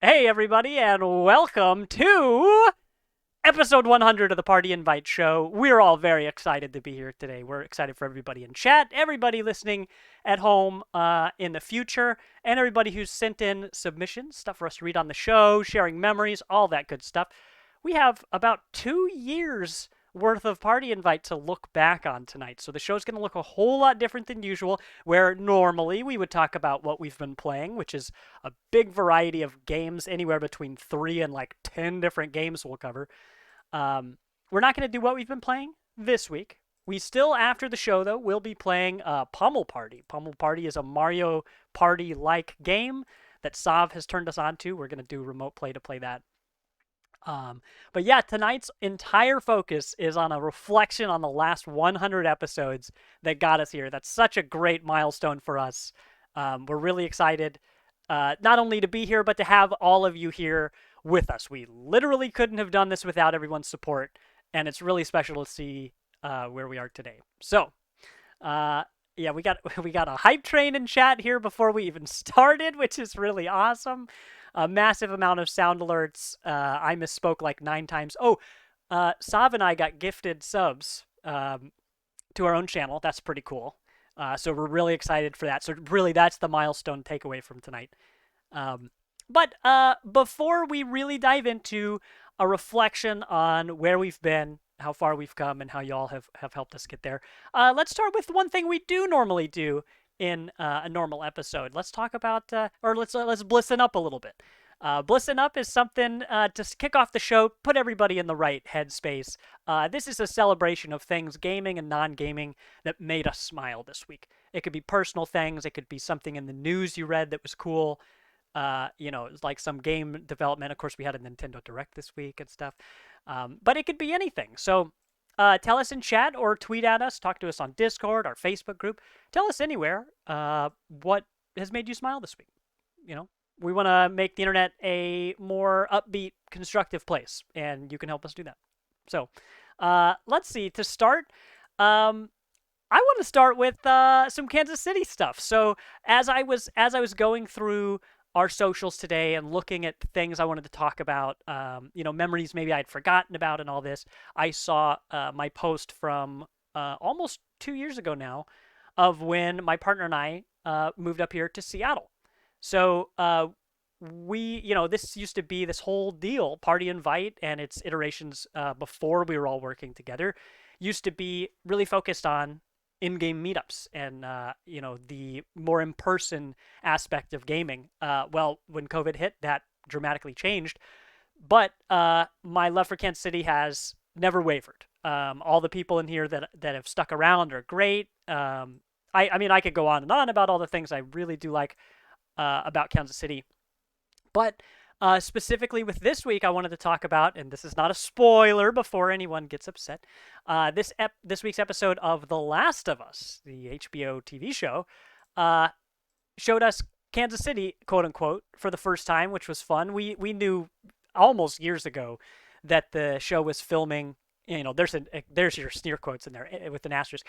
Hey, everybody, and welcome to episode 100 of the Party Invite Show. We're all very excited to be here today. We're excited for everybody in chat, everybody listening at home in the future, and everybody who's sent in submissions, stuff for us to read on the show, sharing memories, all that good stuff. We have about 2 years worth of Party Invite to look back on tonight. So the show's going to look a whole lot different than usual, where normally we would talk about what we've been playing, which is a big variety of games, anywhere between 3 and like 10 different games we'll cover. We're not going to do what we've been playing this week. We still, after the show, though, will be playing Pummel Party. Pummel Party is a Mario Party-like game that Sav has turned us on to. We're going to do remote play to play that. But yeah, tonight's entire focus is on a reflection on the last 100 episodes that got us here. That's such a great milestone for us. We're really excited not only to be here, but to have all of you here with us. We literally couldn't have done this without everyone's support, and it's really special to see where we are today. So, yeah, we got a hype train in chat here before we even started, which is really awesome. A massive amount of sound alerts. I misspoke like 9 times. Oh, Sav and I got gifted subs to our own channel. That's pretty cool. So we're really excited for that. So really, that's the milestone takeaway from tonight. But before we really dive into a reflection on where we've been, how far we've come, and how y'all have helped us get there, let's start with one thing we do normally do in a normal episode. Let's talk about, or let's blissen up a little bit. Blissen up is something to kick off the show, put everybody in the right headspace. This is a celebration of things, gaming and non-gaming, that made us smile this week. It could be personal things. It could be something in the news you read that was cool. Like some game development. Of course, we had a Nintendo Direct this week and stuff. But it could be anything. So tell us in chat or tweet at us. Talk to us on Discord, our Facebook group. Tell us anywhere what has made you smile this week. We want to make the internet a more upbeat, constructive place, and you can help us do that. So let's see. To start, I want to start with some Kansas City stuff. So as I was going through our socials today and looking at things I wanted to talk about, memories maybe I'd forgotten about and all this, I saw my post from almost 2 years ago now of when my partner and I moved up here to Seattle. So this used to be this whole deal, Party Invite and its iterations before we were all working together, used to be really focused on in-game meetups and the more in-person aspect of gaming. Well, when COVID hit, that dramatically changed, but my love for Kansas City has never wavered. All the people in here that have stuck around are great. I could go on and on about all the things I really do like about Kansas City, but specifically with this week, I wanted to talk about, and this is not a spoiler before anyone gets upset, this week's episode of The Last of Us, the HBO TV show, showed us Kansas City, quote unquote, for the first time, which was fun. We knew almost years ago that the show was filming. There's your sneer quotes in there with an asterisk.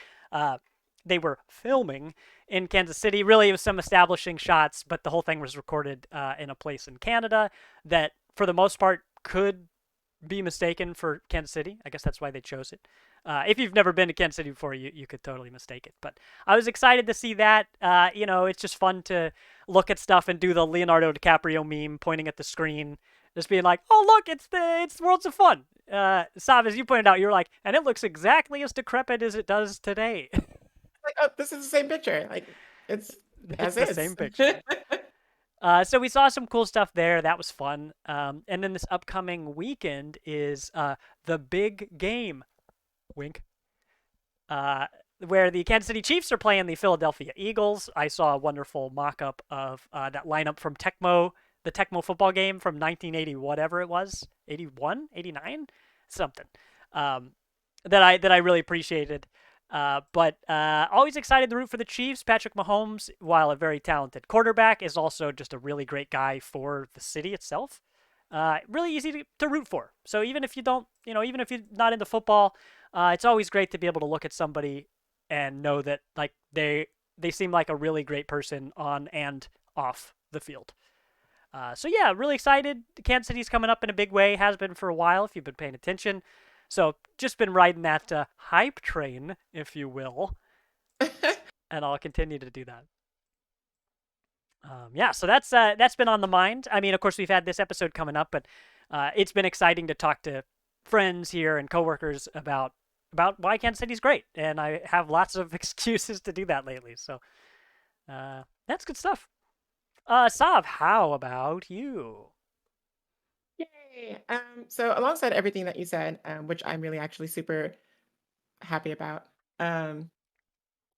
They were filming in Kansas City. Really, it was some establishing shots, but the whole thing was recorded in a place in Canada that, for the most part, could be mistaken for Kansas City. I guess that's why they chose it. If you've never been to Kansas City before, you could totally mistake it. But I was excited to see that. It's just fun to look at stuff and do the Leonardo DiCaprio meme, pointing at the screen, just being like, "Oh, look, it's Worlds of Fun." Sav, as you pointed out, you're like, and it looks exactly as decrepit as it does today. Like, oh, this is the same picture. Like, it's the same picture. So we saw some cool stuff there. That was fun. And then this upcoming weekend is the big game, wink, where the Kansas City Chiefs are playing the Philadelphia Eagles. I saw a wonderful mock-up of that lineup from Tecmo, the Tecmo football game from 1980, whatever it was, 81, 89, something, that I really appreciated. But always excited to root for the Chiefs. Patrick Mahomes, while a very talented quarterback, is also just a really great guy for the city itself. Really easy to root for. So even if you don't, even if you're not into football, it's always great to be able to look at somebody and know that like they seem like a really great person on and off the field. So yeah, really excited. Kansas City's coming up in a big way. Has been for a while if you've been paying attention. So just been riding that hype train, if you will, and I'll continue to do that. Yeah, so that's been on the mind. I mean, of course, we've had this episode coming up, but it's been exciting to talk to friends here and coworkers about why Kansas City's great, and I have lots of excuses to do that lately. So that's good stuff. Sav, how about you? Yay! So alongside everything that you said, which I'm really actually super happy about, um,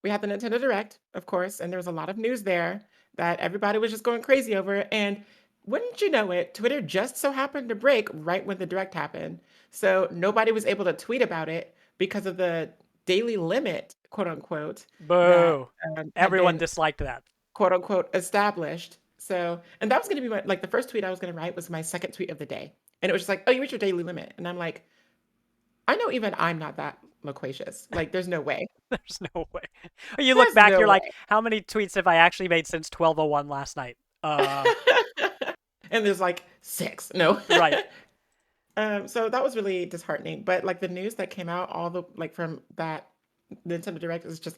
we had the Nintendo Direct, of course, and there was a lot of news there that everybody was just going crazy over. And wouldn't you know it, Twitter just so happened to break right when the Direct happened. So nobody was able to tweet about it because of the daily limit, quote unquote, that Boo! had Everyone been disliked that. quote unquote established. So, and that was going to be my, like the first tweet I was going to write was my second tweet of the day. And it was just like, oh, you reached your daily limit. And I'm like, I know even I'm not that loquacious. Like, there's no way. There's no way. You look There's back, no you're like, way. how many tweets have I actually made since 12:01 last night? And there's like six. No. Right. So that was really disheartening. But like the news that came out, all the like from that Nintendo Direct is just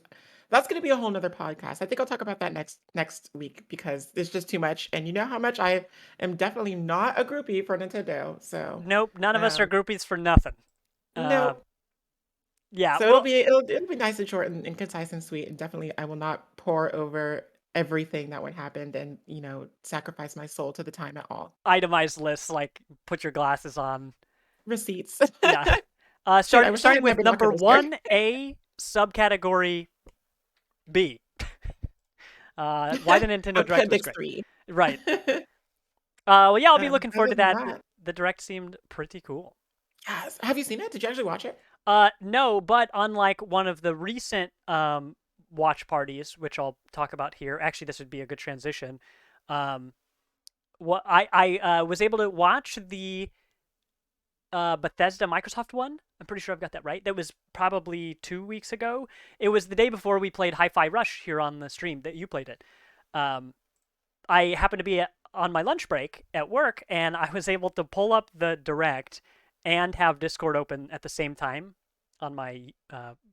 that's gonna be a whole nother podcast. I think I'll talk about that next week because there's just too much. And you know how much I am definitely not a groupie for Nintendo. So Nope, none of us are um groupies for nothing. Uh, nope. yeah, So well, it'll be nice and short and concise and sweet. And definitely I will not pour over everything that would happen and sacrifice my soul to the time at all. itemized lists like put your glasses on. Receipts. Yeah. Shoot, I wish I Starting had my with number binoculars there. 1A, subcategory B. Why the Nintendo Direct was Appendix great. 3. Right. Well, yeah, I'll be looking forward Other to than that. that, The Direct seemed pretty cool. yes. Have you seen it? Did you actually watch it? No, but unlike one of the recent watch parties, which I'll talk about here, actually, this would be a good transition. Um, what I was able to watch the Bethesda Microsoft one. I'm pretty sure I've got that right. That was probably 2 weeks ago. It was the day before we played Hi-Fi Rush here on the stream that you played it. Um, I happened to be on my lunch break at work, and I was able to pull up the Direct and have Discord open at the same time on my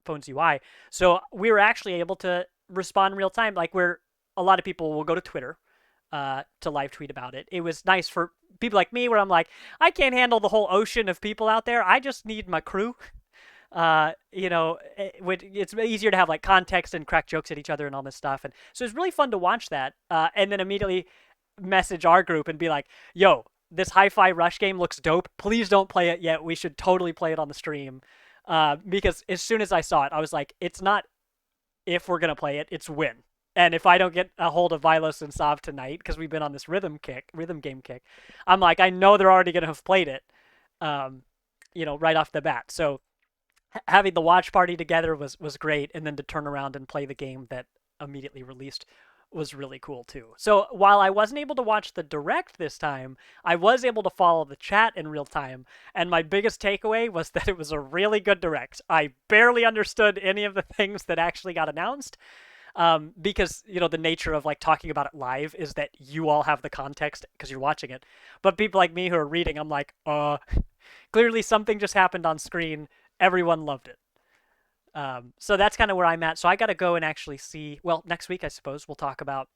phone's UI. So we were actually able to respond in real time. Like where a lot of people will go to Twitter to live tweet about it. It was nice for people like me, where I'm like, I can't handle the whole ocean of people out there. I just need my crew. It's easier to have like context and crack jokes at each other and all this stuff. And so it's really fun to watch that. And then immediately message our group and be like, yo, this Hi-Fi Rush game looks dope. Please don't play it yet. We should totally play it on the stream. Because as soon as I saw it, I was like, it's not if we're going to play it, it's when. And if I don't get a hold of Vilos and Sav tonight, because we've been on this rhythm game kick, I'm like, I know they're already going to have played it, right off the bat. So having the watch party together was great, and then to turn around and play the game that immediately released was really cool too. So while I wasn't able to watch the direct this time, I was able to follow the chat in real time, and my biggest takeaway was that it was a really good direct. I barely understood any of the things that actually got announced. Because the nature of like talking about it live is that you all have the context because you're watching it, but people like me who are reading, I'm like, clearly something just happened on screen. Everyone loved it. So that's kind of where I'm at. So I got to go and actually see. Well, next week I suppose we'll talk about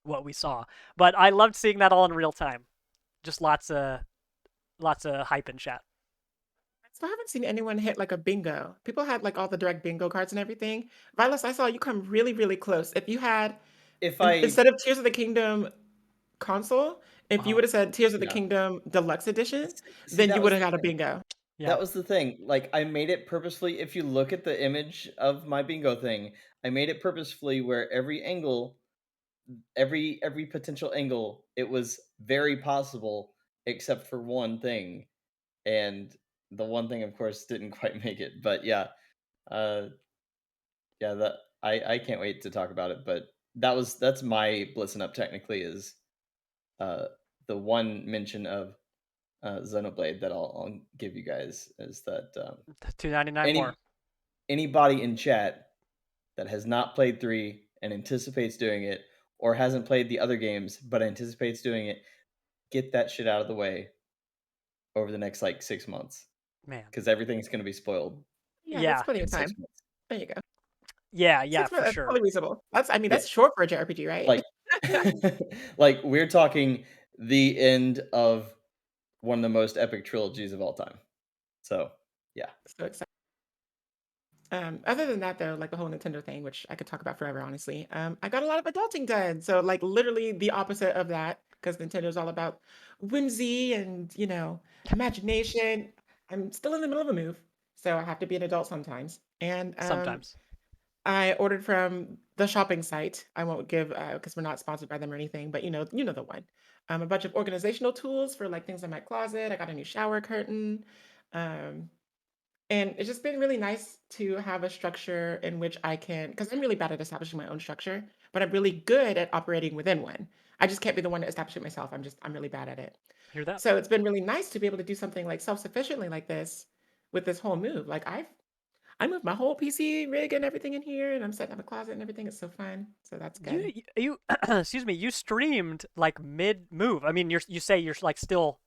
what we saw. But I loved seeing that all in real time. Just lots of hype and chat. I still haven't seen anyone hit like a bingo. People had like all the direct bingo cards and everything. Vilas, I saw you come really, really close. If you had If I instead of Tears of the Kingdom console, if you Uh-huh. would have said Tears of the Yeah. Kingdom Deluxe Edition, See, then you that would was have the got a thing. bingo. Yeah. That was the thing. Like, I made it purposefully. If you look at the image of my bingo thing, I made it purposefully where every angle, every potential angle, it was very possible except for one thing, and the one thing, of course, didn't quite make it. But yeah, uh, yeah, that I can't wait to talk about it. But that's my Blitzen Up technically is uh the one mention of Xenoblade that I'll give you guys is that $2.99 more. any anybody in chat that has not played 3 and anticipates doing it, or hasn't played the other games but anticipates doing it, get that shit out of the way over the next like 6 months Man. because everything's going to be spoiled Yeah, that's Yeah. plenty in of 6 time. months. There you go. Yeah, 6 months, for that's sure. totally reasonable. Yeah. That's short for a JRPG, right? Like, like we're talking the end of one of the most epic trilogies of all time. So, yeah. So excited. Other than that, though, like the whole Nintendo thing, which I could talk about forever, honestly, I got a lot of adulting done. So, like, literally the opposite of that, because Nintendo's all about whimsy and, imagination. I'm still in the middle of a move, so I have to be an adult sometimes. And Sometimes. I ordered from the shopping site. I won't give because we're not sponsored by them or anything, but you know the one. A bunch of organizational tools for like things in my closet. I got a new shower curtain. Um, and it's just been really nice to have a structure in which I can, because I'm really bad at establishing my own structure, but I'm really good at operating within one. I just can't be the one to establish it myself. I'm really bad at it. Hear that? So it's been really nice to be able to do something like self-sufficiently like this with this whole move. Like I moved my whole PC rig and everything in here, and I'm setting up a closet and everything. It's so fun. So that's good. You excuse me, you streamed like mid move. I mean, you say you're like still,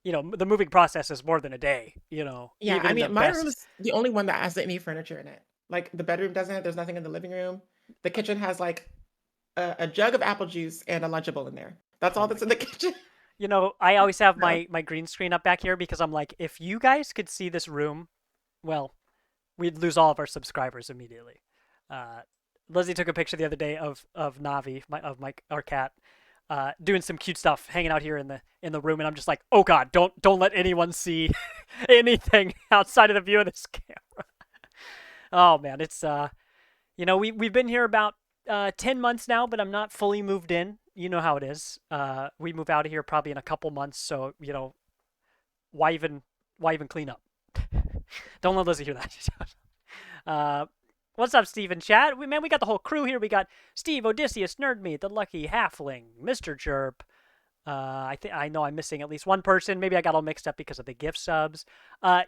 the moving process is more than a day, Yeah, even I in the mean, my room best. is the only one that has any furniture in it. Like the bedroom doesn't. There's nothing in the living room. The kitchen has like a jug of apple juice and a Lunchable in there. That's Oh all my that's in the god. kitchen. I always have So, my green screen up back here because I'm like, if you guys could see this room, well, we'd lose all of our subscribers immediately. Uh, Lizzie took a picture the other day of Navi, our cat, doing some cute stuff, hanging out here in the room, and I'm just like, oh god, don't let anyone see anything outside of the view of this camera. Oh man, it's we've been here about 10 months now, but I'm not fully moved in. You know how it is. We move out of here probably in a couple months, so why even clean up? Don't let Lizzie hear that. uh, what's up, Steve and chat? We got the whole crew here. We got Steve, Odysseus, Nerdmeat, the Lucky Halfling, Mr. Chirp. I know I'm missing at least one person. Maybe I got all mixed up because of the gift subs.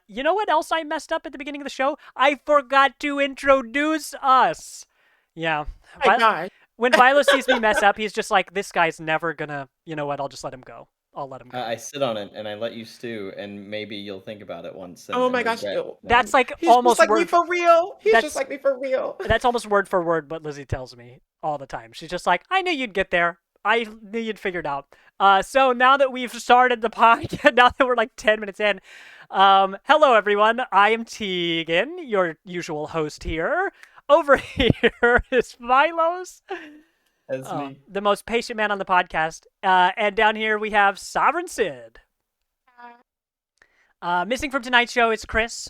You know what else I messed up at the beginning of the show? I forgot to introduce us. Yeah, my God. when Vilos sees me mess up, he's just like, this guy's never gonna. You know what? I'll just let him go. I'll let him go. I sit on it and I let you stew, and maybe you'll think about it once Oh and my gosh. regret Ew. not. That's like He's just almost like me word. for real. He's just That's like me for real. that's almost word for word what Lizzie tells me all the time. She's just like, I knew you'd get there. I knew you'd figure it out. So now that we've started the podcast, now that we're like 10 minutes in, hello everyone. I am Tegan, your usual host here. Over here is Vilos, That's me. the most patient man on the podcast. And down here we have Sovereign Sid. Missing from tonight's show is Chris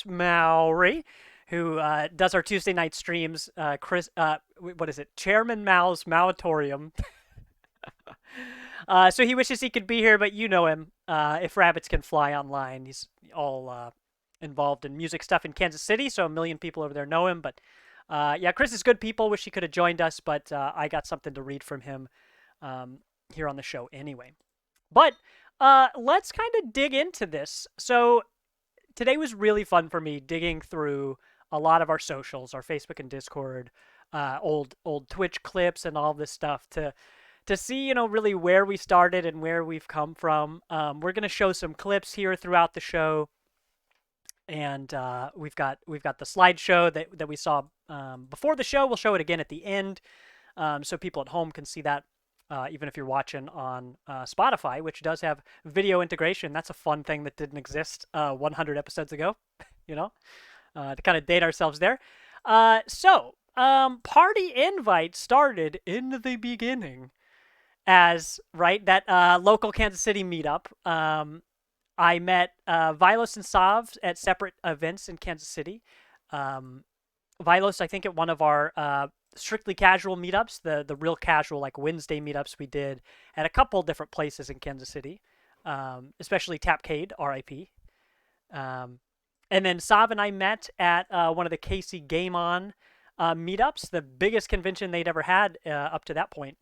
Mowry, who does our Tuesday night streams. What is it? Chairman Mao's Mauatorium. So he wishes he could be here, but you know him. If rabbits can fly online, he's all involved in music stuff in Kansas City, so a million people over there know him. But yeah, Chris is good people. Wish he could have joined us, but I got something to read from him here on the show anyway. But let's kind of dig into this. So today was really fun for me digging through a lot of our socials, our Facebook and Discord, old Twitch clips, and all this stuff to see really where we started and where we've come from. We're gonna show some clips here throughout the show, and we've got the slideshow that we saw before the show. We'll show it again at the end, so people at home can see that. Even if you're watching on Spotify, which does have video integration, that's a fun thing that didn't exist 100 episodes ago, to kind of date ourselves there. Party invite started in the beginning as, right, that local Kansas City meetup. I met Vilos and Sav at separate events in Kansas City. Vilos, I think, at one of our strictly casual meetups, the real casual, like Wednesday meetups we did at a couple different places in Kansas City, especially Tapcade, RIP. And then Sav and I met at one of the Casey Game On meetups, the biggest convention they'd ever had up to that point.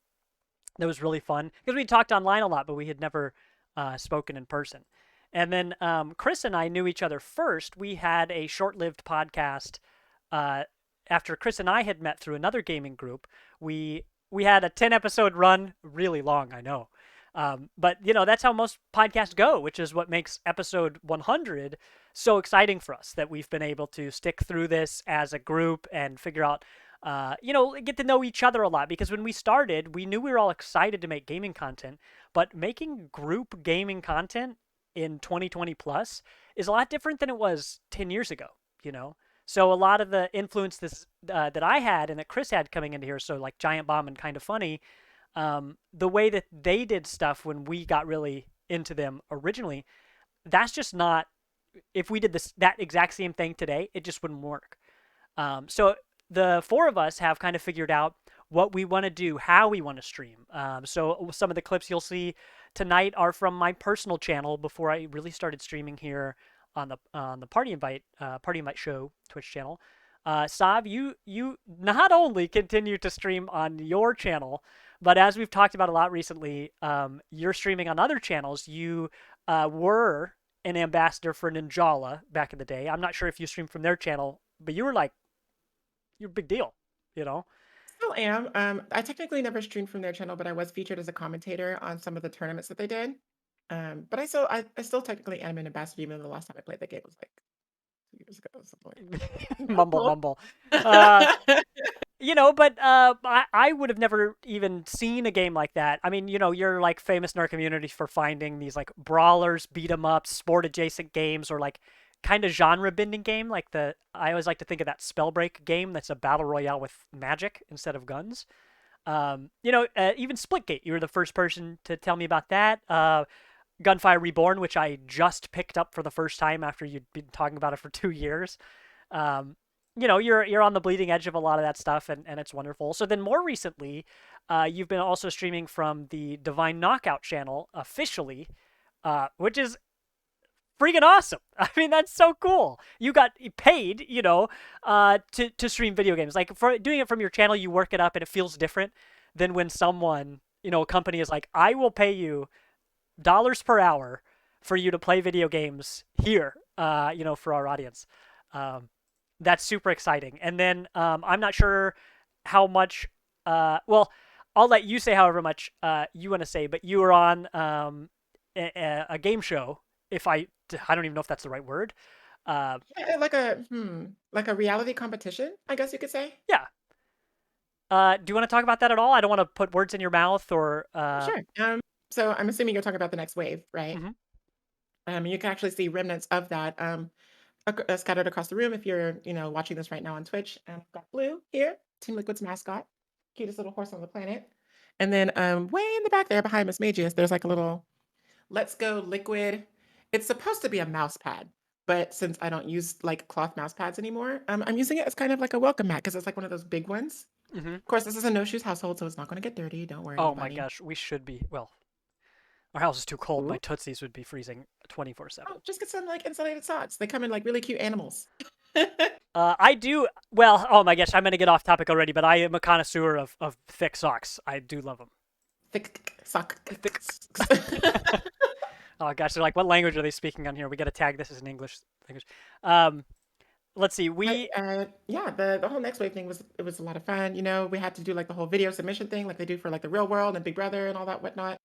That was really fun because we talked online a lot, but we had never spoken in person. And then Chris and I knew each other first. We had a short-lived podcast after Chris and I had met through another gaming group. We had a 10-episode run, really long, I know. But that's how most podcasts go, which is what makes episode 100 so exciting for us, that we've been able to stick through this as a group and figure out, get to know each other a lot. Because when we started, we knew we were all excited to make gaming content, but making group gaming content in 2020 plus is a lot different than it was 10 years ago, you know? So a lot of the influence that I had and that Chris had coming into here, so like Giant Bomb and Kind of Funny, the way that they did stuff when we got really into them originally, that's just not. If we did that exact same thing today, it just wouldn't work. So the four of us have kind of figured out what we want to do, how we want to stream. So some of the clips you'll see tonight are from my personal channel before I really started streaming here on the Party Invite Show Twitch channel. Sav, you not only continue to stream on your channel, but as we've talked about a lot recently, you're streaming on other channels. You were an ambassador for Ninjala back in the day. I'm not sure if you streamed from their channel, but you're a big deal, you know? Still am. I technically never streamed from their channel, but I was featured as a commentator on some of the tournaments that they did. But I still technically am an ambassador, even though the last time I played the game was like 2 years ago. Something Mumble, mumble. But I would have never even seen a game like that. I mean, you're like famous in our community for finding these like brawlers, beat 'em ups, sport adjacent games, or like kind of genre bending game. Like I always like to think of that Spellbreak game that's a battle royale with magic instead of guns. Even Splitgate, you were the first person to tell me about that. Gunfire Reborn, which I just picked up for the first time after you'd been talking about it for 2 years. You're on the bleeding edge of a lot of that stuff, and it's wonderful. So then more recently, you've been also streaming from the Divine Knockout channel officially, which is freaking awesome. I mean, that's so cool. You got paid, to stream video games. Like, for doing it from your channel, you work it up, and it feels different than when someone, a company is like, I will pay you dollars per hour for you to play video games here, for our audience. That's super exciting. And then I'm not sure how much. Well, I'll let you say however much you want to say. But you were on a game show. I don't even know if that's the right word. Yeah, like a reality competition, I guess you could say. Yeah. Do you want to talk about that at all? I don't want to put words in your mouth or. Sure. So I'm assuming you're talking about the next wave, right? You can actually see remnants of that scattered across the room if you're, watching this right now on Twitch. Got Blue here, Team Liquid's mascot, cutest little horse on the planet. And then way in the back there behind Miss Magius, there's like a little Let's Go Liquid. It's supposed to be a mouse pad, but since I don't use like cloth mouse pads anymore, I'm using it as kind of like a welcome mat because it's like one of those big ones. Of course, this is a no shoes household, so it's not going to get dirty. Don't worry. Oh buddy. my gosh, we should be. Well, our house is too cold. My Tootsies would be freezing 24/7. Oh, just get some like insulated socks. They come in like really cute animals. I do. Well, oh my gosh, I'm going to get off topic already, but I am a connoisseur of thick socks. I do love them. Thick sock. Thick. Oh gosh, they're like, what language are they speaking on here? We got to tag this as an English language. Let's see. Yeah, the whole next wave thing was a lot of fun. We had to do like the whole video submission thing, like they do for like the Real World and Big Brother and all that whatnot.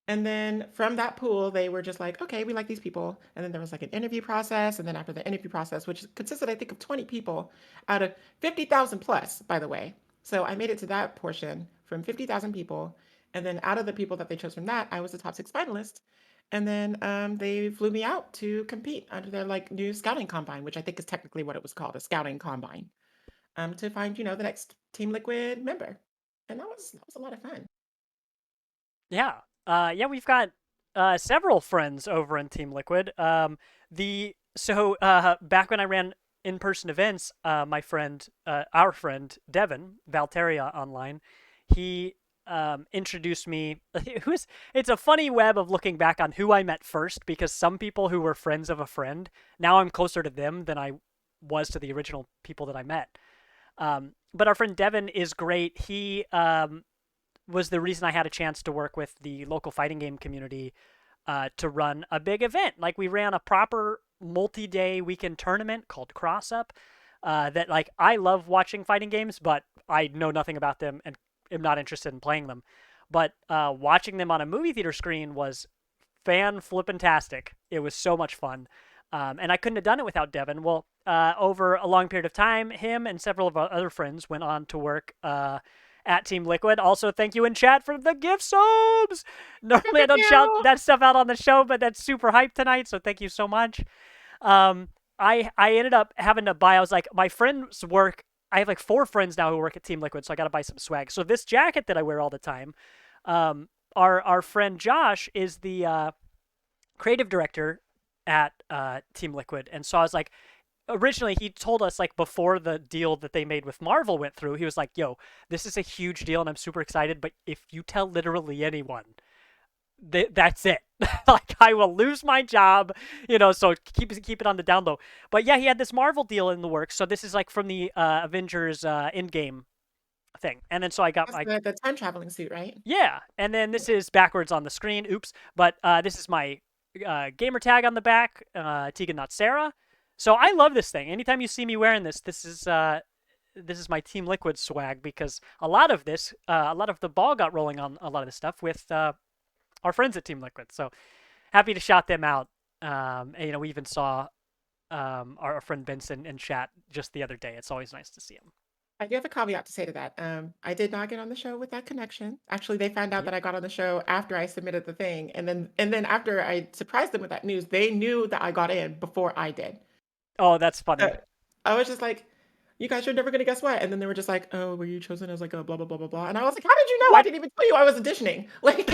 And then from that pool, they were just like, okay, we like these people. And then there was like an interview process. And then after the interview process, which consisted, I think, of 20 people out of 50,000 plus, by the way. So I made it to that portion from 50,000 people. And then out of the people that they chose from that, I was the top 6 finalist. And then they flew me out to compete under their like new scouting combine, which I think is technically what it was called, a scouting combine, to find, the next Team Liquid member. And that was a lot of fun. Yeah. We've got several friends over in Team Liquid. Back when I ran in-person events, our friend Devin Valteria online, he introduced me. It's a funny web of looking back on who I met first, because some people who were friends of a friend, now I'm closer to them than I was to the original people that I met. But our friend Devin is great. He was the reason I had a chance to work with the local fighting game community to run a big event. Like, we ran a proper multi-day weekend tournament called Cross Up. That, like, I love watching fighting games, but I know nothing about them and am not interested in playing them. but watching them on a movie theater screen was fan-flippin-tastic. It was so much fun. And I couldn't have done it without Devin. Well, over a long period of time, him and several of our other friends went on to work at Team Liquid. Also, thank you in chat for the gift subs. Normally, I don't shout that stuff out on the show, but that's super hype tonight, so thank you so much. I ended up having to buy, I was like, my friends work, I have like 4 friends now who work at Team Liquid, so I got to buy some swag. So this jacket that I wear all the time, our friend Josh is the creative director at Team Liquid, and so I was like, originally he told us like before the deal that they made with Marvel went through, he was like, yo, this is a huge deal and I'm super excited, but if you tell literally anyone, that's it. Like, I will lose my job, so keep it on the down low. But yeah, he had this Marvel deal in the works, so this is like from the Avengers Endgame thing. And then so I got That's the time traveling suit, right? yeah, and then this is backwards on the screen. Oops. But this is my gamer tag on the back, Tegan, not Sarah. So I love this thing. Anytime you see me wearing this, this is my Team Liquid swag, because a lot of the ball got rolling on a lot of this stuff with our friends at Team Liquid. So happy to shout them out. And, we even saw our friend Benson in chat just the other day. It's always nice to see him. I do have a caveat to say to that. I did not get on the show with that connection. Actually, they found out that I got on the show after I submitted the thing, and then after I surprised them with that news, they knew that I got in before I did. Oh, that's funny. I was just like, "You guys are never gonna guess what," and then they were just like, "Oh, were you chosen?" I was like, "Oh, blah blah blah blah blah," and I was like, "How did you know? What? I didn't even tell you I was auditioning." Like,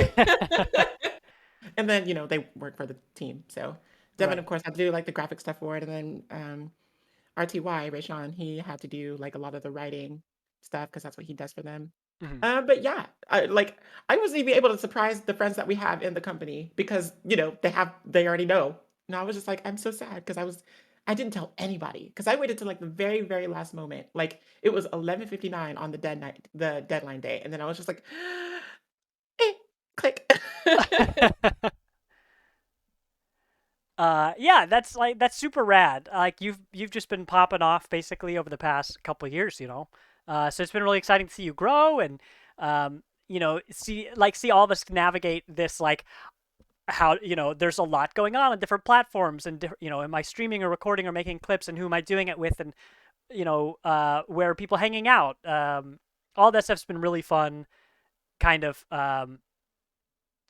and then they work for the team, so Devin, of course, had to do like the graphic stuff for it, and then RTY, Rayshawn, he had to do like a lot of the writing stuff because that's what he does for them. Mm-hmm. But yeah, I wasn't even able to surprise the friends that we have in the company because they already know. And I was just like, I'm so sad because I didn't tell anybody because I waited till like the very, very last moment. Like it was 11:59 on the deadline day. And then I was just like, click. Yeah, that's super rad. Like you've just been popping off basically over the past couple of years, so it's been really exciting to see you grow and see all of us navigate this, like how there's a lot going on different platforms and am I streaming or recording or making clips, and who am I doing it with, and where are people hanging out, all that stuff's been really fun, kind of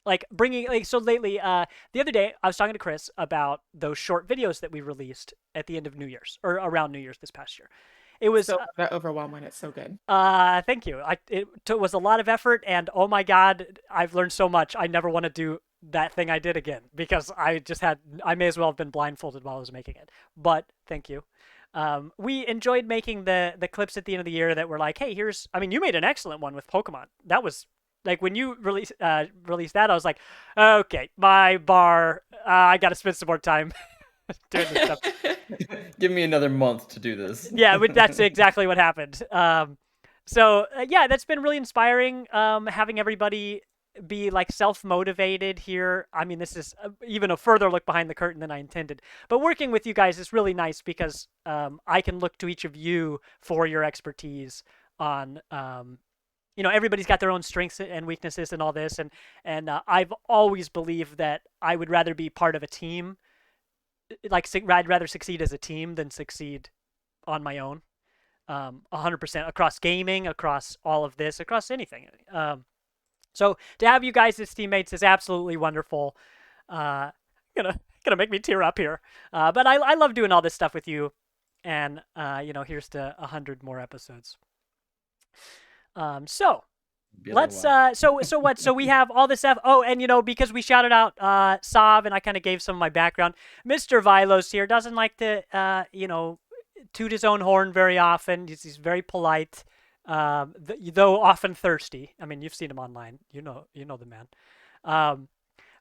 like bringing, like, so lately, the other day I was talking to Chris about those short videos that we released at the end of New Year's, or around New Year's this past year. It was so overwhelmed when it's so good. Thank you. It was a lot of effort, and oh my god, I've learned so much. I never want to do that thing I did again, because I may as well have been blindfolded while I was making it. But thank you. We enjoyed making the clips at the end of the year that were like, hey, you made an excellent one with Pokemon. That was like, when you released that, I was like, okay, my bar, I got to spend some more time doing this stuff. Give me another month to do this. Yeah, that's exactly what happened. So yeah, that's been really inspiring. Having everybody be like self-motivated here. I mean, this is even a further look behind the curtain than I intended. But working with you guys is really nice because I can look to each of you for your expertise on. Everybody's got their own strengths and weaknesses and all this, and I've always believed that I would rather be part of a team. Like, I'd rather succeed as a team than succeed on my own. 100% across gaming, across all of this, across anything. So to have you guys as teammates is absolutely wonderful. Gonna make me tear up here. But I love doing all this stuff with you, and here's to 100 more episodes. So we have all this stuff. Oh, and because we shouted out Sav, and I kind of gave some of my background. Mr. Vilos here doesn't like to toot his own horn very often. He's very polite, though often thirsty. I mean, you've seen him online. You know the man.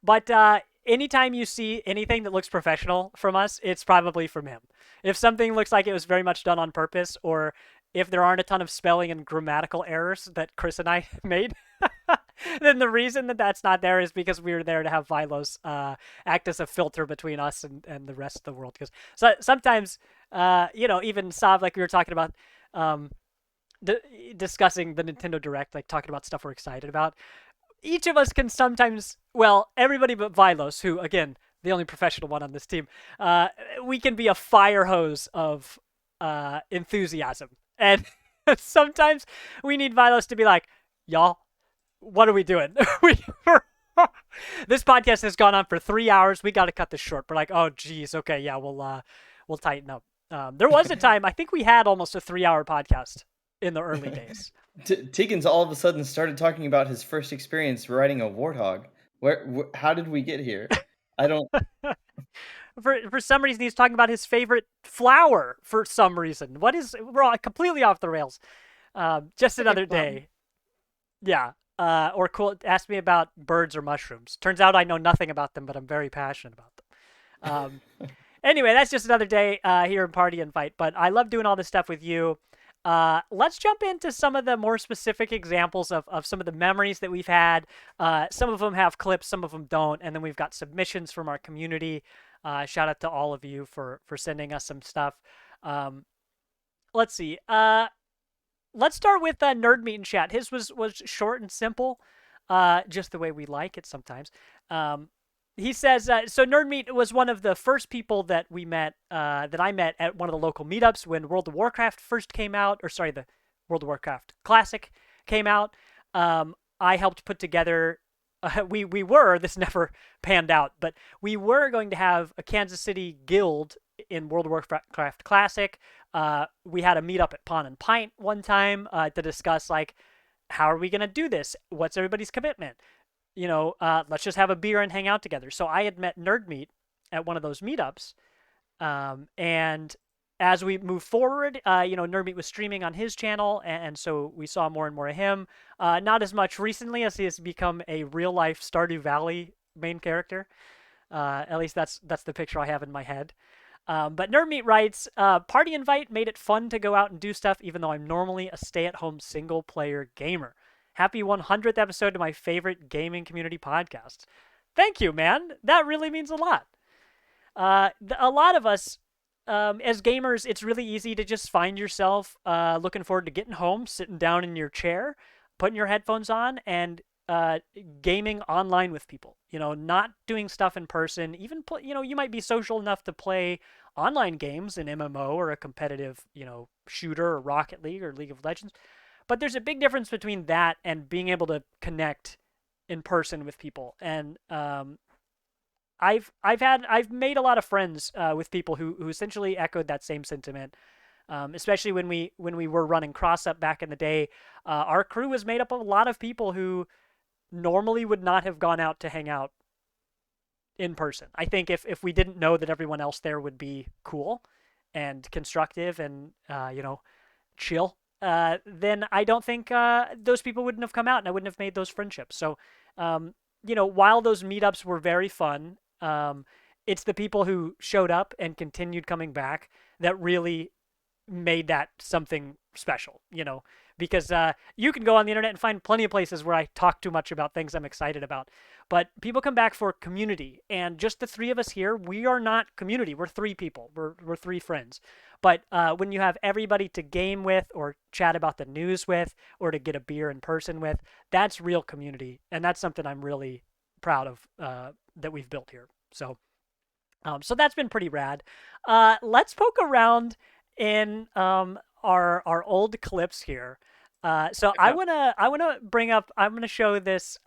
But anytime you see anything that looks professional from us, it's probably from him. If something looks like it was very much done on purpose, or if there aren't a ton of spelling and grammatical errors that Chris and I made, then the reason that that's not there is because we were there to have Vilos act as a filter between us and the rest of the world. Because sometimes, even Sav, like we were talking about, discussing the Nintendo Direct, like talking about stuff we're excited about, each of us can sometimes, well, everybody but Vilos, who, again, the only professional one on this team, we can be a fire hose of enthusiasm. And sometimes we need Vilos to be like, y'all, what are we doing? This podcast has gone on for 3 hours. We got to cut this short. We're like, oh, geez, okay, yeah, we'll tighten up. There was a time I think we had almost a 3-hour podcast in the early days. Tegan's all of a sudden started talking about his first experience riding a warthog. How did we get here? I don't. For some reason, he's talking about his favorite flower. For some reason, we're completely off the rails. Just another day. Yeah. Or cool. Ask me about birds or mushrooms. Turns out I know nothing about them, but I'm very passionate about them. Anyway, that's just another day here in Party Invite. But I love doing all this stuff with you. Let's jump into some of the more specific examples of some of the memories that we've had. Some of them have clips, some of them don't. And then we've got submissions from our community. Shout out to all of you for sending us some stuff. Let's see. Let's start with Nerd Meat in chat. His was short and simple, just the way we like it sometimes. He says, so Nerd Meat was one of the first people that we met, that I met at one of the local meetups when World of Warcraft first came out, or sorry, the World of Warcraft Classic came out. I helped put together, this never panned out, but we were going to have a Kansas City guild in World of Warcraft Classic. We had a meetup at Pawn and Pint one time to discuss, like, how are we going to do this? What's everybody's commitment? Let's just have a beer and hang out together. So I had met Nerd Meat at one of those meetups. And as we move forward, Nerd Meat was streaming on his channel. And so we saw more and more of him. Not as much recently, as he has become a real life Stardew Valley main character. At least that's the picture I have in my head. But Nerd Meat writes, Party Invite made it fun to go out and do stuff, even though I'm normally a stay-at-home single-player gamer. Happy 100th episode to my favorite gaming community podcast. Thank you, man. That really means a lot. A lot of us, as gamers, it's really easy to just find yourself looking forward to getting home, sitting down in your chair, putting your headphones on, and gaming online with people. Not doing stuff in person. Even, you might be social enough to play online games, an MMO or a competitive, shooter or Rocket League or League of Legends. But there's a big difference between that and being able to connect in person with people. And I've made a lot of friends with people who essentially echoed that same sentiment. Especially when we were running Cross Up back in the day, our crew was made up of a lot of people who normally would not have gone out to hang out in person. I think if we didn't know that everyone else there would be cool and constructive and chill, then I don't think those people wouldn't have come out and I wouldn't have made those friendships. So, while those meetups were very fun, it's the people who showed up and continued coming back that really made that something special, because you can go on the internet and find plenty of places where I talk too much about things I'm excited about. But people come back for community, and just the three of us here, we are not community. We're three people. We're three friends. But when you have everybody to game with or chat about the news with or to get a beer in person with, that's real community. And that's something I'm really proud of that we've built here. So that's been pretty rad. Let's poke around in our old clips here. So I wanna bring up. I'm gonna show this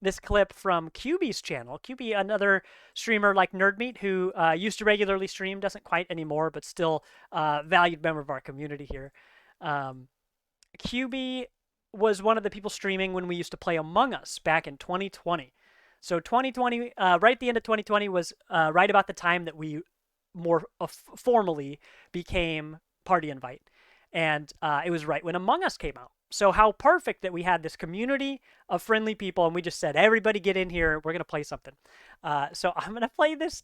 this clip from QB's channel. QB, another streamer like Nerd Meat, who used to regularly stream, doesn't quite anymore, but still valued member of our community here. QB was one of the people streaming when we used to play Among Us back in 2020. So 2020, right at the end of 2020 was right about the time that we more formally became Party Invite. And it was right when Among Us came out. So how perfect that we had this community of friendly people, and we just said, everybody get in here, we're going to play something. So I'm going to play this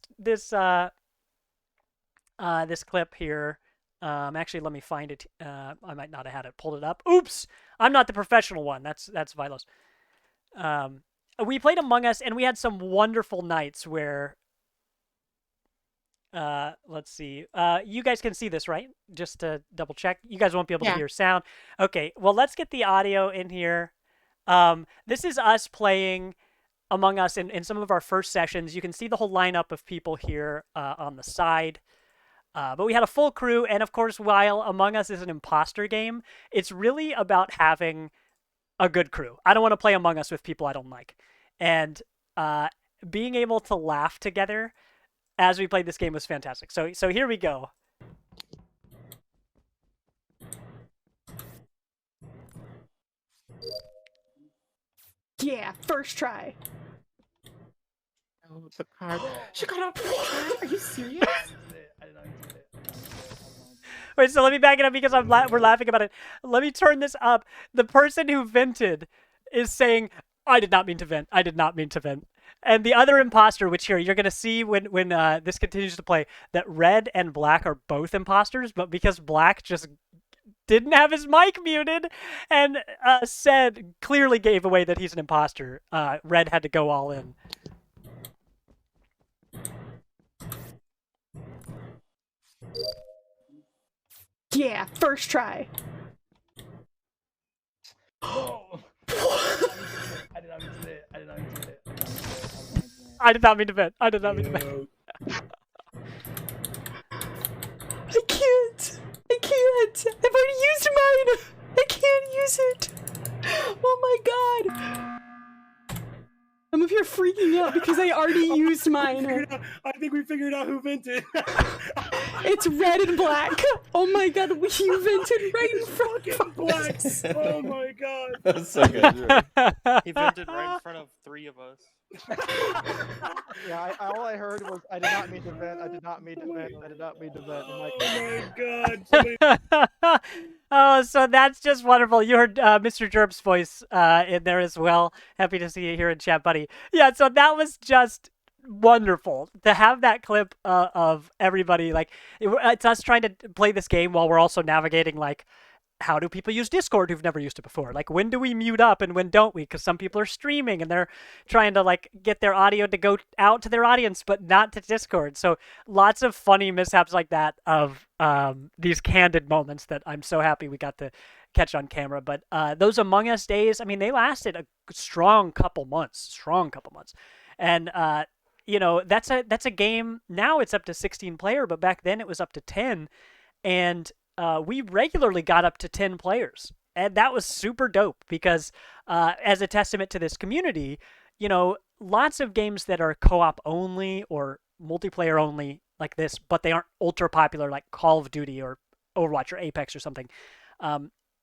clip here. Actually, let me find it. I might not have had it pulled it up. Oops! I'm not the professional one. That's Vilos. We played Among Us, and we had some wonderful nights where... let's see. You guys can see this, right? Just to double check. You guys won't be able to hear sound. Okay, well, let's get the audio in here. This is us playing Among Us in some of our first sessions. You can see the whole lineup of people here on the side. But we had a full crew, and of course, while Among Us is an imposter game, it's really about having a good crew. I don't want to play Among Us with people I don't like. And being able to laugh together as we played this game was fantastic. So here we go. Yeah, first try. Oh, the card. She got off first try? Are you serious? Wait, so let me back it up because we're laughing about it. Let me turn this up. The person who vented is saying, "I did not mean to vent. I did not mean to vent." And the other imposter, which here you're gonna see when this continues to play, that Red and Black are both imposters, but because Black just didn't have his mic muted and said clearly gave away that he's an imposter, Red had to go all in. Yeah, first try. No. I did not mean to vent. I did not mean to vent. I can't. I can't. I've already used mine. I can't use it. Oh my god. I'm up here freaking out because I already used mine. I think we figured out who vented. It's Red and Black. Oh my god, you vented right in front of Black. us. Oh my god. That's so good. He vented right in front of 3 of us. Yeah, all I heard was, I did not mean to vent, I did not mean to vent, I did not mean to vent. I'm like, Oh my god. Oh, so that's just wonderful. You heard Mr. Jerp's voice in there as well. Happy to see you here in chat, buddy. Yeah, so that was just wonderful to have that clip of everybody. Like, it's us trying to play this game while we're also navigating, like, how do people use Discord who've never used it before? Like, when do we mute up and when don't we? Because some people are streaming and they're trying to, like, get their audio to go out to their audience, but not to Discord. So lots of funny mishaps like that of these candid moments that I'm so happy we got to catch on camera. But those Among Us days, I mean, they lasted a strong couple months. And, you know, that's a game. Now it's up to 16 player, but back then it was up to 10. And we regularly got up to 10 players. And that was super dope because as a testament to this community, you know, lots of games that are co-op only or multiplayer only like this, but they aren't ultra popular like Call of Duty or Overwatch or Apex or something.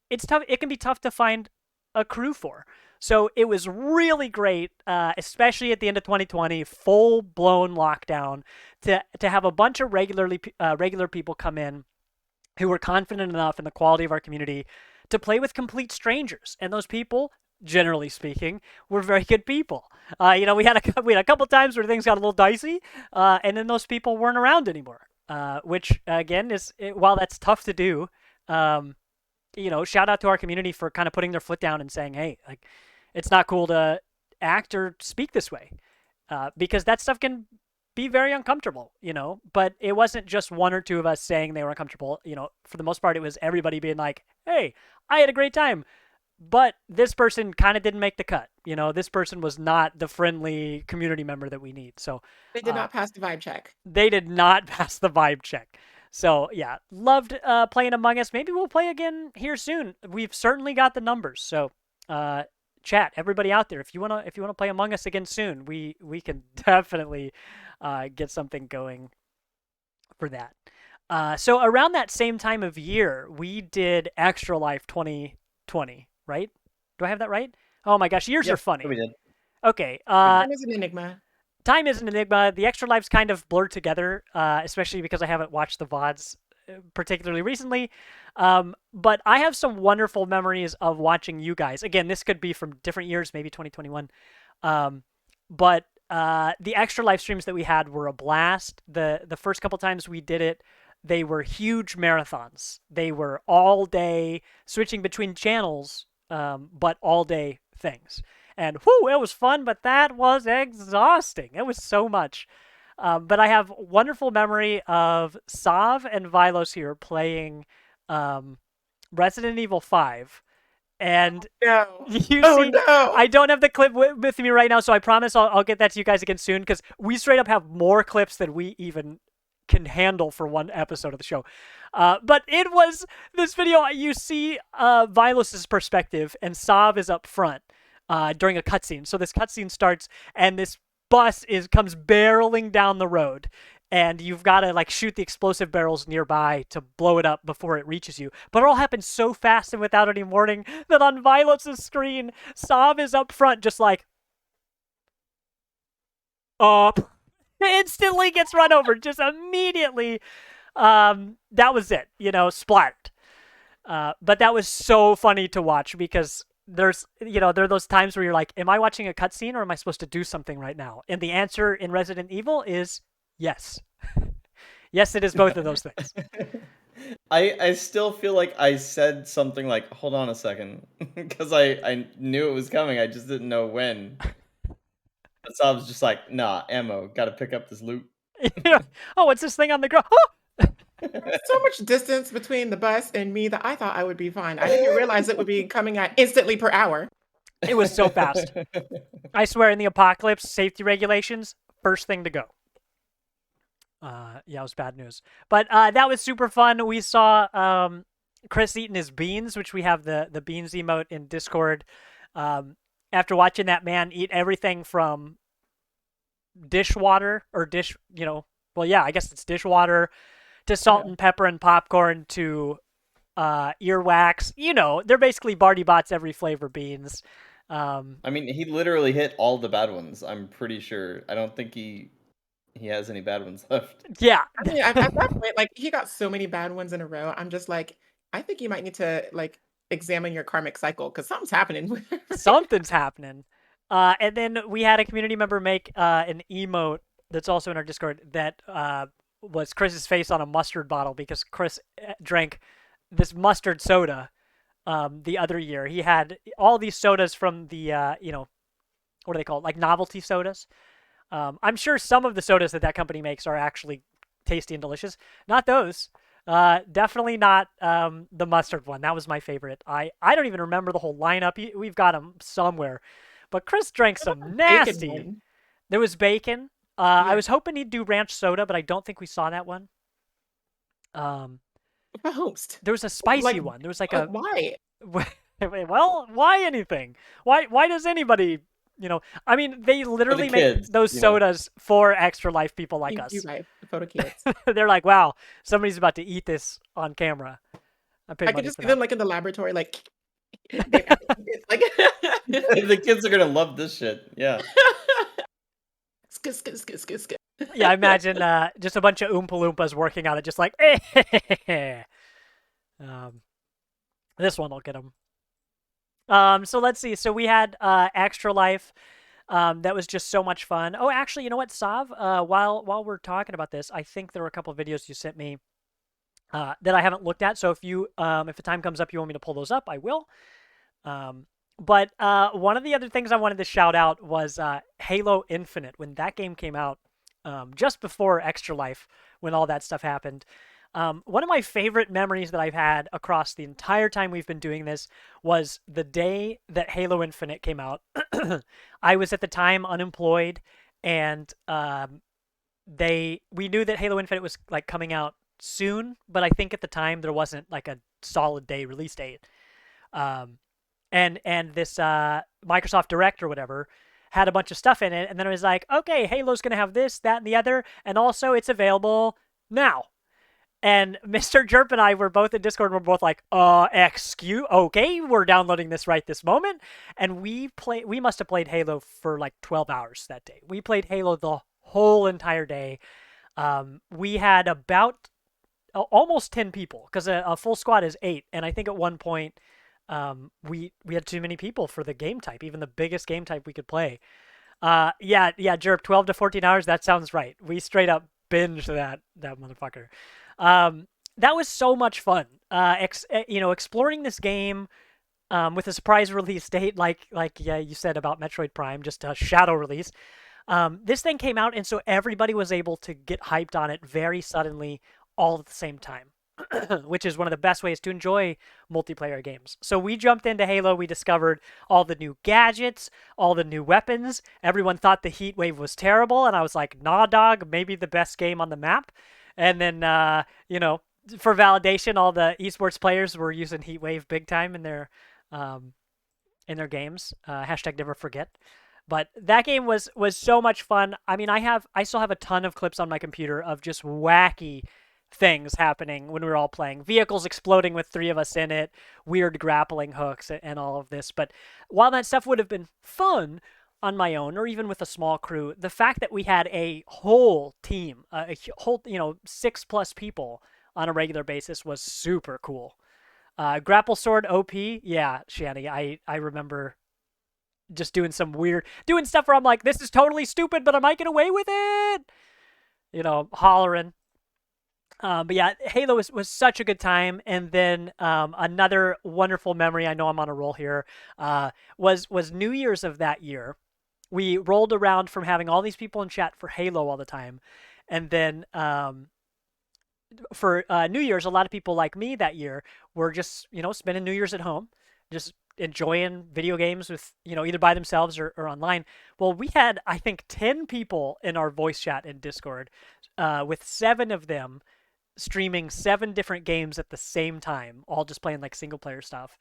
It's tough. It can be tough to find a crew for. So it was really great, especially at the end of 2020, full-blown lockdown, to have a bunch of regular people come in who were confident enough in the quality of our community to play with complete strangers. And those people, generally speaking, were very good people. You know, we had a couple times where things got a little dicey, and then those people weren't around anymore. Which again while that's tough to do, you know, shout out to our community for kind of putting their foot down and saying, hey, like, it's not cool to act or speak this way, because that stuff can be very uncomfortable, you know. But it wasn't just one or two of us saying they were uncomfortable. You know, for the most part, it was everybody being like, hey, I had a great time, but this person kind of didn't make the cut. You know, this person was not the friendly community member that we need. So They did not pass the vibe check. they did not pass the vibe check. So yeah, loved playing Among Us. Maybe we'll play again here soon. We've certainly got the numbers. So chat, everybody out there, if you wanna play Among Us again soon, we can definitely get something going for that. So around that same time of year, we did Extra Life 2020, right? Do I have that right? Oh my gosh, years Yep, are funny. we did. Okay. Time is an enigma. Time is an enigma. The Extra Lives kind of blurred together, especially because I haven't watched the VODs particularly recently. But I have some wonderful memories of watching you guys. Again, this could be from different years, maybe 2021. But the Extra Life streams that we had were a blast. The first couple times we did it, they were huge marathons. They were all day, switching between channels, but all day things. And whoo, it was fun, but that was exhausting. It was so much. But I have wonderful memory of Sav and Vilos here playing Resident Evil 5 And No. you Oh see, no. I don't have the clip with me right now, so I promise I'll get that to you guys again soon, because we straight up have more clips than we even can handle for one episode of the show. But it was this video. You see Vilos' perspective, and Sav is up front during a cutscene. So this cutscene starts, and this bus comes barreling down the road. And you've got to like shoot the explosive barrels nearby to blow it up before it reaches you. But it all happens so fast and without any warning that on Vilos' screen, Sav is up front just like, up. Instantly gets run over, just immediately. That was it, splattered. But that was so funny to watch because there are those times where you're like, am I watching a cutscene or am I supposed to do something right now? And the answer in Resident Evil is yes. Yes, it is both of those things. I still feel like I said something like, hold on a second, because I knew it was coming. I just didn't know when. So I was just like, nah, ammo. Got to pick up this loot. Oh, what's this thing on the ground? Oh! So much distance between the bus and me that I thought I would be fine. I didn't realize it would be coming at instantly per hour. It was so fast. I swear, in the apocalypse, safety regulations, first thing to go. Yeah, it was bad news. But that was super fun. We saw Chris eating his beans, which we have the beans emote in Discord. After watching that man eat everything from dishwater or I guess it's dishwater to salt and pepper and popcorn to earwax. They're basically Barty Bots every flavor beans. I mean, he literally hit all the bad ones. I'm pretty sure. I don't think he has any bad ones left. Yeah. I mean, at that point, like he got so many bad ones in a row. I'm just like, I think you might need to like examine your karmic cycle because something's happening. Something's happening. And then we had a community member make an emote that's also in our Discord that was Chris's face on a mustard bottle because Chris drank this mustard soda the other year. He had all these sodas from the, what are they called? Like novelty sodas. I'm sure some of the sodas that company makes are actually tasty and delicious. Not those. Definitely not the mustard one. That was my favorite. I don't even remember the whole lineup. We've got them somewhere. But Chris drank some nasty. There was bacon. I was hoping he'd do ranch soda, but I don't think we saw that one. Host. There was a spicy one. There was like why? Well, why anything? Why does anybody? I mean, they literally make those sodas for Extra Life people like us. You right, photo kids. They're like, wow, somebody's about to eat this on camera. I could just see them like in the laboratory, like. Like the kids are gonna love this shit. Yeah. Skit. Yeah, I imagine just a bunch of Oompa Loompas working on it, just like. This one will get them. So let's see. So we had Extra Life. That was just so much fun. Oh, actually, you know what, Sav? While we're talking about this, I think there were a couple of videos you sent me that I haven't looked at. So if the time comes up, you want me to pull those up, I will. But one of the other things I wanted to shout out was Halo Infinite. When that game came out, just before Extra Life, when all that stuff happened. One of my favorite memories that I've had across the entire time we've been doing this was the day that Halo Infinite came out. I was at the time unemployed, and we knew that Halo Infinite was like coming out soon, but I think at the time there wasn't like a solid day release date. And this Microsoft Direct or whatever had a bunch of stuff in it, and then it was like, okay, Halo's gonna have this, that, and the other, and also it's available now. And Mr. Jerp and I were both in Discord. We're both like, okay, we're downloading this right this moment. And we must have played Halo for like 12 hours that day. We played Halo the whole entire day. We had about almost 10 people because a full squad is 8. And I think at one point we had too many people for the game type, even the biggest game type we could play. Yeah, Jerp, 12 to 14 hours. That sounds right. We straight up binged that motherfucker. That was so much fun. Exploring this game with a surprise release date, like you said about Metroid Prime, just a shadow release. This thing came out, and so everybody was able to get hyped on it very suddenly, all at the same time. which is one of the best ways to enjoy multiplayer games. So we jumped into Halo. We discovered all the new gadgets, all the new weapons. Everyone thought the heat wave was terrible, and I was like, nah, dog, maybe the best game on the map. And then, for validation, all the esports players were using heat wave big time in their games. Hashtag never forget. But that game was so much fun. I mean, I still have a ton of clips on my computer of just wacky things happening when we were all playing. Vehicles exploding with 3 of us in it, weird grappling hooks, and all of this. But while that stuff would have been fun on my own, or even with a small crew, the fact that we had a whole team, a whole 6+ people on a regular basis was super cool. Grapple sword OP, yeah, Shani, I remember just doing stuff where I'm like, this is totally stupid, but I might get away with it. Hollering. But yeah, Halo was such a good time. And then another wonderful memory, I know I'm on a roll here, was New Year's of that year. We rolled around from having all these people in chat for Halo all the time. And then for New Year's, a lot of people like me that year were just, spending New Year's at home, just enjoying video games with, either by themselves or online. Well, we had, I think, 10 people in our voice chat in Discord, with 7 of them streaming 7 different games at the same time, all just playing like single player stuff.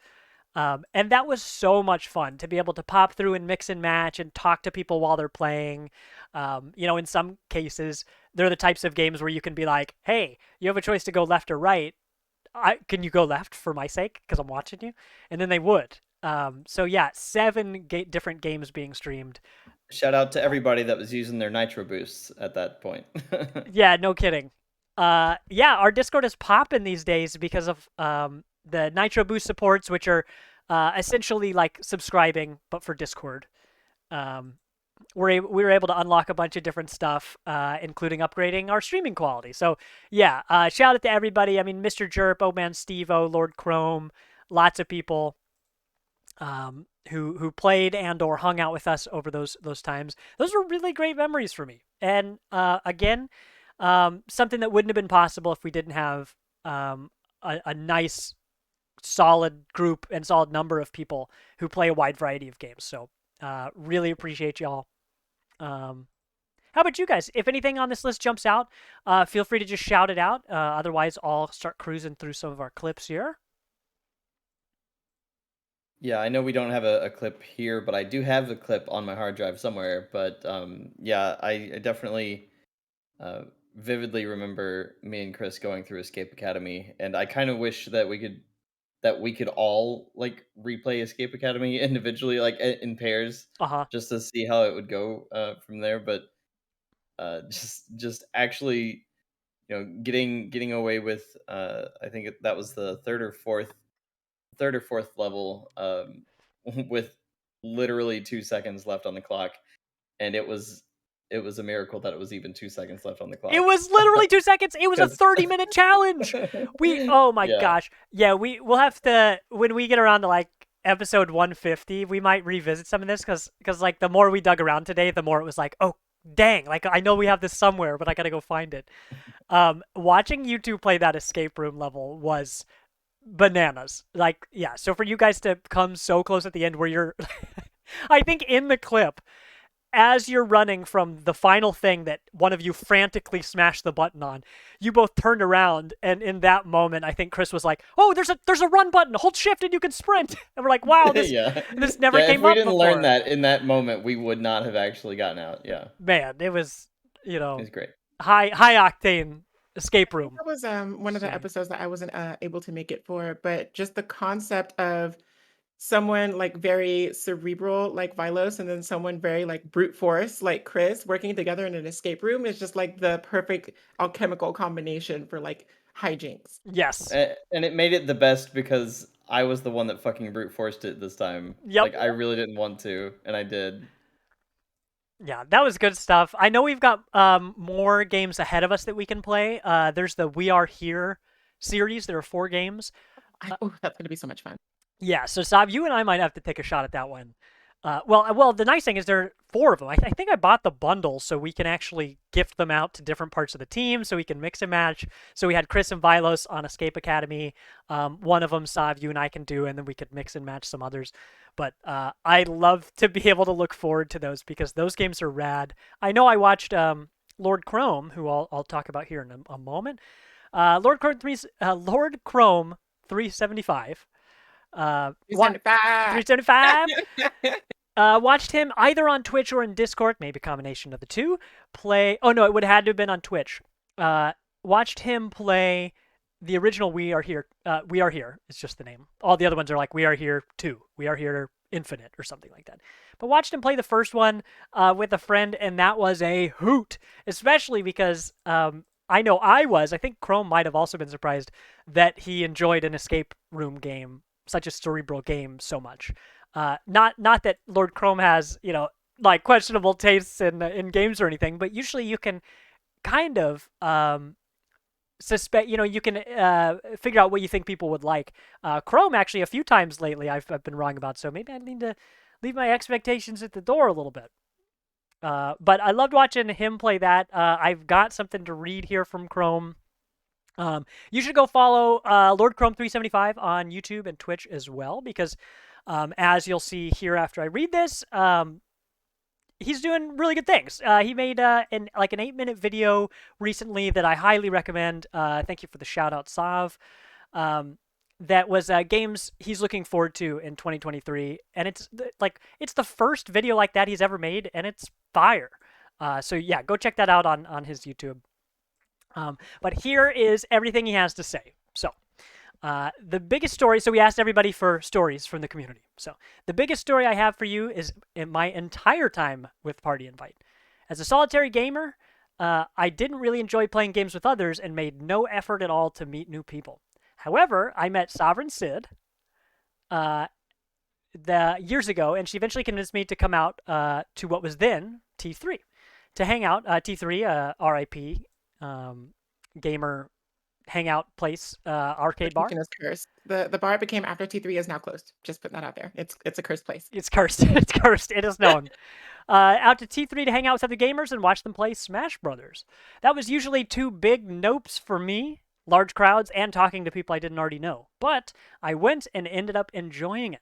And that was so much fun to be able to pop through and mix and match and talk to people while they're playing. In some cases, they're the types of games where you can be like, hey, you have a choice to go left or right. Can you go left for my sake? Because I'm watching you. And then they would. So yeah, 7 different games being streamed. Shout out to everybody that was using their nitro boosts at that point. Yeah, no kidding. Our Discord is popping these days because of the Nitro Boost supports, which are essentially like subscribing, but for Discord. We were able to unlock a bunch of different stuff, including upgrading our streaming quality. So yeah, shout out to everybody. I mean, Mr. Jerp, Oh Man Steve-O, Lord Chrome, lots of people who played and or hung out with us over those times. Those were really great memories for me. And again, something that wouldn't have been possible if we didn't have a nice, solid group and solid number of people who play a wide variety of games. So really appreciate y'all. How about you guys? If anything on this list jumps out, feel free to just shout it out. Otherwise, I'll start cruising through some of our clips here. Yeah, I know we don't have a clip here, but I do have a clip on my hard drive somewhere. But I definitely vividly remember me and Chris going through Escape Academy, and I kind of wish that we could all like replay Escape Academy individually, like in pairs, just to see how it would go from there. But just actually, getting away with I think that was the third or fourth level, with literally 2 seconds left on the clock, and it was a miracle that it was even 2 seconds left on the clock. It was literally 2 seconds. It was a 30-minute challenge. Oh my gosh. Yeah, we'll have to, when we get around to like episode 150, we might revisit some of this because like the more we dug around today, the more it was like, oh dang, like I know we have this somewhere, but I gotta go find it. Watching you two play that escape room level was bananas. Like, yeah, so for you guys to come so close at the end where you're I think in the clip, as you're running from the final thing that one of you frantically smashed the button on, you both turned around, and in that moment, I think Chris was like, "Oh, there's a run button. Hold shift and you can sprint." And we're like, "Wow, this never came up before." If we didn't learn that in that moment, we would not have actually gotten out. Yeah, man, it was it was great. High octane escape room. That was one of the episodes that I wasn't able to make it for, but just the concept of someone like very cerebral like Vilos and then someone very like brute force like Chris working together in an escape room is just like the perfect alchemical combination for like hijinks. Yes. And it made it the best because I was the one that fucking brute forced it this time. Yep. Like I really didn't want to, and I did. Yeah, that was good stuff. I know we've got more games ahead of us that we can play. There's the We Are Here series. There are 4 games. That's going to be so much fun. Yeah, so Saab, you and I might have to take a shot at that one. Well, the nice thing is there are 4 of them. I think I bought the bundle so we can actually gift them out to different parts of the team, so we can mix and match. So we had Chris and Vilos on Escape Academy. One of them, Sav, you and I can do, and then we could mix and match some others. But I love to be able to look forward to those because those games are rad. I know I watched Lord Chrome, who I'll talk about here in a moment. Lord Chrome 375. 375. 375. Watched him either on Twitch or in Discord, maybe a combination of the two. Oh no, it would have had to have been on Twitch. Watched him play the original We Are Here. We Are Here is just the name. All the other ones are like We Are Here 2, We Are Here Infinite, or something like that. But watched him play the first one with a friend, and that was a hoot, especially because I know I think Chrome might have also been surprised that he enjoyed an escape room game, such a cerebral game, so much. Not that Lord Chrome has, like questionable tastes in games or anything, but usually you can kind of suspect, you can figure out what you think people would like. Chrome actually a few times lately I've been wrong about, so maybe I need to leave my expectations at the door a little bit. But I loved watching him play that. I've got something to read here from Chrome. You should go follow Lord Chrome 375 on YouTube and Twitch as well, because as you'll see here after I read this, he's doing really good things. He made an 8-minute video recently that I highly recommend. Thank you for the shout out, Sav. That was games he's looking forward to in 2023, and it's the first video like that he's ever made, and it's fire. So yeah, go check that out on his YouTube. But here is everything he has to say. So the biggest story, so we asked everybody for stories from the community. So the biggest story I have for you is in my entire time with Party Invite. As a solitary gamer, I didn't really enjoy playing games with others and made no effort at all to meet new people. However, I met Sovereign Sid years ago, and she eventually convinced me to come out to what was then T3, to hang out. T3, RIP, gamer hangout place, arcade bar. Is cursed. The bar it became after T3 is now closed. Just putting that out there. It's a cursed place. It's cursed. It's cursed. It is known. Out to T3 to hang out with other gamers and watch them play Smash Brothers. That was usually 2 big nopes for me. Large crowds and talking to people I didn't already know. But I went and ended up enjoying it.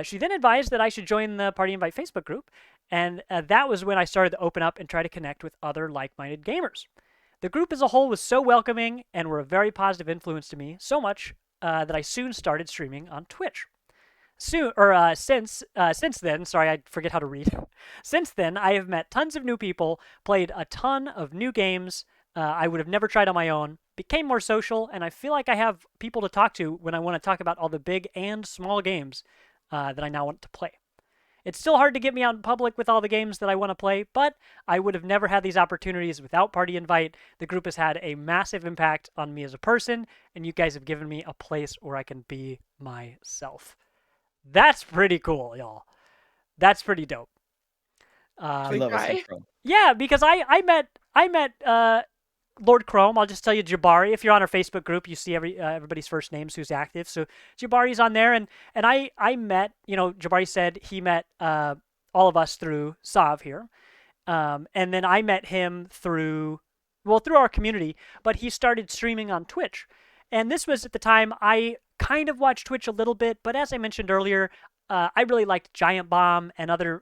She then advised that I should join the Party Invite Facebook group, and that was when I started to open up and try to connect with other like-minded gamers. The group as a whole was so welcoming and were a very positive influence to me, so much that I soon started streaming on Twitch. Since then, sorry, I forget how to read. Since then, I have met tons of new people, played a ton of new games I would have never tried on my own, became more social, and I feel like I have people to talk to when I want to talk about all the big and small games that I now want to play. It's still hard to get me out in public with all the games that I want to play, but I would have never had these opportunities without Party Invite. The group has had a massive impact on me as a person, and you guys have given me a place where I can be myself. That's pretty cool, y'all. That's pretty dope. I love it. Yeah, because I met Lord Chrome. I'll just tell you Jabari. If you're on our Facebook group, you see everybody's first names who's active. So Jabari's on there, and I met, Jabari said he met all of us through Sav here, and then I met him through our community. But he started streaming on Twitch, and this was at the time I kind of watched Twitch a little bit. But as I mentioned earlier, I really liked Giant Bomb and other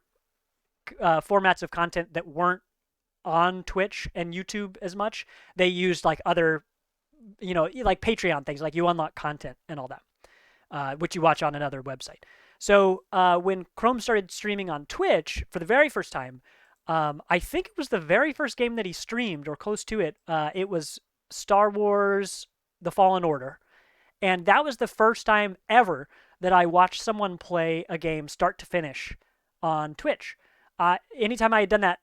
formats of content that weren't on Twitch and YouTube as much. They used like other, like Patreon things, like you unlock content and all that, which you watch on another website. So when Chrome started streaming on Twitch for the very first time, I think it was the very first game that he streamed or close to it. It was Star Wars The Fallen Order. And that was the first time ever that I watched someone play a game start to finish on Twitch. Anytime I had done that,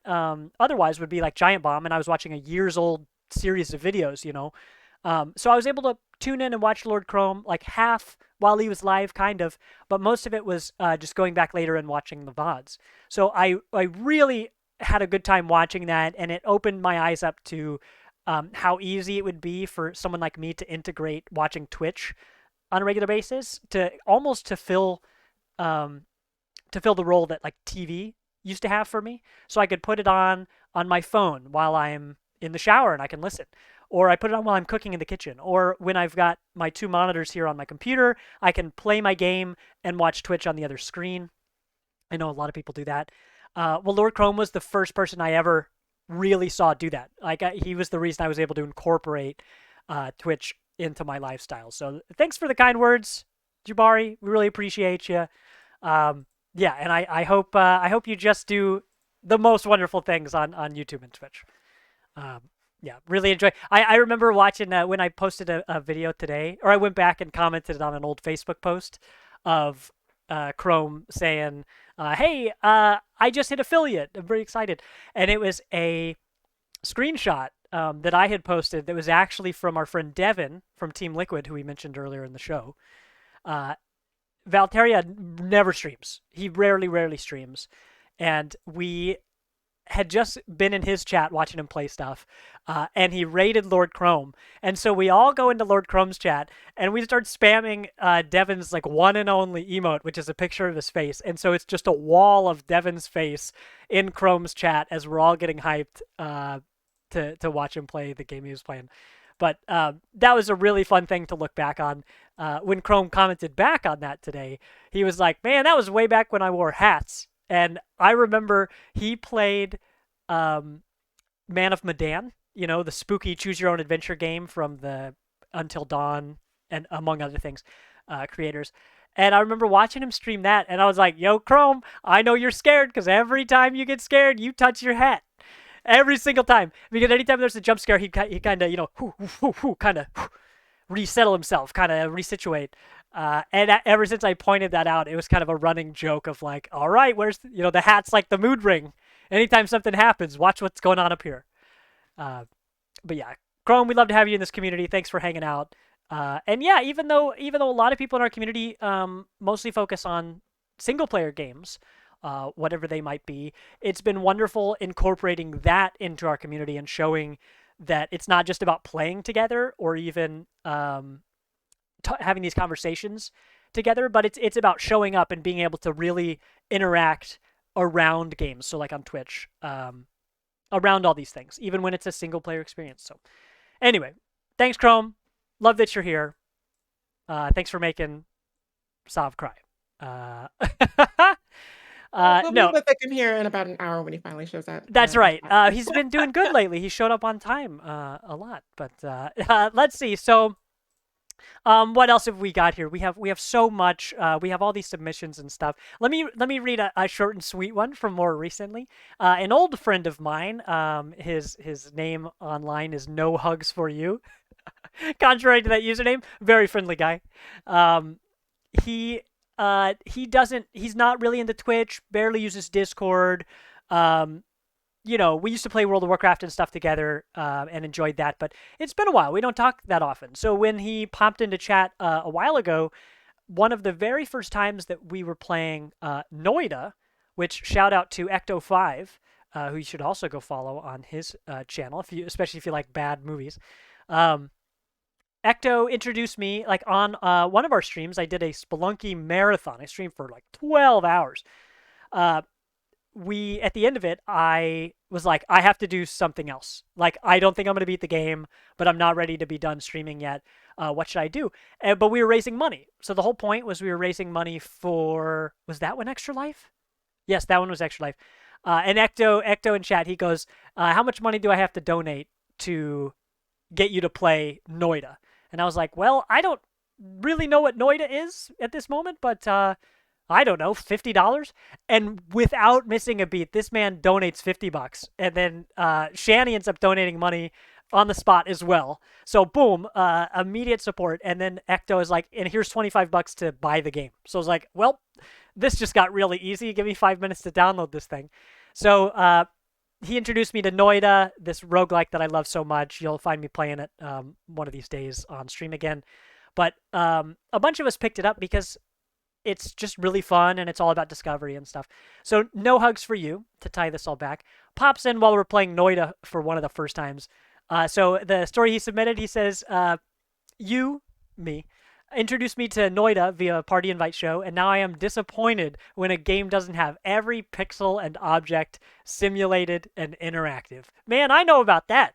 otherwise would be like Giant Bomb, and I was watching a years old series of videos, So I was able to tune in and watch Lord Chrome like half while he was live, kind of, but most of it was just going back later and watching the VODs. So I really had a good time watching that, and it opened my eyes up to how easy it would be for someone like me to integrate watching Twitch on a regular basis to almost to fill to fill the role that like TV used to have for me. So I could put it on my phone while I'm in the shower and I can listen. Or I put it on while I'm cooking in the kitchen. Or when I've got my 2 monitors here on my computer, I can play my game and watch Twitch on the other screen. I know a lot of people do that. Well, Lord Chrome was the first person I ever really saw do that. Like he was the reason I was able to incorporate Twitch into my lifestyle. So thanks for the kind words, Jabari. We really appreciate you. Yeah, and I hope you just do the most wonderful things on YouTube and Twitch. Yeah, really enjoy. I remember watching when I posted a video today, or I went back and commented on an old Facebook post of Chrome saying, "Hey, I just hit affiliate. I'm very excited," and it was a screenshot that I had posted that was actually from our friend Devin from Team Liquid, who we mentioned earlier in the show. Valteria never streams. He rarely streams, and we had just been in his chat watching him play stuff, and he raided Lord Chrome. And so we all go into Lord Chrome's chat, and we start spamming Devin's like one and only emote, which is a picture of his face. And so it's just a wall of Devin's face in Chrome's chat as we're all getting hyped to watch him play the game he was playing. But that was a really fun thing to look back on. When Chrome commented back on that today, he was like, "Man, that was way back when I wore hats." And I remember he played Man of Medan, the spooky choose-your-own-adventure game from the Until Dawn and among other things creators. And I remember watching him stream that, and I was like, "Yo, Chrome, I know you're scared because every time you get scared, you touch your hat." Every single time. Because anytime there's a jump scare, he kind of, kind of resettle himself, kind of resituate. And ever since I pointed that out, it was kind of a running joke of like, all right, where's, the hat's like the mood ring. Anytime something happens, watch what's going on up here. But yeah, Chrome, we'd love to have you in this community. Thanks for hanging out. And yeah, even though a lot of people in our community mostly focus on single player games, whatever they might be, it's been wonderful incorporating that into our community and showing that it's not just about playing together or even having these conversations together, but it's about showing up and being able to really interact around games. So like on Twitch, around all these things, even when it's a single player experience. So anyway, thanks, Chrome. Love that you're here. Thanks for making Sav cry. We'll No, be with him here in about an hour when he finally shows up. that's right. He's been doing good lately. He showed up on time a lot. But let's see. So, what else have we got here? We have so much. We have all these submissions and stuff. Let me read a short and sweet one from more recently. An old friend of mine. His name online is No Hugs for You. Contrary to that username, very friendly guy. He's not really into Twitch, barely uses Discord. We used to play World of Warcraft and stuff together and enjoyed that, but it's been a while. We don't talk that often. So when he popped into chat a while ago, one of the very first times that we were playing Noida, which shout out to Ecto5, who you should also go follow on his channel, especially if you like bad movies. Ecto introduced me, like, on one of our streams. I did a Spelunky marathon. I streamed for, like, 12 hours. At the end of it, I was like, I have to do something else. Like, I don't think I'm going to beat the game, but I'm not ready to be done streaming yet. What should I do? But we were raising money. So the whole point was we were raising money for... Was that one Extra Life? Yes, that one was Extra Life. And Ecto in chat, he goes, how much money do I have to donate to get you to play Noida? And I was like, well, I don't really know what Noida is at this moment, but I don't know, $50? And without missing a beat, this man donates $50. And then Shani ends up donating money on the spot as well. So boom, immediate support. And then Ecto is like, and here's $25 to buy the game. So I was like, well, this just got really easy. Give me 5 minutes to download this thing. So he introduced me to Noida, this roguelike that I love so much. You'll find me playing it one of these days on stream again. But a bunch of us picked it up because it's just really fun and it's all about discovery and stuff. So No Hugs for You, to tie this all back, pops in while we're playing Noida for one of the first times. So the story he submitted, he says, me, introduced me to Noida via Party Invite Show, and now I am disappointed when a game doesn't have every pixel and object simulated and interactive. Man, I know about that.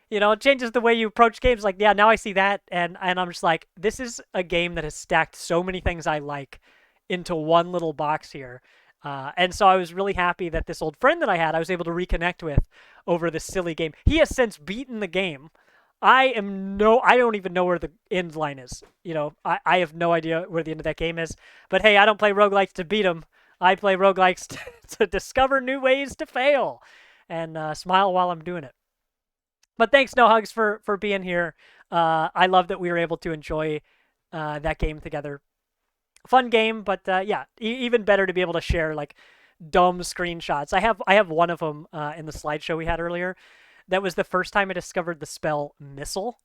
It changes the way you approach games. Like, yeah, now I see that, and I'm just like, this is a game that has stacked so many things I like into one little box here. And so I was really happy that this old friend that I had, I was able to reconnect with over this silly game. He has since beaten the game. I don't even know where the end line is. I have no idea where the end of that game is. But hey, I don't play roguelikes to beat them. I play roguelikes to discover new ways to fail and smile while I'm doing it. But thanks, No Hugs, for being here. I love that we were able to enjoy that game together. Fun game, but yeah, even better to be able to share like dumb screenshots. I have one of them in the slideshow we had earlier. That was the first time I discovered the spell missile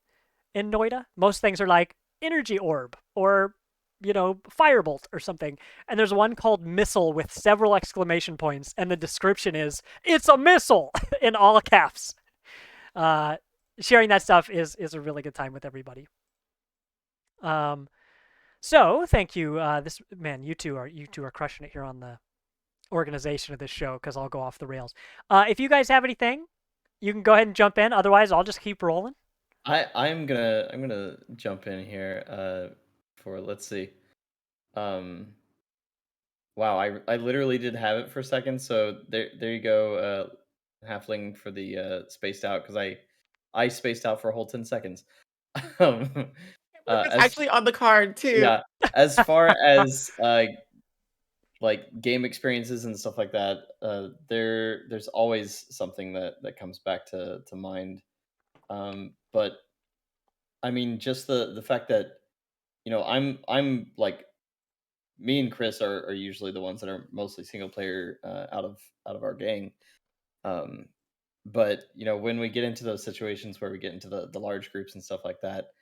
in Noida. Most things are like energy orb or firebolt or something. And there's one called missile with several exclamation points, and the description is, "It's a missile!" in all caps. Sharing that stuff is a really good time with everybody. So thank you. You two are crushing it here on the organization of this show, because I'll go off the rails. If you guys have anything, you can go ahead and jump in. Otherwise, I'll just keep rolling. I'm gonna jump in here. For let's see. Wow, I literally did have it for a second. So there you go. Halfling for the spaced out, because I spaced out for a whole 10 seconds. It's As actually on the card too. yeah, as far as like game experiences and stuff like that, there's always something that comes back to mind. But I mean, just the fact that I'm like, me and Chris are usually the ones that are mostly single player out of our gang. But when we get into those situations where we get into the large groups and stuff like that,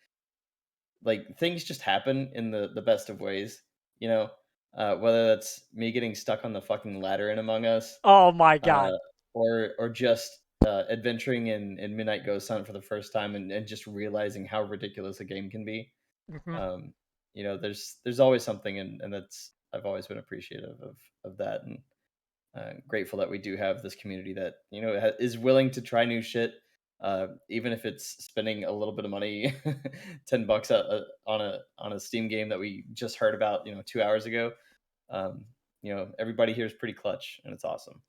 like things just happen in the best of ways. Whether that's me getting stuck on the fucking ladder in Among Us, Oh my god. or just adventuring in Midnight Ghost Hunt for the first time, and just realizing how ridiculous a game can be. Mhm. There's always something, and that's, I've always been appreciative of that, and grateful that we do have this community that is willing to try new shit, even if it's spending a little bit of money, $10 on a Steam game that we just heard about 2 hours ago. Everybody here is pretty clutch, and it's awesome.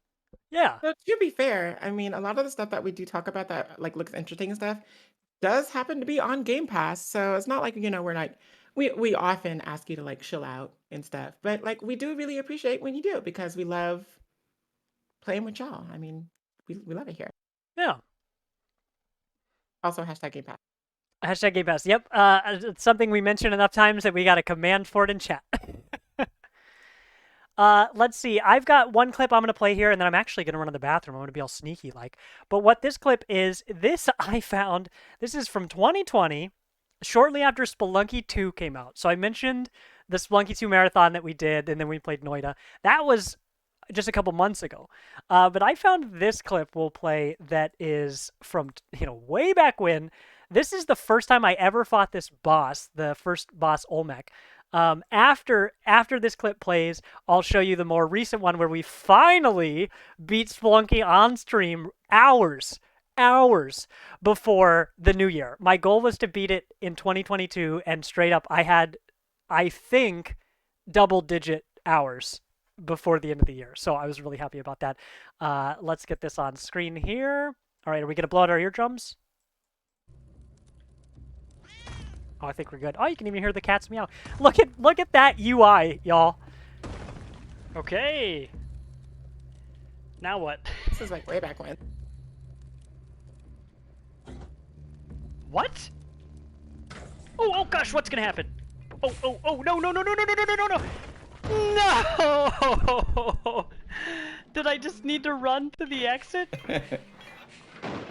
Yeah. So to be fair, I mean, a lot of the stuff that we do talk about that like looks interesting and stuff does happen to be on Game Pass. So it's not like, we're like, we often ask you to like chill out and stuff, but like we do really appreciate when you do, because we love playing with y'all. I mean, we love it here. Yeah. Also, hashtag Game Pass. Hashtag Game Pass. Yep. It's something we mentioned enough times that we got a command for it in chat. Let's see. I've got one clip I'm going to play here, and then I'm actually going to run to the bathroom. I'm going to be all sneaky like. But what this clip is, this I found, this is from 2020, shortly after Spelunky 2 came out. So I mentioned the Spelunky 2 marathon that we did, and then we played Noida. That was just a couple months ago. But I found this clip we'll play that is from, way back when. This is the first time I ever fought this boss, the first boss, Olmec. After this clip plays, I'll show you the more recent one where we finally beat Spelunky on stream hours before the new year. My goal was to beat it in 2022, and straight up, I had, I think, double-digit hours before the end of the year. So I was really happy about that. Let's get this on screen here. All right, are we going to blow out our eardrums? Oh, I think we're good. Oh, you can even hear the cats meow. Look at that UI, y'all. Okay. Now what? This is like way back when. What? Oh gosh, what's gonna happen? Oh, no. No! Did I just need to run to the exit?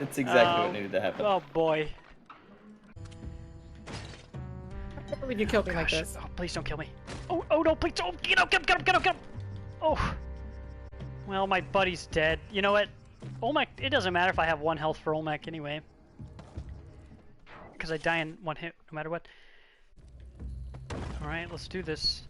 It's exactly what needed to happen. Oh boy. Why would you kill me like this? Oh, please don't kill me. Oh no, please don't. Get him. Oh. Well, my buddy's dead. You know what? Olmec, it doesn't matter if I have 1 health for Olmec anyway. Because I die in 1 hit no matter what. All right, let's do this.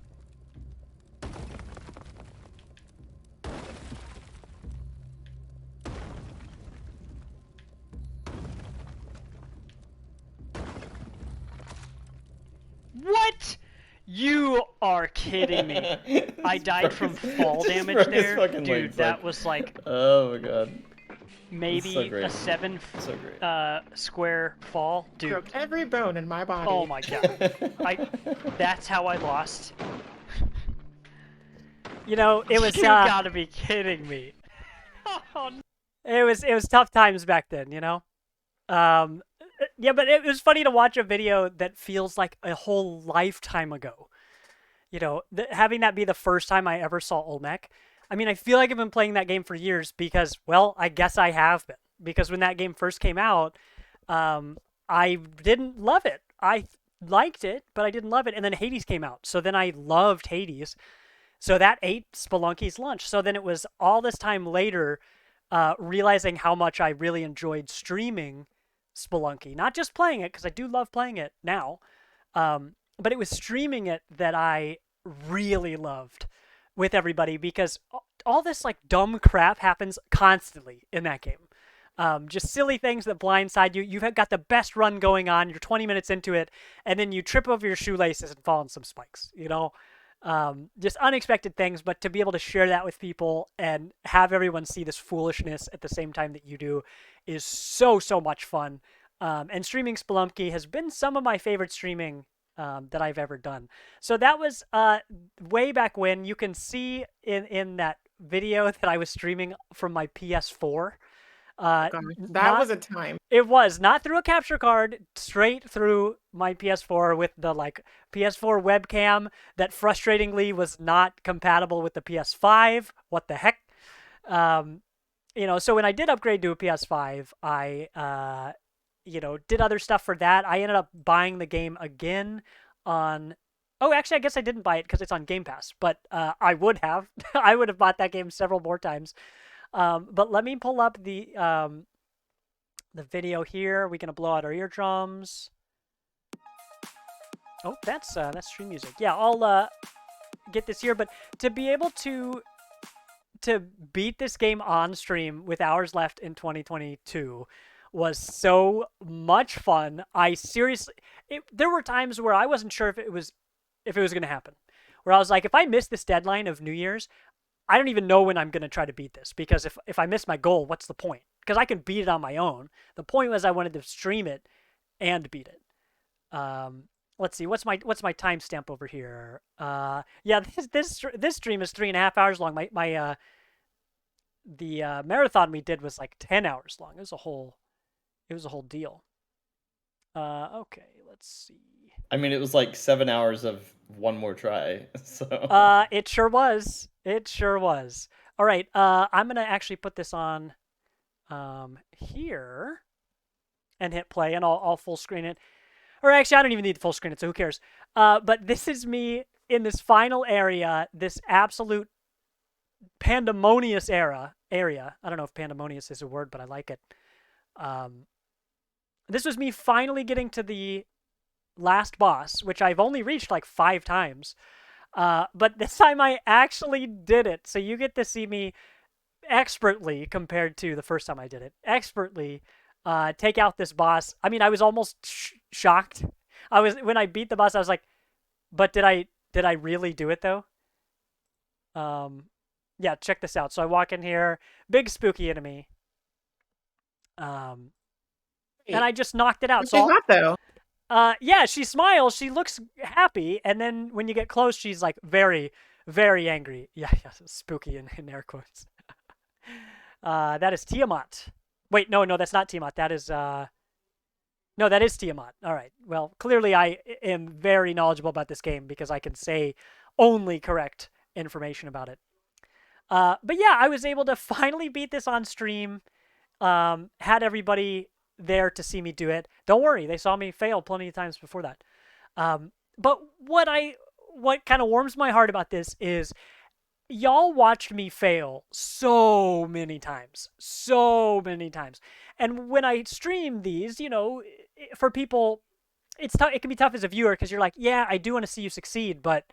What? You are kidding me. I died from fall Just damage broke his there. fucking Dude, legs, that was like Oh my god. maybe great. a 7 So great. square fall. Dude, Broke every bone in my body. oh my god. That's how I lost. You know, it was You gotta be kidding me. Oh, no. It was tough times back then, you know? Yeah, but it was funny to watch a video that feels like a whole lifetime ago. You know, having that be the first time I ever saw Olmec. I mean, I feel like I've been playing that game for years because, well, I guess I have been. Because when that game first came out, I didn't love it. I liked it, but I didn't love it. And then Hades came out. So then I loved Hades. So that ate Spelunky's lunch. So then it was all this time later realizing how much I really enjoyed streaming Spelunky. Not just playing it, because I do love playing it now. But it was streaming it that I really loved with everybody because all this like dumb crap happens constantly in that game. Just silly things that blindside you. You've got the best run going on. You're 20 minutes into it, and then you trip over your shoelaces and fall on some spikes. You know, just unexpected things. But to be able to share that with people and have everyone see this foolishness at the same time that you do is so much fun. And streaming Spelunky has been some of my favorite streaming that I've ever done. So that was way back when. You can see in that video that I was streaming from my PS4. Gosh, that was a time. It was not through a capture card, straight through my PS4 with the like PS4 webcam that frustratingly was not compatible with the PS5. What the heck? You know, so when I did upgrade to a PS5, I you know, did other stuff for that. I ended up buying the game again on. Oh, actually, I guess I didn't buy it because it's on Game Pass, but I would have. I would have bought that game several more times. But let me pull up the video here. We're gonna blow out our eardrums. Oh, that's stream music. Yeah, I'll get this here. But to be able to beat this game on stream with hours left in 2022 was so much fun. I seriously, there were times where I wasn't sure if it was gonna happen. Where I was like, if I miss this deadline of New Year's, I don't even know when I'm going to try to beat this, because if I miss my goal, what's the point? Because I can beat it on my own. The point was I wanted to stream it and beat it. Let's see, what's my timestamp over here? Yeah, this stream is 3.5 hours long. The marathon we did was like 10 hours long. It was a whole deal. Okay, let's see. I mean, it was like 7 hours of one more try. So. It sure was. It sure was. All right. I'm gonna actually put this on, here, and hit play, and I'll full screen it. Or actually, I don't even need to full screen it, so who cares? But this is me in this final area, this absolute pandemonious area. I don't know if pandemonious is a word, but I like it. This was me finally getting to the last boss, which I've only reached like 5 times. But this time I actually did it. So you get to see me expertly, compared to the first time I did it, expertly take out this boss. I mean, I was almost shocked. When I beat the boss, I was like, but did I really do it though? Yeah, check this out. So I walk in here, big spooky enemy. And I just knocked it out. She's not though. Yeah, she smiles. She looks happy, and then when you get close, she's like very, very angry. Yeah, spooky in air quotes. That is Tiamat. Wait, no, that's not Tiamat. That is no, that is Tiamat. All right. Well, clearly I am very knowledgeable about this game because I can say only correct information about it. But yeah, I was able to finally beat this on stream. Had everybody there to see me do it. Don't worry, they saw me fail plenty of times before that. But what kind of warms my heart about this is y'all watched me fail so many times. And when I stream these, you know, for people it's tough. It can be tough as a viewer because you're like, yeah, I do want to see you succeed, but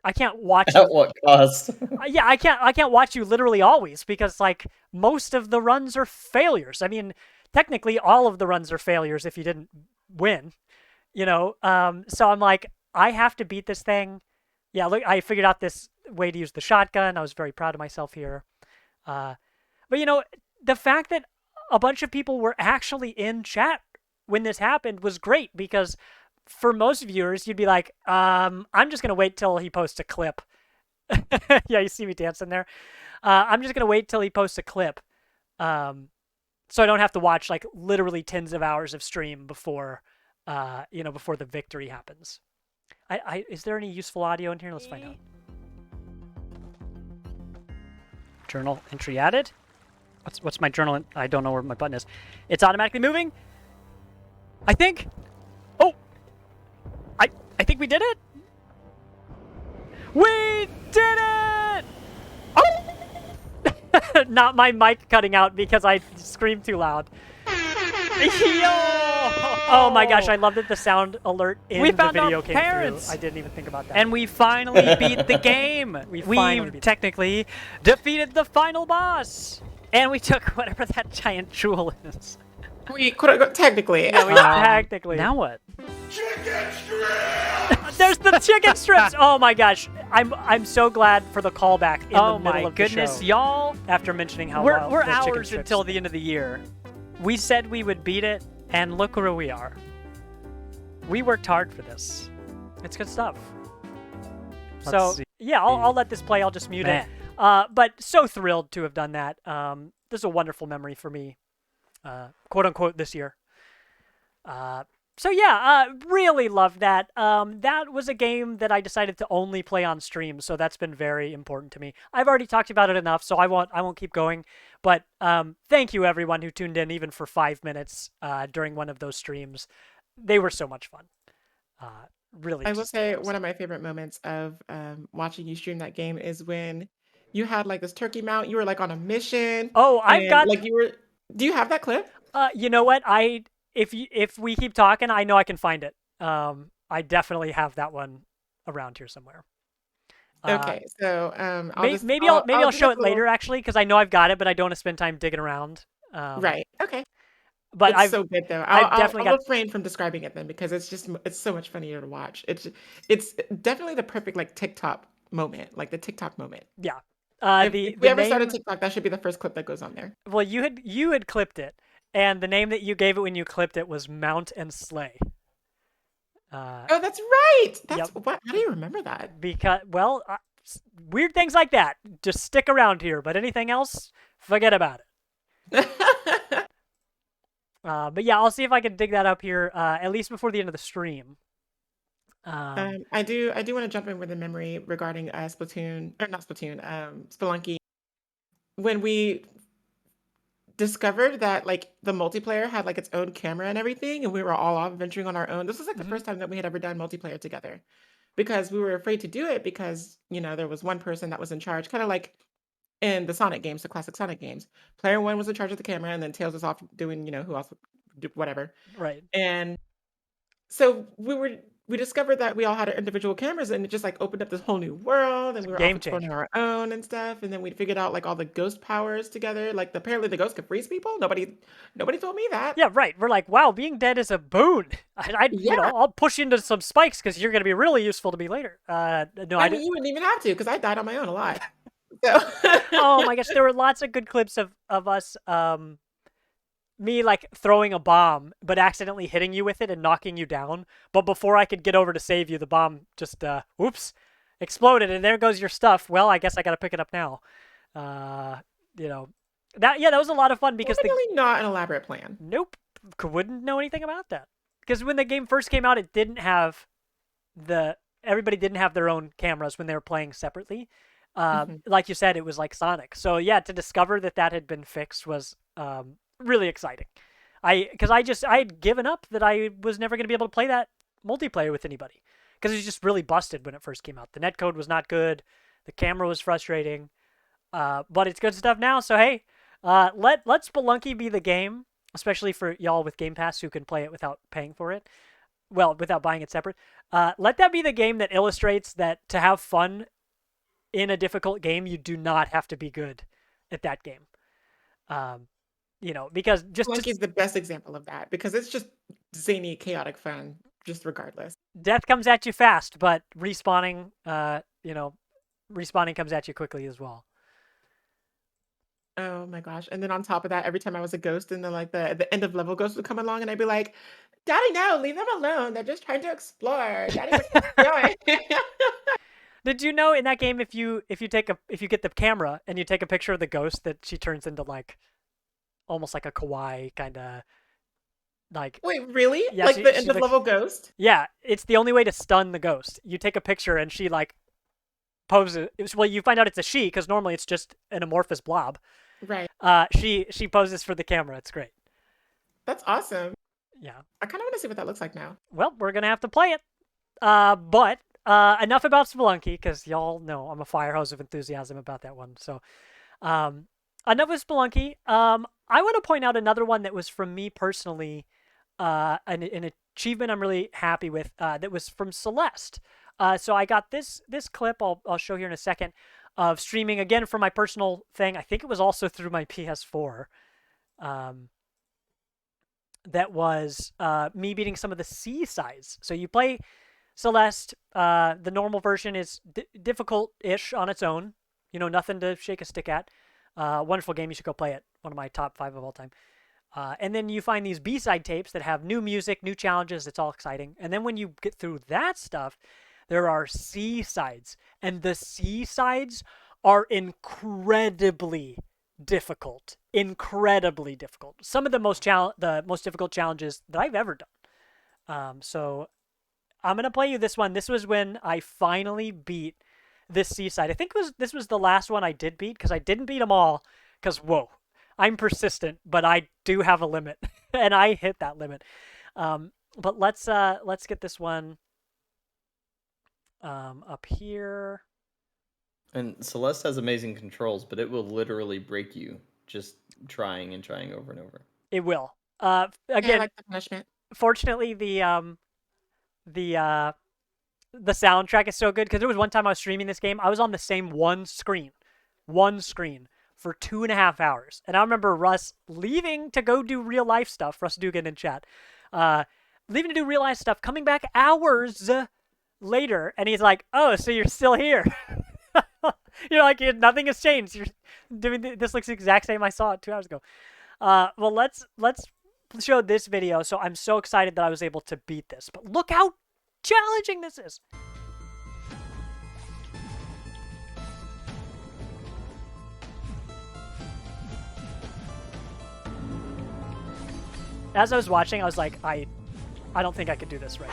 I can't watch At you. what cost? Yeah, I can't watch you literally always because like most of the runs are failures. I mean, technically all of the runs are failures if you didn't win, you know. So I'm like, I have to beat this thing. Yeah, look, I figured out this way to use the shotgun. I was very proud of myself here. But you know, the fact that a bunch of people were actually in chat when this happened was great because for most viewers, you'd be like, I'm just gonna wait till he posts a clip. Yeah, you see me dancing there. I'm just gonna wait till he posts a clip, so I don't have to watch like literally tens of hours of stream before, before the victory happens. Is there any useful audio in here? Let's find out. Journal entry added. What's my journal? I don't know where my button is. It's automatically moving. I think. Oh, I think we did it. We did it! Oh! Not my mic cutting out because I screamed too loud. Yo! Oh my gosh, I love that the sound alert in We the found our video came parents. through. I didn't even think about that. And we finally beat the game. We finally beat it. Technically defeated the final boss. And we took whatever that giant jewel is. We quote unquote technically. Yeah, we technically. Now what? There's the chicken strips. Oh my gosh, I'm so glad for the callback in Oh the middle my of the goodness, show. y'all. After mentioning how We're well the chicken hours strips. until the end of the year. We said we would beat it, and look where we are. We worked hard for this. It's good stuff. Let's So see. yeah, I'll let this play. I'll just mute Man. it. But so thrilled to have done that. This is a wonderful memory for me, quote unquote, this year. So yeah, really loved that. That was a game that I decided to only play on stream, so that's been very important to me. I've already talked about it enough, so I won't keep going. But thank you everyone who tuned in even for 5 minutes during one of those streams. They were so much fun. Really. I will just say awesome. one of my favorite moments of watching you stream that game is when you had like this turkey mount. You were like on a mission. Oh, I've and, got. like you were. Do you have that clip? You know what? If we keep talking, I know I can find it. I definitely have that one around here somewhere. Okay, so Maybe I'll do show like it a little- later actually because I know I've got it, but I don't want to spend time digging around. Right. Okay. But It's I've so good though. I've definitely I'll got- refrain from describing it then because it's so much funnier to watch. It's definitely the perfect like TikTok moment, like the TikTok moment. yeah. If The we ever name, start a TikTok, that should be the first clip that goes on there. well, you had clipped it, and the name that you gave it when you clipped it was Mount and Slay. Oh, that's right. That's Yep. what. How do you remember that? Because weird things like that just stick around here, but anything else, forget about it. But yeah, I'll see if I can dig that up here at least before the end of the stream. I do want to jump in with a memory regarding Splatoon, or not Splatoon, Spelunky. When we discovered that like the multiplayer had like its own camera and everything, and we were all off venturing on our own. This was like the first time that we had ever done multiplayer together, because we were afraid to do it because there was one person that was in charge, kind of like in the Sonic games, the classic Sonic games. Player one was in charge of the camera, and then Tails was off doing who else would do whatever. Right. And so we discovered that we all had our individual cameras, and it just like opened up this whole new world, and we were Game off exploring changer. our own and stuff. And then we figured out like all the ghost powers together. Like apparently the ghost could freeze people. Nobody told me that. Yeah, right. We're like, wow, being dead is a boon. Yeah. I'll push you into some spikes because you're gonna be really useful to me later. No, I I mean, didn't. you wouldn't even have to because I died on my own a lot. So Oh my gosh, there were lots of good clips of us, me like throwing a bomb but accidentally hitting you with it and knocking you down. But before I could get over to save you, the bomb just oops, exploded, and there goes your stuff. Well, I guess I gotta pick it up now. That was a lot of fun because definitely not an elaborate plan. Nope, wouldn't know anything about that. Because when the game first came out, it didn't have everybody didn't have their own cameras when they were playing separately. Like you said, it was like Sonic. So yeah, to discover that had been fixed was really exciting. Because I had given up that I was never going to be able to play that multiplayer with anybody because it was just really busted when it first came out. The netcode was not good. The camera was frustrating. But it's good stuff now. So hey, let Spelunky be the game. especially for y'all with Game Pass who can play it without paying for it. Well, without buying it separate. Let that be the game that illustrates that to have fun in a difficult game, you do not have to be good at that game. Because Monkey is the best example of that because it's just zany, chaotic fun, just regardless. Death comes at you fast, but respawning, respawning comes at you quickly as well. Oh my gosh! And then on top of that, every time I was a ghost, and then like the end of level ghost would come along, and I'd be like, "Daddy, no, leave them alone. They're just trying to explore. Daddy, what are you doing?" Did you know in that game if you get the camera and you take a picture of the ghost that she turns into like almost like a kawaii kind of like. Wait, really? Yeah, like the she's end of level ghost? Yeah, it's the only way to stun the ghost. You take a picture and she like poses. Well, you find out it's a she because normally it's just an amorphous blob. Right. She poses for the camera. It's great. That's awesome. Yeah. I kind of want to see what that looks like now. Well, we're gonna have to play it. But enough about Spelunky because y'all know I'm a fire hose of enthusiasm about that one. So, enough with Spelunky. I want to point out another one that was from me personally, an achievement I'm really happy with. That was from Celeste. So I got this clip. I'll show here in a second of streaming again from my personal thing. I think it was also through my PS4. That was me beating some of the Seasides. So you play Celeste. The normal version is difficult-ish on its own. Nothing to shake a stick at. Wonderful game. You should go play it. One of my top 5 of all time. And then you find these B-side tapes that have new music, new challenges. It's all exciting. And then when you get through that stuff, there are C-sides. And the C-sides are incredibly difficult. Incredibly difficult. Some of the most difficult challenges that I've ever done. So I'm going to play you this one. This was when I finally beat this Seaside. I think this was the last one I did beat because I didn't beat them all because, whoa, I'm persistent, but I do have a limit, and I hit that limit. But let's get this one up here. And Celeste has amazing controls, but it will literally break you just trying and trying over and over. It will. Yeah, I Again, like the punishment. Fortunately, the soundtrack is so good because there was one time I was streaming this game. I was on the same one screen for 2.5 hours. And I remember Russ leaving to go do real life stuff. Russ Dugan in chat. Leaving to do real life stuff, coming back hours later, and he's like, "Oh, so you're still here?" You're like, nothing has changed. You're doing this looks the exact same I saw it 2 hours ago. Well, let's show this video. So I'm so excited that I was able to beat this. But look how challenging this is. As I was watching, I was like, I don't think I could do this right.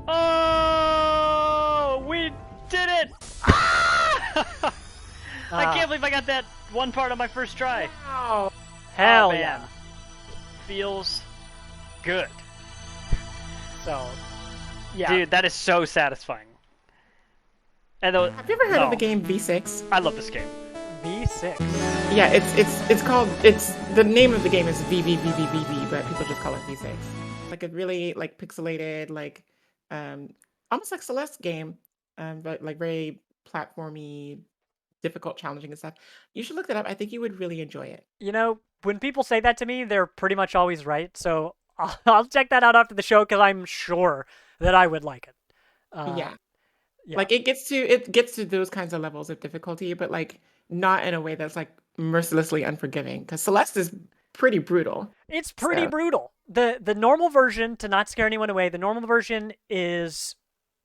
Oh, we did it! I can't believe I got that one part on my first try. Wow. Hell man. yeah. Feels good. So, yeah. Dude, that is so satisfying. And Have you ever heard of the game V6? I love this game. V6. Yeah, it's called the name of the game is VVVVVV, but people just call it V6. Like a really like pixelated, like almost like Celeste game, but like very platformy, difficult, challenging and stuff. You should look that up. I think you would really enjoy it. When people say that to me, they're pretty much always right. So I'll check that out after the show because I'm sure that I would like it. Yeah. Yeah. Like it gets to those kinds of levels of difficulty, but like not in a way that's like mercilessly unforgiving. Because Celeste is pretty brutal. It's pretty So- brutal. The normal version, to not scare anyone away, the normal version is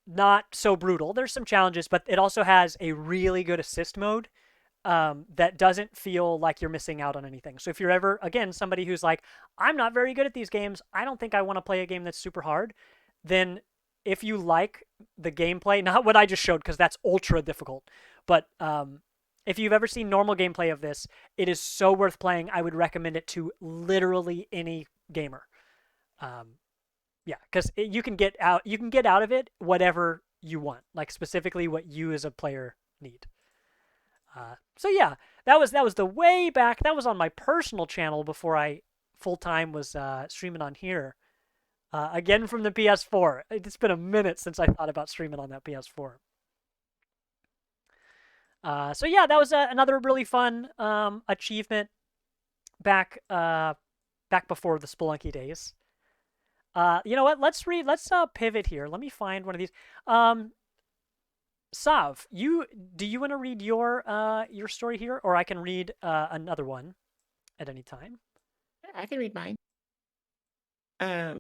not so brutal. There's some challenges, but it also has a really good assist mode that doesn't feel like you're missing out on anything. So if you're ever, again, somebody who's like, I'm not very good at these games, I don't think I want to play a game that's super hard, then if you like the gameplay, not what I just showed because that's ultra difficult, but if you've ever seen normal gameplay of this, it is so worth playing. I would recommend it to literally any gamer. Yeah, because you can get out of it whatever you want, like specifically what you as a player need. So yeah, that was the way back. That was on my personal channel before I full time was streaming on here. Again from the PS4. It's been a minute since I thought about streaming on that PS4. So yeah, that was another really fun achievement back before the Spelunky days. You know what? Let's pivot here. Let me find one of these. Sav, do you want to read your story here, or I can read another one at any time? I can read mine. Um,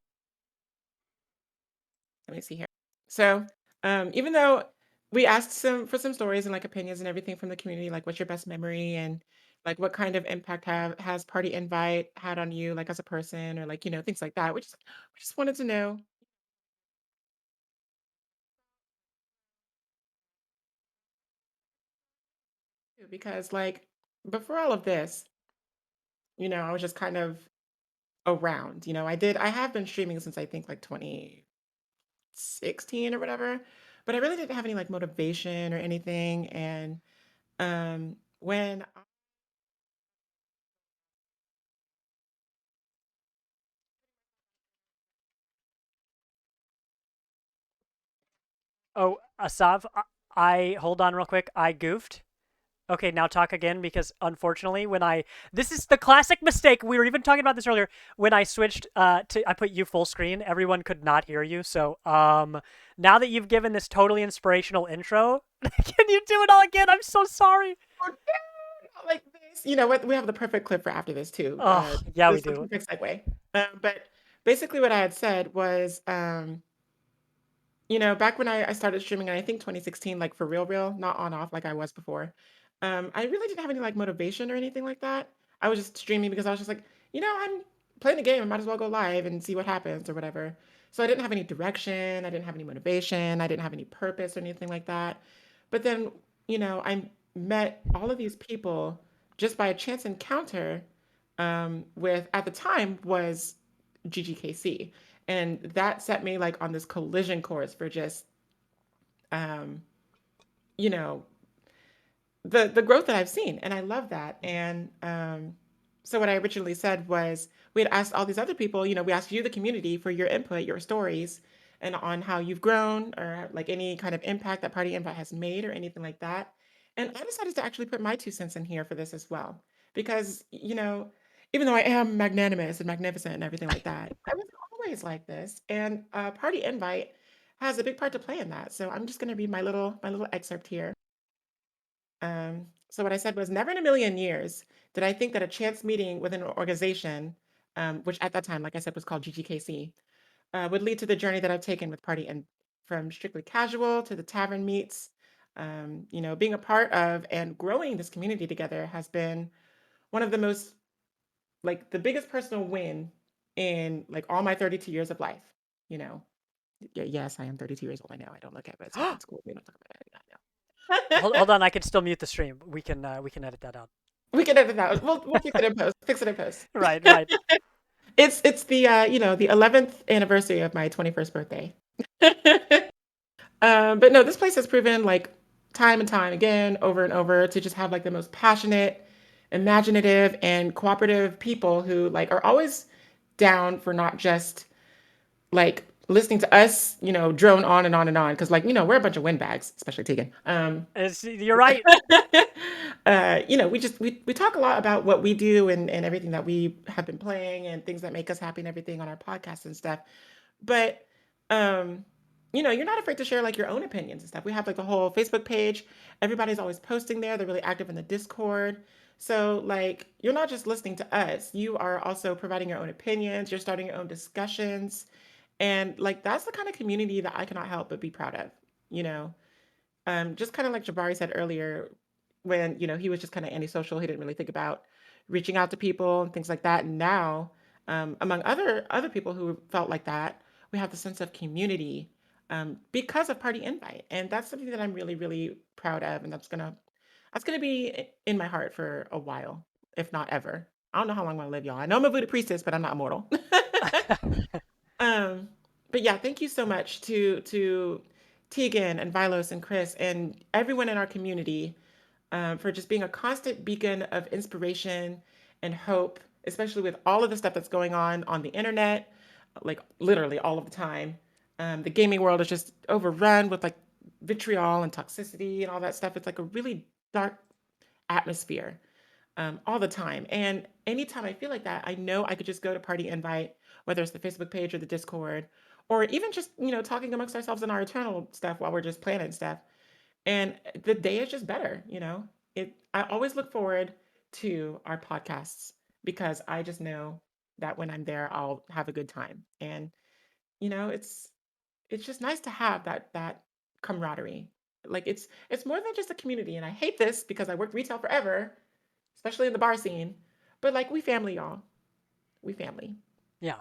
let me see here. So, even though we asked for some stories and like opinions and everything from the community, like what's your best memory and like what kind of impact has Party Invite had on you, like as a person, or like things like that. We just wanted to know because like before all of this, I was just kind of around. I have been streaming since I think like 2016 or whatever, but I really didn't have any like motivation or anything. And when Oh, Sav, I hold on real quick. I goofed. Okay, now talk again because unfortunately, this is the classic mistake. We were even talking about this earlier. When I switched I put you full screen, everyone could not hear you. So now that you've given this totally inspirational intro, can you do it all again? I'm so sorry. like this, you know what? We have the perfect clip for after this too. Oh yeah, we This is the do. perfect segue. But basically, what I had said was, back when I started streaming, in I think 2016, like for real, not on off like I was before. I really didn't have any like motivation or anything like that. I was just streaming because I was just like, I'm playing the game. I might as well go live and see what happens or whatever. So I didn't have any direction. I didn't have any motivation. I didn't have any purpose or anything like that. But then, I met all of these people just by a chance encounter with, at the time, was GGKC. And that set me like on this collision course for just, um, you know, the growth that I've seen, and I love that. And so what I originally said was we had asked all these other people, we asked you, the community, for your input, your stories, and on how you've grown or like any kind of impact that Party Invite has made or anything like that. And I decided to actually put my 2 cents in here for this as well, because even though I am magnanimous and magnificent and everything like that, I wasn't always like this, and Party Invite has a big part to play in that. So I'm just going to read my little excerpt here. So what I said was, never in a million years did I think that a chance meeting with an organization, which at that time, like I said, was called GGKC, would lead to the journey that I've taken with Party, and from strictly casual to the tavern meets. Being a part of and growing this community together has been one of the most, like, the biggest personal win in like all my 32 years of life. You know, yes, I am 32 years old. I know I don't look at it, so it's cool. We don't talk about it. I know. Hold on, I can still mute the stream. We can edit that out. We can edit that. We'll fix it in post. Fix it in post. Right. It's the the 11th anniversary of my 21st birthday. But no, this place has proven like time and time again, over and over, to just have like the most passionate, imaginative, and cooperative people who like are always down for not just like listening to us, drone on and on and on, because like we're a bunch of windbags, especially Tegan. You're right. We talk a lot about what we do and everything that we have been playing and things that make us happy and everything on our podcast and stuff. But you're not afraid to share like your own opinions and stuff. We have like a whole Facebook page. Everybody's always posting there. They're really active in the Discord. So like you're not just listening to us, you are also providing your own opinions, you're starting your own discussions. And like that's the kind of community that I cannot help but be proud of, you know. Just kind of like Jabari said earlier, when he was just kind of antisocial, he didn't really think about reaching out to people and things like that. And now, among other people who felt like that, we have the sense of community because of Party Invite, and that's something that I'm really really proud of, and that's gonna be in my heart for a while, if not ever. I don't know how long I'm gonna live, y'all. I know I'm a voodoo priestess, but I'm not immortal. Um, but yeah, thank you so much to Tegan and Vilos and Chris and everyone in our community for just being a constant beacon of inspiration and hope, especially with all of the stuff that's going on the internet, like literally all of the time. The gaming world is just overrun with like vitriol and toxicity and all that stuff. It's like a really dark atmosphere all the time. And anytime I feel like that, I know I could just go to Party Invite, whether it's the Facebook page or the Discord, or even just, talking amongst ourselves in our eternal stuff while we're just planning stuff. And the day is just better, I always look forward to our podcasts because I just know that when I'm there, I'll have a good time. And, it's just nice to have that camaraderie. Like it's more than just a community. And I hate this because I worked retail forever, especially in the bar scene. But like we family, y'all. We family. Yeah,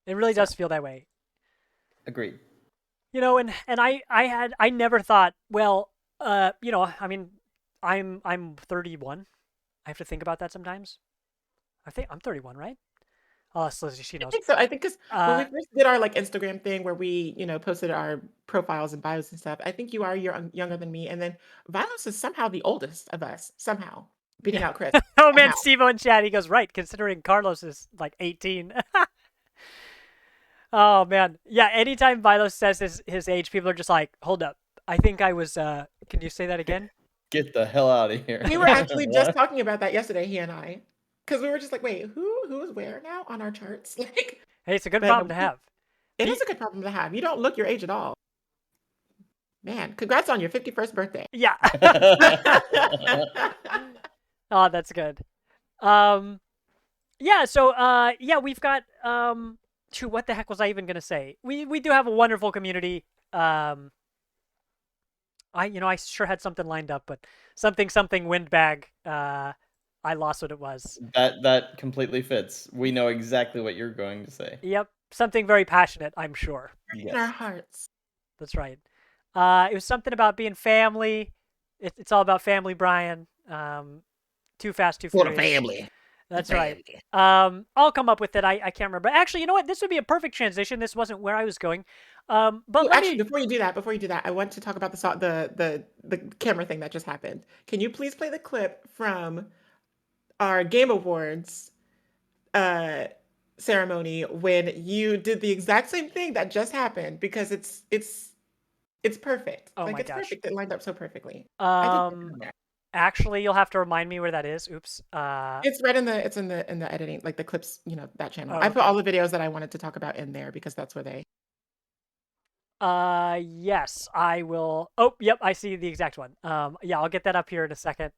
it really So does feel that way. Agreed. And I never thought, well, I mean, I'm 31. I have to think about that sometimes. I think I'm 31, right? Oh, so she I knows. think so. I think because when we Uh, first did our like Instagram thing where we, posted our profiles and bios and stuff, I think you are younger than me. And then Vilos is somehow the oldest of us, somehow, beating out Chris. oh man, Somehow. Steve in chat, he goes, right, considering Carlos is like 18. Oh man, yeah. Anytime Vilos says his age, people are just like, hold up. I think I was. Can you say that again? Get the hell out of here. We were actually just What? talking about that yesterday, he and I, because we were just like, wait, who is where now on our charts? Like, Hey, it's a good but problem to have. it is a good problem to have. You don't look your age at all. Man, congrats on your 51st birthday. Yeah. Oh, that's good. Yeah. So, yeah, we've got shoot, what the heck was I even gonna say? We do have a wonderful community. I sure had something lined up, but something windbag. I lost what it was. That completely fits. We know exactly what you're going to say. Yep, something very passionate, I'm sure. In our Yes. hearts. That's right. It was something about being family. It's all about family, Brian. Too Fast, Too For the Furious. family. That's The right. family. I'll come up with it. I can't remember. Actually, you know what? This would be a perfect transition. This wasn't where I was going. But Oh, let actually, me. before you do that, I want to talk about the camera thing that just happened. Can you please play the clip from our Game Awards uh, ceremony when you did the exact same thing that just happened? Because it's perfect. Oh Like my it's gosh. perfect. It lined up so perfectly. I did Um, actually, you'll have to remind me where that is. Oops. It's right in the editing, like the clips, that channel. Oh, I put okay. all the videos that I wanted to talk about in there because that's where they. Yes, I will. Oh, yep, I see the exact one. Yeah, I'll get that up here in a second.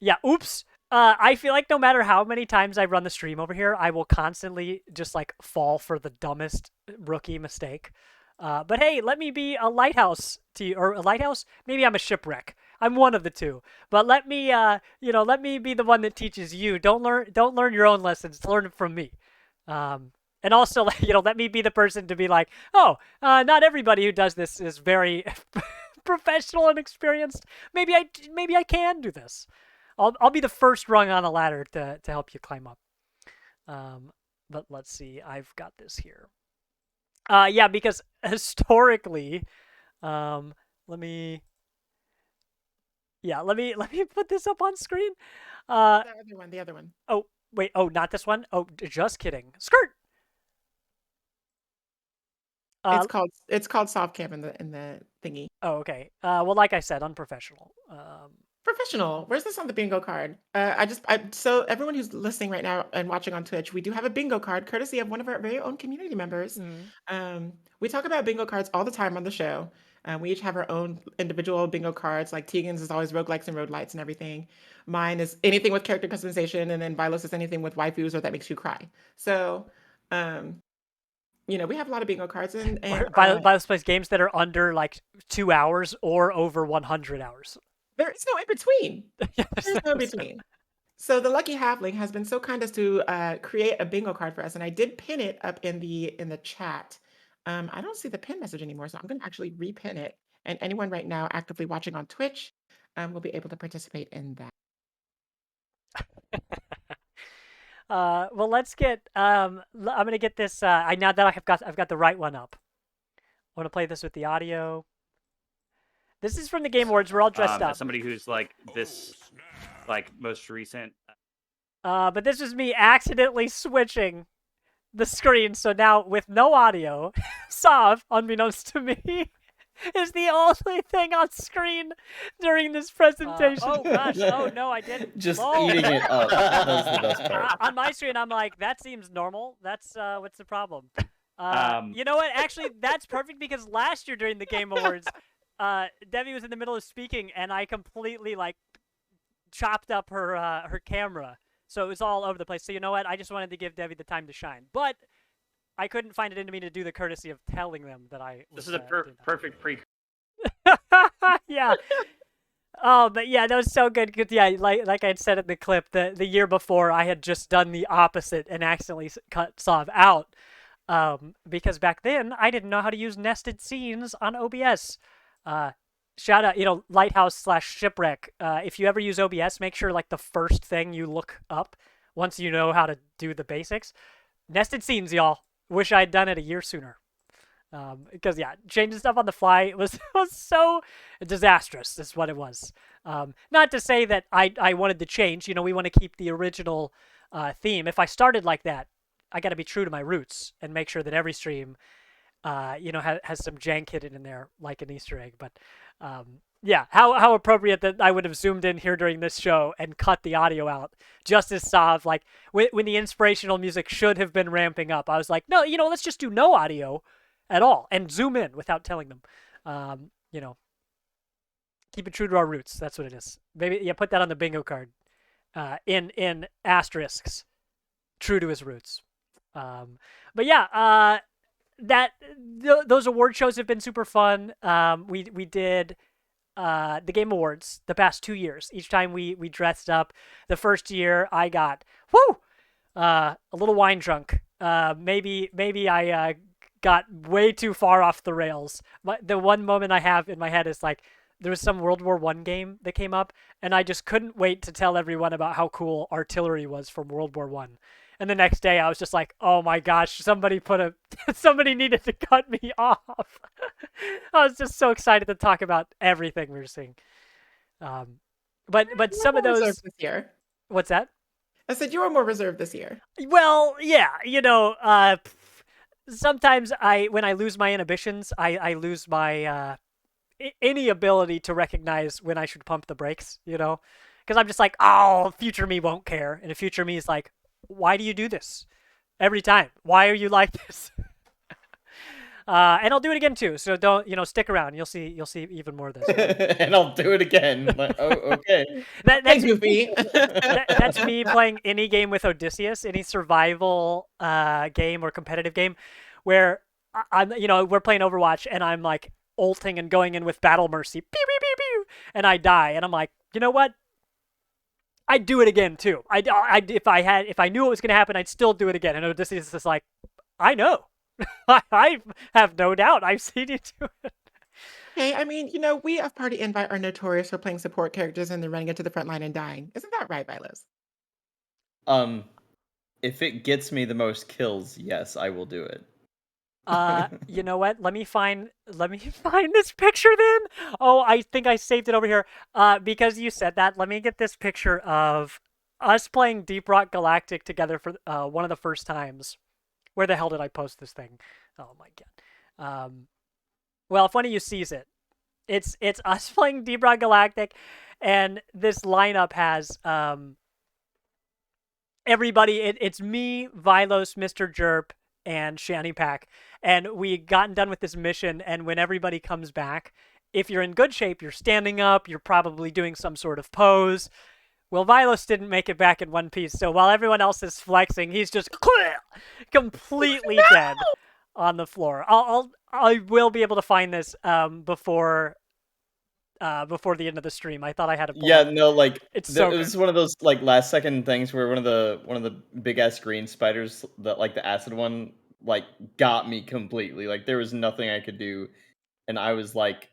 Yeah, oops. I feel like no matter how many times I run the stream over here, I will constantly just like fall for the dumbest rookie mistake. But hey, let me be a lighthouse to you, or a lighthouse. Maybe I'm a shipwreck. I'm one of the two. But let me, let me be the one that teaches you. Don't learn your own lessons. Learn it from me. And also, let me be the person to be like, oh, not everybody who does this is very professional and experienced. Maybe I can do this. I'll be the first rung on the ladder to help you climb up. But let's see. I've got this here. Yeah, because historically, let me put this up on screen. The other one. Oh wait, oh not this one. Oh, just kidding. Skirt. It's called soft cam in the thingy. Oh, okay. Well, like I said, unprofessional. Professional. Where's this on the bingo card? So everyone who's listening right now and watching on Twitch, we do have a bingo card courtesy of one of our very own community members. We talk about bingo cards all the time on the show. We each have our own individual bingo cards. Like Tegan's is always roguelikes and roadlights and everything. Mine is anything with character customization, and then Vilos is anything with waifus or that makes you cry. So, we have a lot of bingo cards and By this place, games that are under like 2 hours or over 100 hours. there is no in between. Yeah, There's no in between. So the lucky halfling has been so kind as to create a bingo card for us, and I did pin it up in the chat. I don't see the pin message anymore, so I'm going to actually repin it. And anyone right now actively watching on Twitch will be able to participate in that. Well, let's get. I'm gonna get this. Now that I've got the right one up. I want to play this with the audio. This is from the Game Awards. We're all dressed up. As somebody who's like this, like most recent. But this was me accidentally switching the screen, so now with no audio, Sav, unbeknownst to me, is the only thing on screen during this presentation. Oh gosh! Oh no, I didn't. Just eating it up. That's the best part. On my screen, I'm like, that seems normal. That's what's the problem? You know what? Actually, that's perfect because last year during the Game Awards, Debbie was in the middle of speaking, and I completely like chopped up her camera, so it was all over the place. So you know what? I just wanted to give Debbie the time to shine, but I couldn't find it in me to do the courtesy of telling them that I. This is a perfect pre. Yeah. Oh, but yeah, that was so good. Cause yeah, like I had said in the clip, the year before I had just done the opposite and accidentally cut Sav out. Because back then I didn't know how to use nested scenes on OBS. Shout out, Lighthouse/Shipwreck. If you ever use OBS, make sure like the first thing you look up once you know how to do the basics. Nested scenes, y'all. Wish I had done it a year sooner. Because yeah, changing stuff on the fly was so disastrous. Is what it was. Not to say that I wanted to change. We want to keep the original theme. If I started like that, I got to be true to my roots and make sure that every stream, has some jank hidden in there, like an Easter egg. But yeah, how appropriate that I would have zoomed in here during this show and cut the audio out, just as Sav, like when the inspirational music should have been ramping up. I was like, no, let's just do no audio at all and zoom in without telling them. Keep it true to our roots. That's what it is. Maybe put that on the bingo card. In asterisks, true to his roots. But yeah, those award shows have been super fun. We did the Game Awards the past 2 years. Each time we dressed up. The first year I got a little wine drunk. Maybe I got way too far off the rails. But the one moment I have in my head is like there was some World War I game that came up, and I just couldn't wait to tell everyone about how cool artillery was from World War I. And the next day I was just like, oh my gosh, somebody needed to cut me off. I was just so excited to talk about everything we were seeing. But some of those this year. What's that? I said you were more reserved this year. Well, yeah, sometimes when I lose my inhibitions, I lose my any ability to recognize when I should pump the brakes, because I'm just like, oh, future me won't care. And the future me is like, why do you do this every time? Why are you like this? And I'll do it again too. So don't, stick around. You'll see even more of this. And I'll do it again. Like, oh, okay. That's goofy. That's me playing any game with Odysseus, any survival game or competitive game, where I'm, we're playing Overwatch and I'm like ulting and going in with Battle Mercy, pew, pew, pew, pew, and I die, and I'm like, you know what? I'd do it again too. If I knew it was gonna happen, I'd still do it again. And Odysseus is like, I know. I have no doubt. I've seen you do it. Hey, I mean, we of Party Invite are notorious for playing support characters and then running into the front line and dying. Isn't that right, Vilos? If it gets me the most kills, yes, I will do it. You know what? Let me find this picture then. Oh, I think I saved it over here. Because you said that, let me get this picture of us playing Deep Rock Galactic together for one of the first times. Where the hell did I post this thing? Oh my god. Well, if one of you sees it, it's us playing Deep Rock Galactic, and this lineup has everybody. It's me, Vilos, Mr. Jerp, and Shanny Pack, and we gotten done with this mission. And when everybody comes back, if you're in good shape, you're standing up. You're probably doing some sort of pose. Well, Vilos didn't make it back in one piece, so while everyone else is flexing, he's just completely dead on the floor. I will be able to find this before the end of the stream. I thought I had a Yeah, no, like it's it so was one of those like last second things where one of the big ass green spiders, that like the acid one, like got me completely. Like there was nothing I could do, and I was like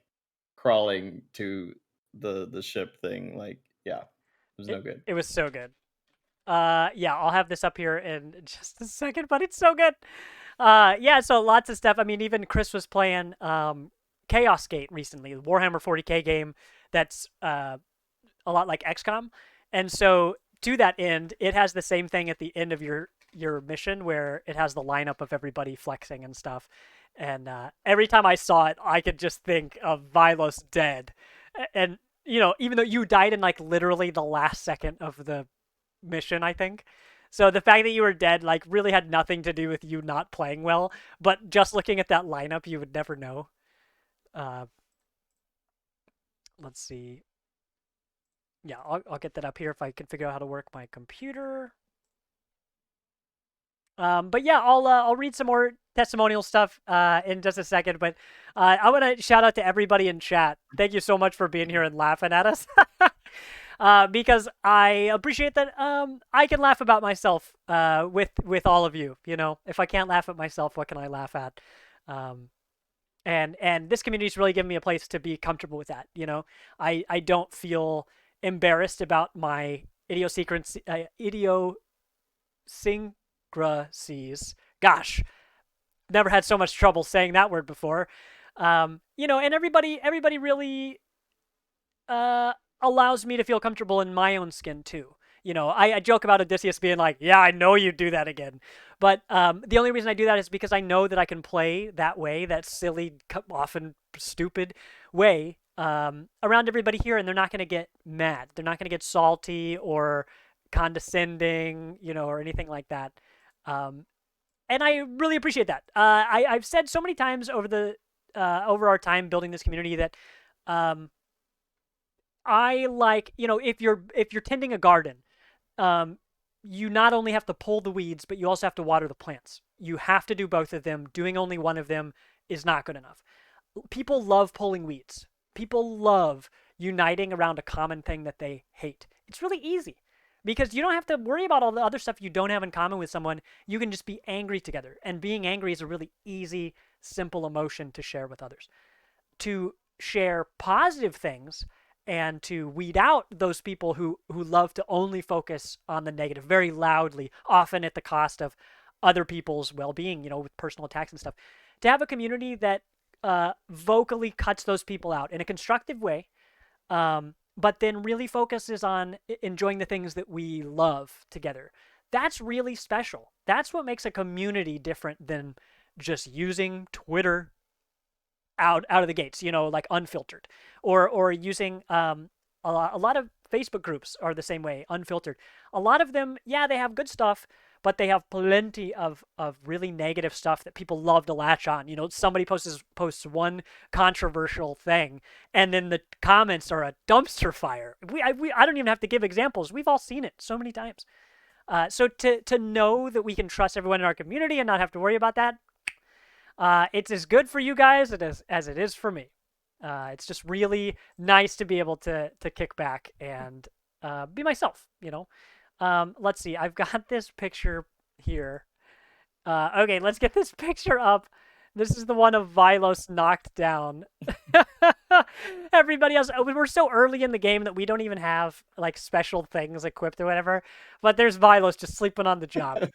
crawling to the ship thing. Like yeah. It was no good. It was so good. Yeah, I'll have this up here in just a second, but it's so good. Yeah, so lots of stuff. I mean, even Chris was playing Chaos Gate recently, the Warhammer 40K game that's a lot like XCOM. And so to that end, it has the same thing at the end of your mission where it has the lineup of everybody flexing and stuff. And every time I saw it, I could just think of Vilos dead. And, you know, even though you died in like literally the last second of the mission, I think. So the fact that you were dead like really had nothing to do with you not playing well, but just looking at that lineup, you would never know. Let's see. Yeah, I'll get that up here if I can figure out how to work my computer. But yeah, I'll read some more testimonial stuff in just a second. But I want to shout out to everybody in chat. Thank you so much for being here and laughing at us. Because I appreciate that I can laugh about myself with all of you. You know, if I can't laugh at myself, what can I laugh at? And this community's really given me a place to be comfortable with that. You know, I don't feel embarrassed about my idiosyncrasies. Gosh, never had so much trouble saying that word before. You know, and everybody really allows me to feel comfortable in my own skin too. You know, I joke about Odysseus being like, yeah, I know you do that again. But the only reason I do that is because I know that I can play that way, that silly, often stupid way around everybody here, and they're not going to get mad. They're not going to get salty or condescending, you know, or anything like that. And I really appreciate that. I've said so many times over our time building this community that I like, you know, if you're tending a garden, you not only have to pull the weeds, but you also have to water the plants. You have to do both of them. Doing only one of them is not good enough. People love pulling weeds. People love uniting around a common thing that they hate. It's really easy because you don't have to worry about all the other stuff you don't have in common with someone. You can just be angry together. And being angry is a really easy, simple emotion to share with others. To share positive things and to weed out those people who love to only focus on the negative very loudly, often at the cost of other people's well-being, you know, with personal attacks and stuff. To have a community that vocally cuts those people out in a constructive way, but then really focuses on enjoying the things that we love together. That's really special. That's what makes a community different than just using Twitter out of the gates, you know, like unfiltered, or using a lot of Facebook groups are the same way, unfiltered. A lot of them, yeah, they have good stuff, but they have plenty of really negative stuff that people love to latch on. You know, somebody posts one controversial thing, and then the comments are a dumpster fire. I don't even have to give examples. We've all seen it so many times. So to know that we can trust everyone in our community and not have to worry about that, it's as good for you guys as it is for me. It's just really nice to be able to kick back and be myself, you know. Let's see. I've got this picture here. Okay, let's get this picture up. This is the one of Vilos knocked down. Everybody else, we're so early in the game that we don't even have like special things equipped or whatever. But there's Vilos just sleeping on the job.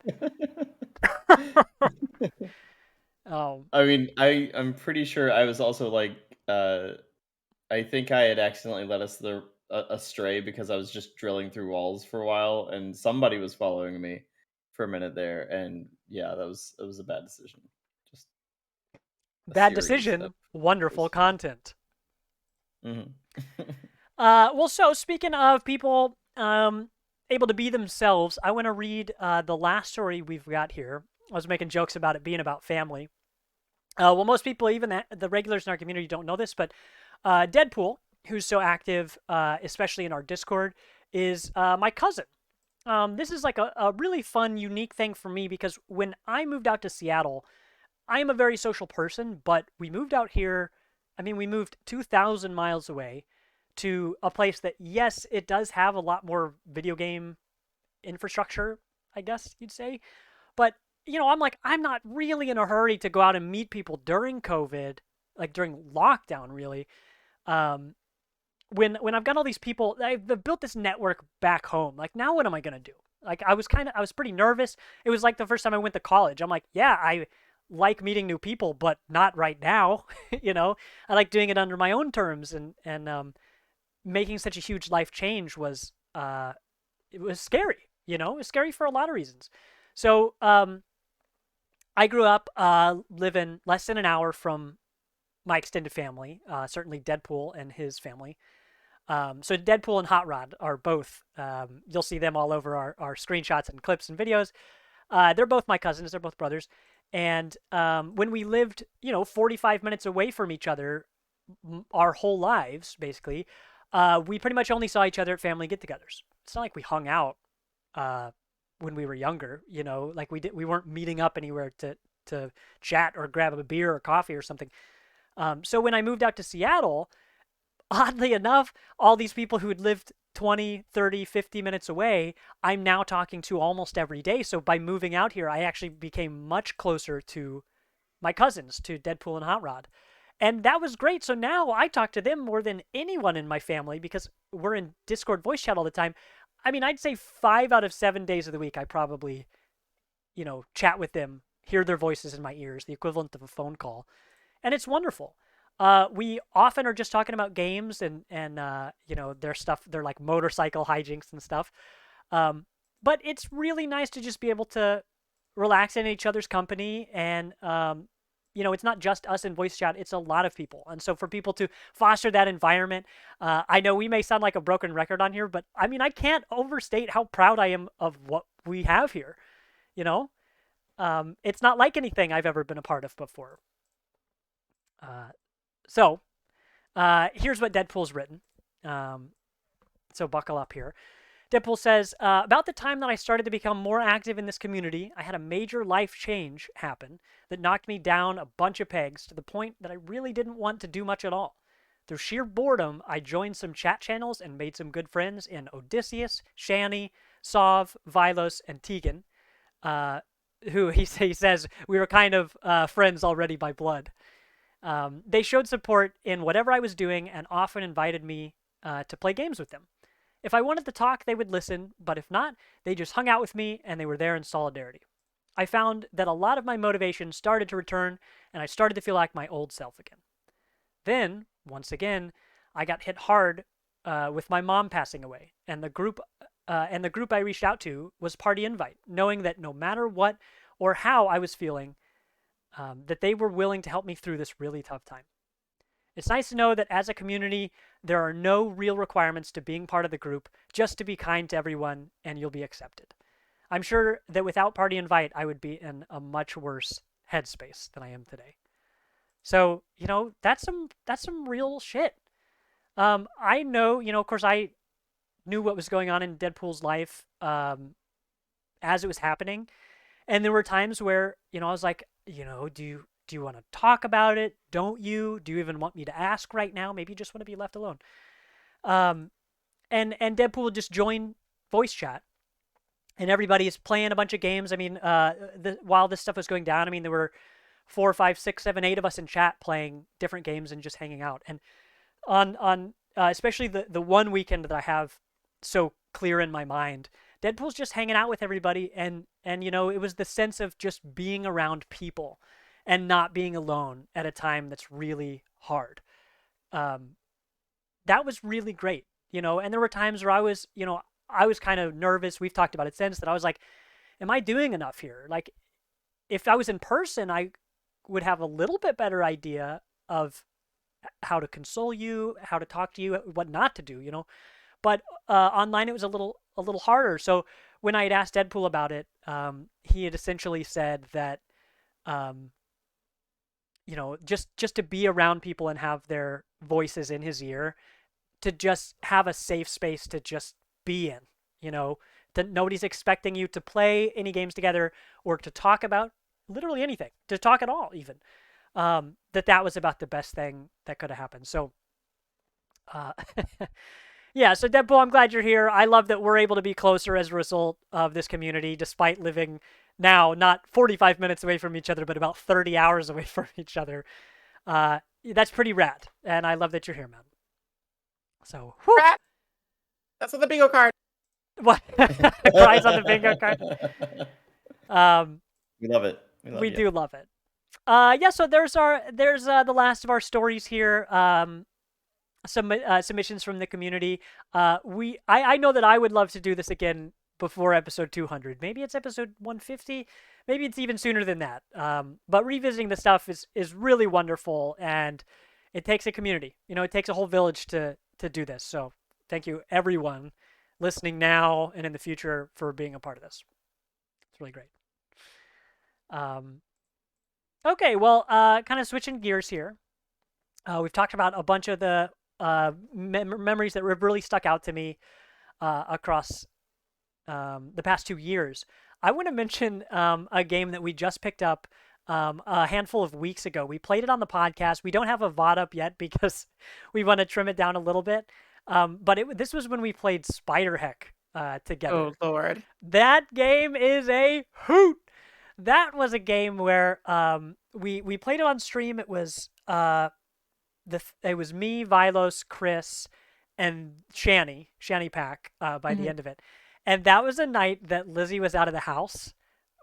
I mean, I'm pretty sure I was also like, I think I had accidentally led us astray because I was just drilling through walls for a while, and somebody was following me for a minute there, and yeah, it was a bad decision. Just bad decision, wonderful content. Mm-hmm. Well, so speaking of people able to be themselves, I want to read the last story we've got here. I was making jokes about it being about family. Well, most people, even the regulars in our community, don't know this, but Deadpool, who's so active, especially in our Discord, is my cousin. This is like a really fun, unique thing for me because when I moved out to Seattle, I am a very social person, but we moved out here. I mean, we moved 2,000 miles away to a place that, yes, it does have a lot more video game infrastructure, I guess you'd say. But, you know, I'm not really in a hurry to go out and meet people during COVID, like during lockdown, really. When I've got all these people, I've built this network back home. Like, now what am I going to do? Like, I was pretty nervous. It was like the first time I went to college. I'm like, yeah, like meeting new people, but not right now. I like doing it under my own terms, and making such a huge life change was it was scary. It was scary for a lot of reasons. So I grew up living less than an hour from my extended family, certainly Deadpool and his family. So Deadpool and Hot Rod are both, you'll see them all over our screenshots and clips and videos. They're both my cousins. They're both brothers. And when we lived, 45 minutes away from each other, our whole lives, basically, we pretty much only saw each other at family get-togethers. It's not like we hung out when we were younger, like we weren't meeting up anywhere to chat or grab a beer or coffee or something. So when I moved out to Seattle, oddly enough, all these people who had lived 20, 30, 50 minutes away, I'm now talking to almost every day. So by moving out here, I actually became much closer to my cousins, to Deadpool and Hot Rod. And that was great. So now I talk to them more than anyone in my family because we're in Discord voice chat all the time. I mean, I'd say 5 out of 7 days of the week, I probably, chat with them, hear their voices in my ears, the equivalent of a phone call. And it's wonderful. We often are just talking about games and their stuff, their like motorcycle hijinks and stuff. But it's really nice to just be able to relax in each other's company. And, it's not just us in voice chat, it's a lot of people. And so for people to foster that environment, I know we may sound like a broken record on here, but I mean, I can't overstate how proud I am of what we have here. It's not like anything I've ever been a part of before. So here's what Deadpool's written. So buckle up here. Deadpool says, about the time that I started to become more active in this community, I had a major life change happen that knocked me down a bunch of pegs to the point that I really didn't want to do much at all. Through sheer boredom, I joined some chat channels and made some good friends in Odysseus, Shani, Sov, Vilos, and Tegan, who he says we were kind of friends already by blood. They showed support in whatever I was doing and often invited me to play games with them. If I wanted to talk, they would listen, but if not, they just hung out with me and they were there in solidarity. I found that a lot of my motivation started to return and I started to feel like my old self again. Then, once again, I got hit hard with my mom passing away, and the group I reached out to was Party Invite, knowing that no matter what or how I was feeling, that they were willing to help me through this really tough time. It's nice to know that as a community, there are no real requirements to being part of the group, just to be kind to everyone and you'll be accepted. I'm sure that without Party Invite, I would be in a much worse headspace than I am today. So, that's some real shit. I know, of course, I knew what was going on in Deadpool's life as it was happening. And there were times where, I was like, do you want to talk about it? Don't you? Do you even want me to ask right now? Maybe you just want to be left alone. And Deadpool would just join voice chat, and everybody is playing a bunch of games. I mean, while this stuff was going down, I mean, there were 4, 5, 6, 7, 8 of us in chat playing different games and just hanging out. And on especially the one weekend that I have so clear in my mind, Deadpool's just hanging out with everybody, and it was the sense of just being around people and not being alone at a time that's really hard. That was really great, and there were times where I was kind of nervous. We've talked about it since, that I was like, am I doing enough here? Like, if I was in person, I would have a little bit better idea of how to console you, how to talk to you, what not to do, but online it was a little harder. So when I had asked Deadpool about it, he had essentially said that, just to be around people and have their voices in his ear, to just have a safe space to just be in, that nobody's expecting you to play any games together or to talk about literally anything, to talk at all even, that was about the best thing that could have happened. So, yeah, so Deadpool, I'm glad you're here. I love that we're able to be closer as a result of this community, despite living now not 45 minutes away from each other, but about 30 hours away from each other. That's pretty rad, and I love that you're here, man. So, whew. Rat. That's on the bingo card. What? Prize on the bingo card. We love it. We do love it. Yeah. So there's the last of our stories here. Some submissions from the community. I know that I would love to do this again before episode 200. Maybe it's episode 150. Maybe it's even sooner than that. But revisiting the stuff is really wonderful, and it takes a community. It takes a whole village to do this. So thank you everyone listening now and in the future for being a part of this. It's really great. Okay, well, kind of switching gears here. We've talked about a bunch of the memories that have really stuck out to me across the past 2 years. I want to mention a game that we just picked up a handful of weeks ago. We played it on the podcast. We don't have a VOD up yet because we want to trim it down a little bit. But this was when we played Spider Heck together. Oh, Lord. That game is a hoot. That was a game where we played it on stream. It was it was me, Vilos, Chris, and Shanny Pack by the end of it. And that was a night that Lizzie was out of the house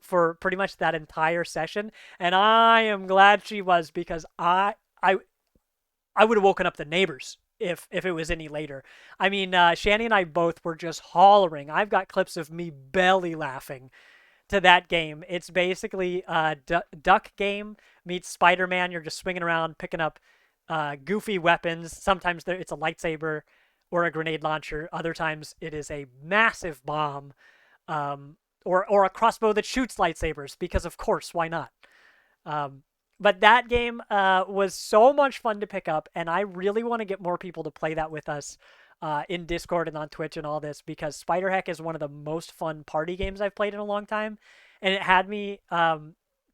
for pretty much that entire session. And I am glad she was, because I would have woken up the neighbors if it was any later. I mean, Shanny and I both were just hollering. I've got clips of me belly laughing to that game. It's basically a duck game meets Spider-Man. You're just swinging around, picking up goofy weapons. Sometimes it's a lightsaber or a grenade launcher. Other times it is a massive bomb or a crossbow that shoots lightsabers, because of course, why not? But that game was so much fun to pick up, and I really want to get more people to play that with us in Discord and on Twitch and all this, because Spider Heck is one of the most fun party games I've played in a long time. And it had me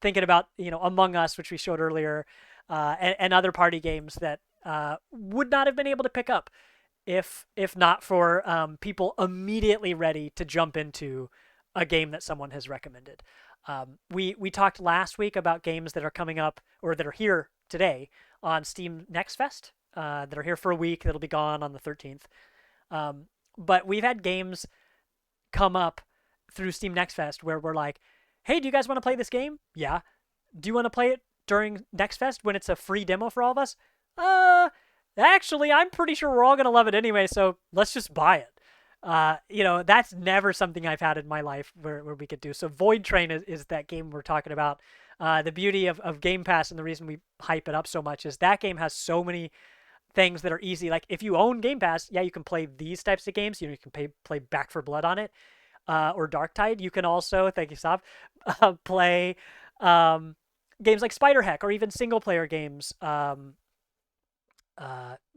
thinking about, Among Us, which we showed earlier, and other party games that would not have been able to pick up if not for people immediately ready to jump into a game that someone has recommended. We talked last week about games that are coming up or that are here today on Steam Next Fest that are here for a week. That'll be gone on the 13th. But we've had games come up through Steam Next Fest where we're like, hey, do you guys want to play this game? Yeah. Do you want to play it during Next Fest when it's a free demo for all of us? Actually, I'm pretty sure we're all going to love it anyway, so let's just buy it. That's never something I've had in my life where we could do. So Void Train is that game we're talking about. The beauty of Game Pass, and the reason we hype it up so much, is that game has so many things that are easy. Like, if you own Game Pass, yeah, you can play these types of games. You can play Back for Blood on it, or Darktide. You can also, thank you, Sav, play games like Spider Heck, or even single player games.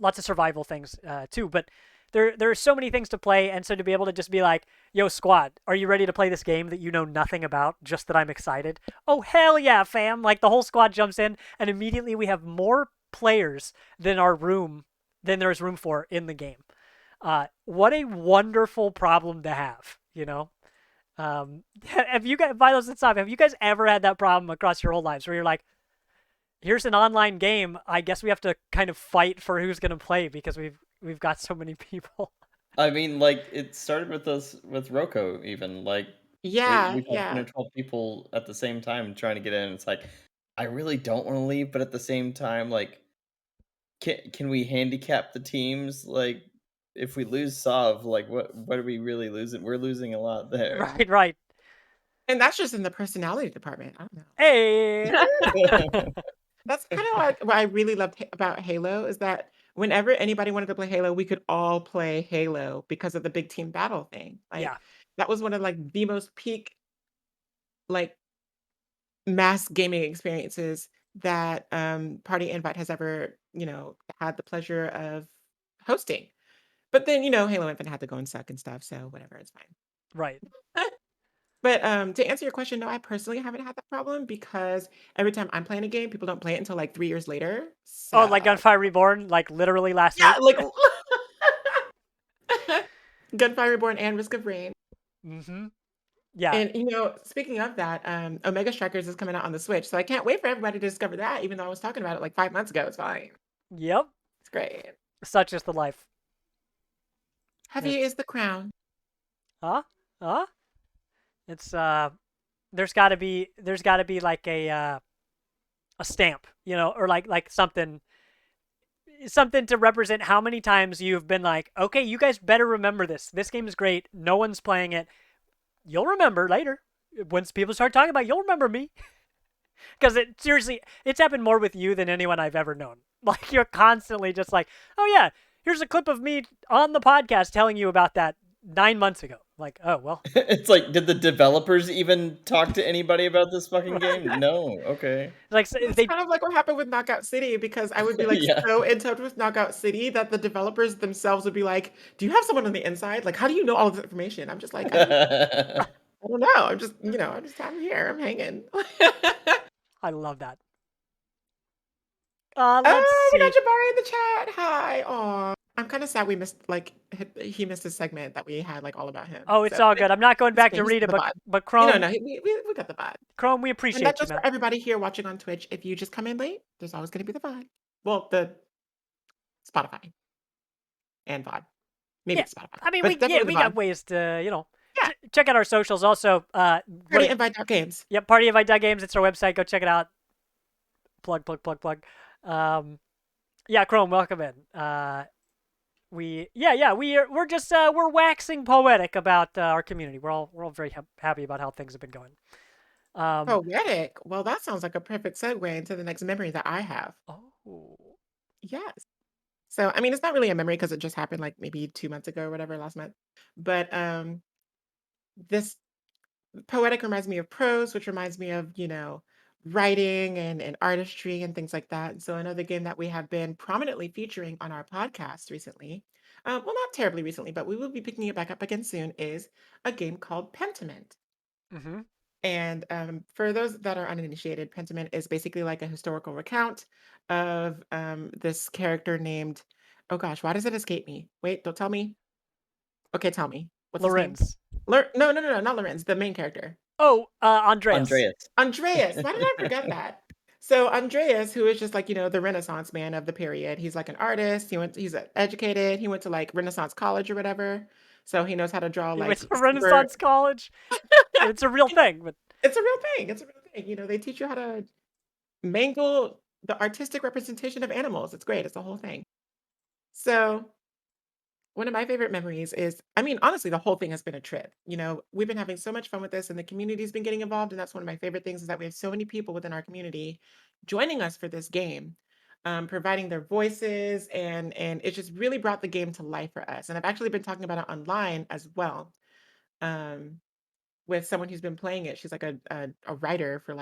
Lots of survival things too, but there are so many things to play, and so to be able to just be like, yo, squad, are you ready to play this game that you know nothing about, just that I'm excited? Oh, hell yeah, fam. Like, the whole squad jumps in, and immediately we have more players than there's room for in the game. What a wonderful problem to have, have you guys, Vilos and Sav, have you guys ever had that problem across your whole lives where you're like, here's an online game, I guess we have to kind of fight for who's going to play because we've got so many people? I mean, like, it started with us with Roko, even. Like, Yeah, we've had 10 yeah. or 12 people at the same time trying to get in. It's like, I really don't want to leave, but at the same time, like, can we handicap the teams? Like, if we lose Sav, like, what are we really losing? We're losing a lot there. Right. And that's just in the personality department. I don't know. Hey! That's kind of like what I really loved about Halo, is that whenever anybody wanted to play Halo, we could all play Halo because of the big team battle thing. Like, Yeah. that was one of like the most peak like mass gaming experiences that Party Invite has ever, had the pleasure of hosting. But then, Halo Infinite had to go and suck and stuff, so whatever, it's fine. Right. But to answer your question, no, I personally haven't had that problem, because every time I'm playing a game, people don't play it until like 3 years later. Oh, like So Gunfire Reborn, like literally last yeah, week? like Gunfire Reborn and Risk of Rain. Mm-hmm. Yeah. And speaking of that, Omega Strikers is coming out on the Switch, so I can't wait for everybody to discover that, even though I was talking about it like 5 months ago. It's fine. Yep. It's great. Such is the life. Heavy is the crown. Huh? It's there's got to be like a a stamp, or like something to represent how many times you've been like, okay, you guys better remember this. This game is great. No one's playing it. You'll remember later. Once people start talking about it, you'll remember me. Because it's happened more with you than anyone I've ever known. Like, you're constantly just like, oh yeah, here's a clip of me on the podcast telling you about that 9 months ago. Like, oh, well. It's like, did the developers even talk to anybody about this fucking game? No. Okay. Like, It's they kind of like what happened with Knockout City, because I would be like Yeah. so in touch with Knockout City that the developers themselves would be like, "Do you have someone on the inside? Like, how do you know all of this information?" I'm just like, I don't know. I'm here. I'm hanging. I love that. Oh, Let's we got see. Jabari in the chat. Hi. Aw. I'm kind of sad we missed he missed a segment that we had all about him. Oh, it's So all good. I'm not going it's back okay. to He's read it, the but vibe. but Chrome, No, we got the vibe. Chrome, we And appreciate that's you, just man. for everybody here watching on Twitch. If you just come in late, there's always going to be the vibe. Well, the Spotify and VOD. Maybe Yeah. the Spotify. I mean, But definitely we the got VOD. ways to, Yeah. check out our socials. Also, PartyInvite.games. Yep, PartyInvite.games. It's our website. Go check it out. Plug. Yeah, Chrome, welcome in. We're just we're waxing poetic about our community. We're all very happy about how things have been going. Poetic. Well, that sounds like a perfect segue into the next memory that I have. Oh. Yes. So, I mean, it's not really a memory because it just happened maybe 2 months ago or whatever, last month. But this poetic reminds me of prose, which reminds me of, writing and artistry and things like that. And so another game that we have been prominently featuring on our podcast recently, well, not terribly recently, but we will be picking it back up again soon, is a game called Pentiment. Mm-hmm. And for those that are uninitiated, Pentiment is basically like a historical recount of this character named, oh gosh, why does it escape me? Wait, don't tell me. Okay, tell me. What's his name? Lorenz. No, not Lorenz, the main character. Oh, Andreas. Andreas. Why did I forget that? So Andreas, who is just the Renaissance man of the period, he's like an artist. He's educated. He went to Renaissance college or whatever. So he knows how to draw He went to super. Renaissance college. It's a real thing, but It's a real thing. It's a real thing. They teach you how to mangle the artistic representation of animals. It's great. It's a whole thing. So one of my favorite memories is, I mean, honestly, the whole thing has been a trip. We've been having so much fun with this, and the community's been getting involved. And that's one of my favorite things, is that we have so many people within our community joining us for this game, providing their voices, and it just really brought the game to life for us. And I've actually been talking about it online as well, with someone who's been playing it. She's like a writer for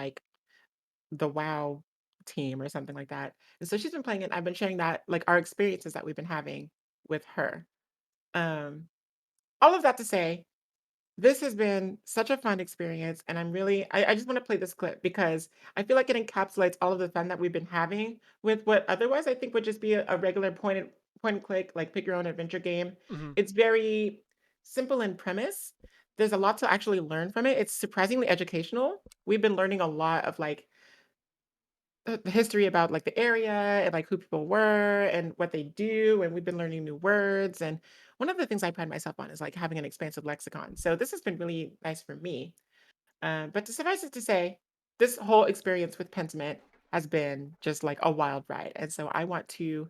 the WoW team or something like that. And so she's been playing it. I've been sharing that, our experiences that we've been having with her. All of that to say, this has been such a fun experience, and I just want to play this clip because I feel like it encapsulates all of the fun that we've been having with what otherwise I think would just be a regular point and click, pick your own adventure game. mm-hmm. It's very simple in premise. There's a lot to actually learn from it. It's surprisingly educational. We've been learning a lot of the history about the area and who people were and what they do, and we've been learning new words. And one of the things I pride myself on is having an expansive lexicon. So this has been really nice for me. But to suffice it to say, this whole experience with Pentiment has been just a wild ride. And so I want to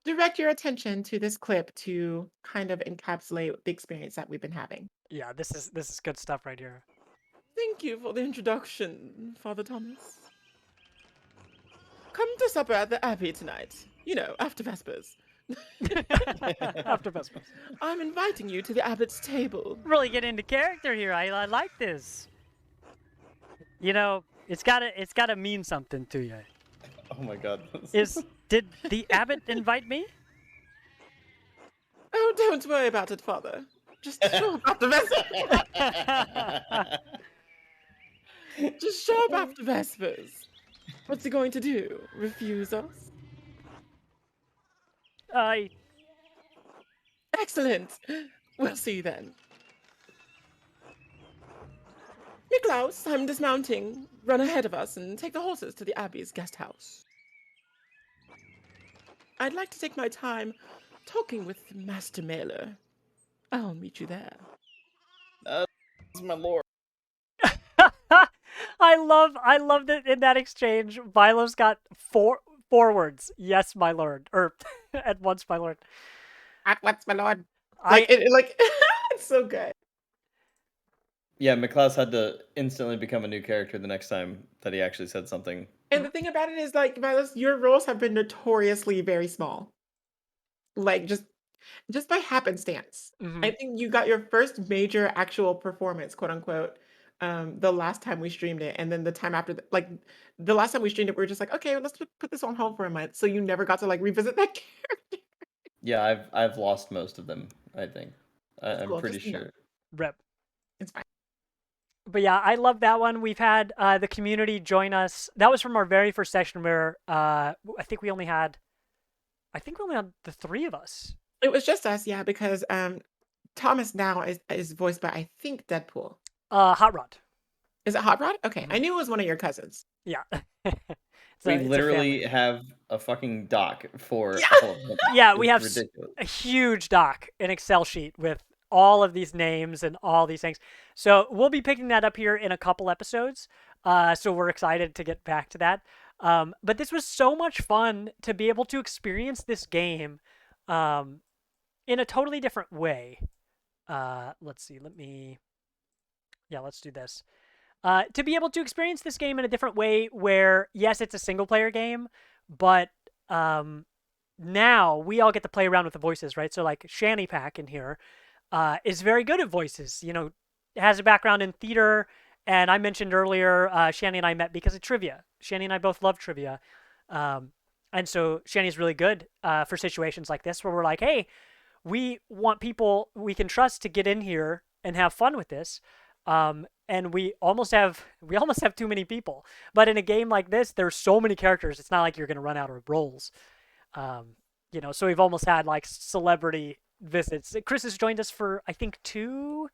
direct your attention to this clip to kind of encapsulate the experience that we've been having. Yeah, this is good stuff right here. Thank you for the introduction, Father Thomas. Come to supper at the Abbey tonight. After Vespers. After Vespers. I'm inviting you to the Abbot's table. Really get into character here. I like this. It's gotta mean something to you. Oh my god. Did the Abbot invite me? Oh, don't worry about it, Father. Just show up after Vespers. Just show up after Vespers. What's he going to do? Refuse us? Excellent. We'll see then. Niklaus, I'm dismounting. Run ahead of us and take the horses to the Abbey's guest house. I'd like to take my time talking with Master Mailer. I'll meet you there. That's my lord. I love that in that exchange, Vilos got four words. Yes, my lord, or at once, my lord. What's my lord? I Like it's so good. Yeah, McClouse had to instantly become a new character the next time that he actually said something. And the thing about it is, like, Vilas, your roles have been notoriously very small. Like, just by happenstance. I mhm. think you got your first major actual performance, quote unquote, the last time we streamed it, and then the time after, like the last time we streamed it, we were just like, okay, let's put this on hold for a month. So you never got to like revisit that character. Yeah, I've lost most of them. I think It's I'm cool, pretty just sure. Rep. it's fine. But yeah, I love that one. We've had the community join us. That was from our very first session where I think we only had the three of us. It was just us, yeah, because Thomas now is voiced by I think Deadpool. Hot Rod. Is it Hot Rod? Okay, I Mhm. knew it was one of your cousins. Yeah. We It's a literally family. have a fucking doc for Yeah. all of them. Yeah, we It's have ridiculous. a huge doc, an Excel sheet with all of these names and all these things. So we'll be picking that up here in a couple episodes. So we're excited to get back to that. But this was so much fun to be able to experience this game in a totally different way. Let's see. Let's do this. To be able to experience this game in a different way where, yes, it's a single player game, but now we all get to play around with the voices, right? So, like, Shanny Pack in here is very good at voices. Has a background in theater. And I mentioned earlier, Shanny and I met because of trivia. Shanny and I both love trivia. And so Shanny's really good for situations like this where we're like, hey, we want people we can trust to get in here and have fun with this. And we almost have too many people. But in a game like this, there's so many characters. It's not like you're going to run out of roles. So we've almost had like celebrity visits. Chris has joined us for I think 2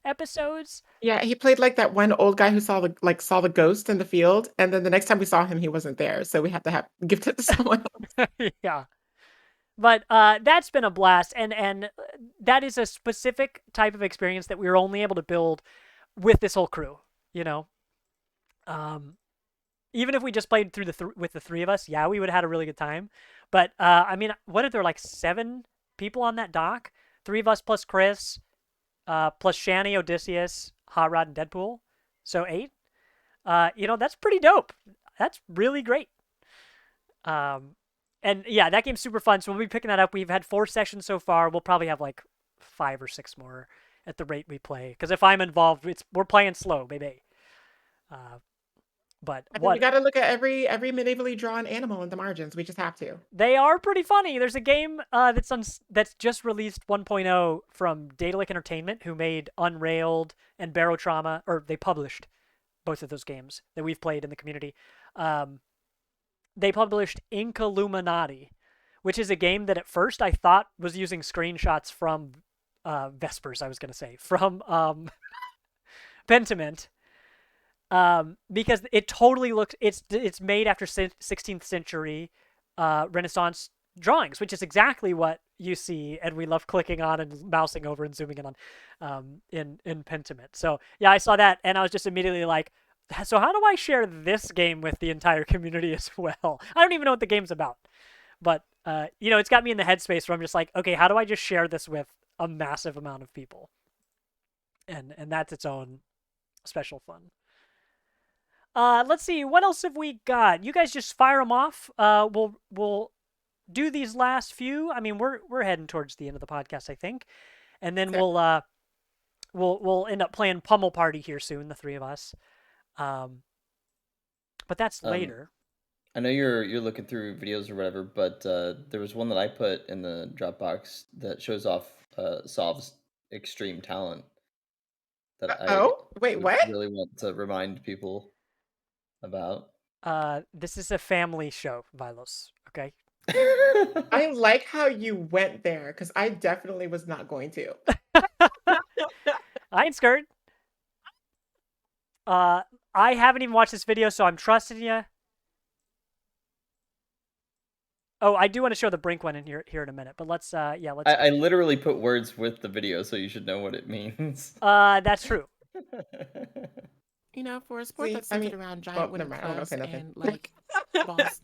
episodes. Yeah, he played like that one old guy who saw the ghost in the field, and then the next time we saw him, he wasn't there, so we had to have gift it to someone else. Yeah. But that's been a blast, and that is a specific type of experience that we were only able to build with this whole crew. Even if we just played through with the three of us, yeah, we would have had a really good time. But I mean, what if there were like 7 people on that dock? 3 of us plus Chris, plus Shanny, Odysseus, Hot Rod, and Deadpool. So 8. That's pretty dope. That's really great. And yeah, that game's super fun. So we'll be picking that up. We've had 4 sessions so far. We'll probably have like 5 or 6 more at the rate we play. Because if I'm involved, we're playing slow, baby. But I think we got to look at every medievally drawn animal in the margins. We just have to. They are pretty funny. There's a game that's just released 1.0 from Daedalic Entertainment, who made Unrailed and Barotrauma, or they published both of those games that we've played in the community. They published Incaluminati, which is a game that at first I thought was using screenshots from Vespers, I was going to say, from Pentiment. Because it totally looks, it's made after 16th century Renaissance drawings, which is exactly what you see, and we love clicking on and mousing over and zooming in on in Pentiment. So yeah, I saw that, and I was just immediately like, so how do I share this game with the entire community as well? I don't even know what the game's about, but it's got me in the headspace where I'm just like, okay, how do I just share this with a massive amount of people? And that's its own special fun. Let's see, what else have we got? You guys just fire them off. We'll do these last few. I mean, we're heading towards the end of the podcast, I think, and then we'll end up playing Pummel Party here soon, the 3 of us. But that's later. I know you're looking through videos or whatever, but there was one that I put in the Dropbox that shows off Sov's extreme talent that I Wait, what? really want to remind people about. This is a family show, Vilos. Okay. I like how you went there because I definitely was not going to. I ain't scared. I haven't even watched this video, so I'm trusting you. Oh, I do want to show the Brink one in here in a minute, but let's. I literally put words with the video, so you should know what it means. That's true. For a sport that's centered around giant wooden never mind, I don't clubs wanna say and nothing. like balls.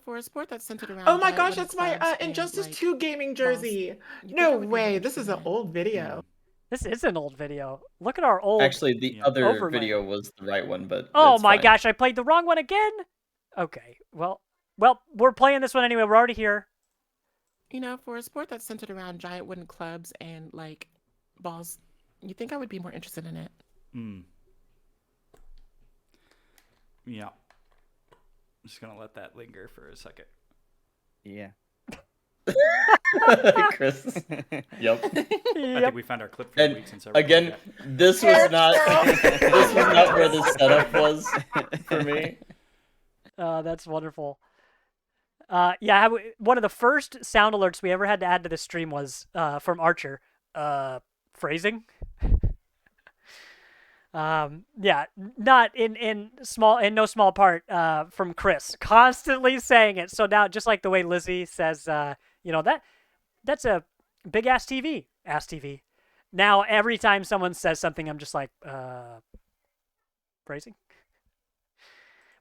For a sport that's centered around Oh my giant gosh, wooden that's my clubs and Injustice like 2 gaming balls. jersey. You think No I would be more way, this interested is in an it? old video. This is an old video. Look at our old. Actually, the Yeah. other overlay. video was the right one, but Oh it's my fine. gosh, I played the wrong one again. Okay, well, we're playing this one anyway. We're already here. For a sport that's centered around giant wooden clubs and like balls. You think I would be more interested in it? Yeah. I'm just gonna let that linger for a second. Yeah. Chris. Yep. I Yep. think we found our clip for the And week since everyone again, this was not where the setup was for me. That's wonderful. One of the first sound alerts we ever had to add to the stream was from Archer. Phrasing. Not in no small part from Chris, constantly saying it. So now, just like the way Lizzie says, that's a big ass TV. Now every time someone says something, I'm just like, phrasing.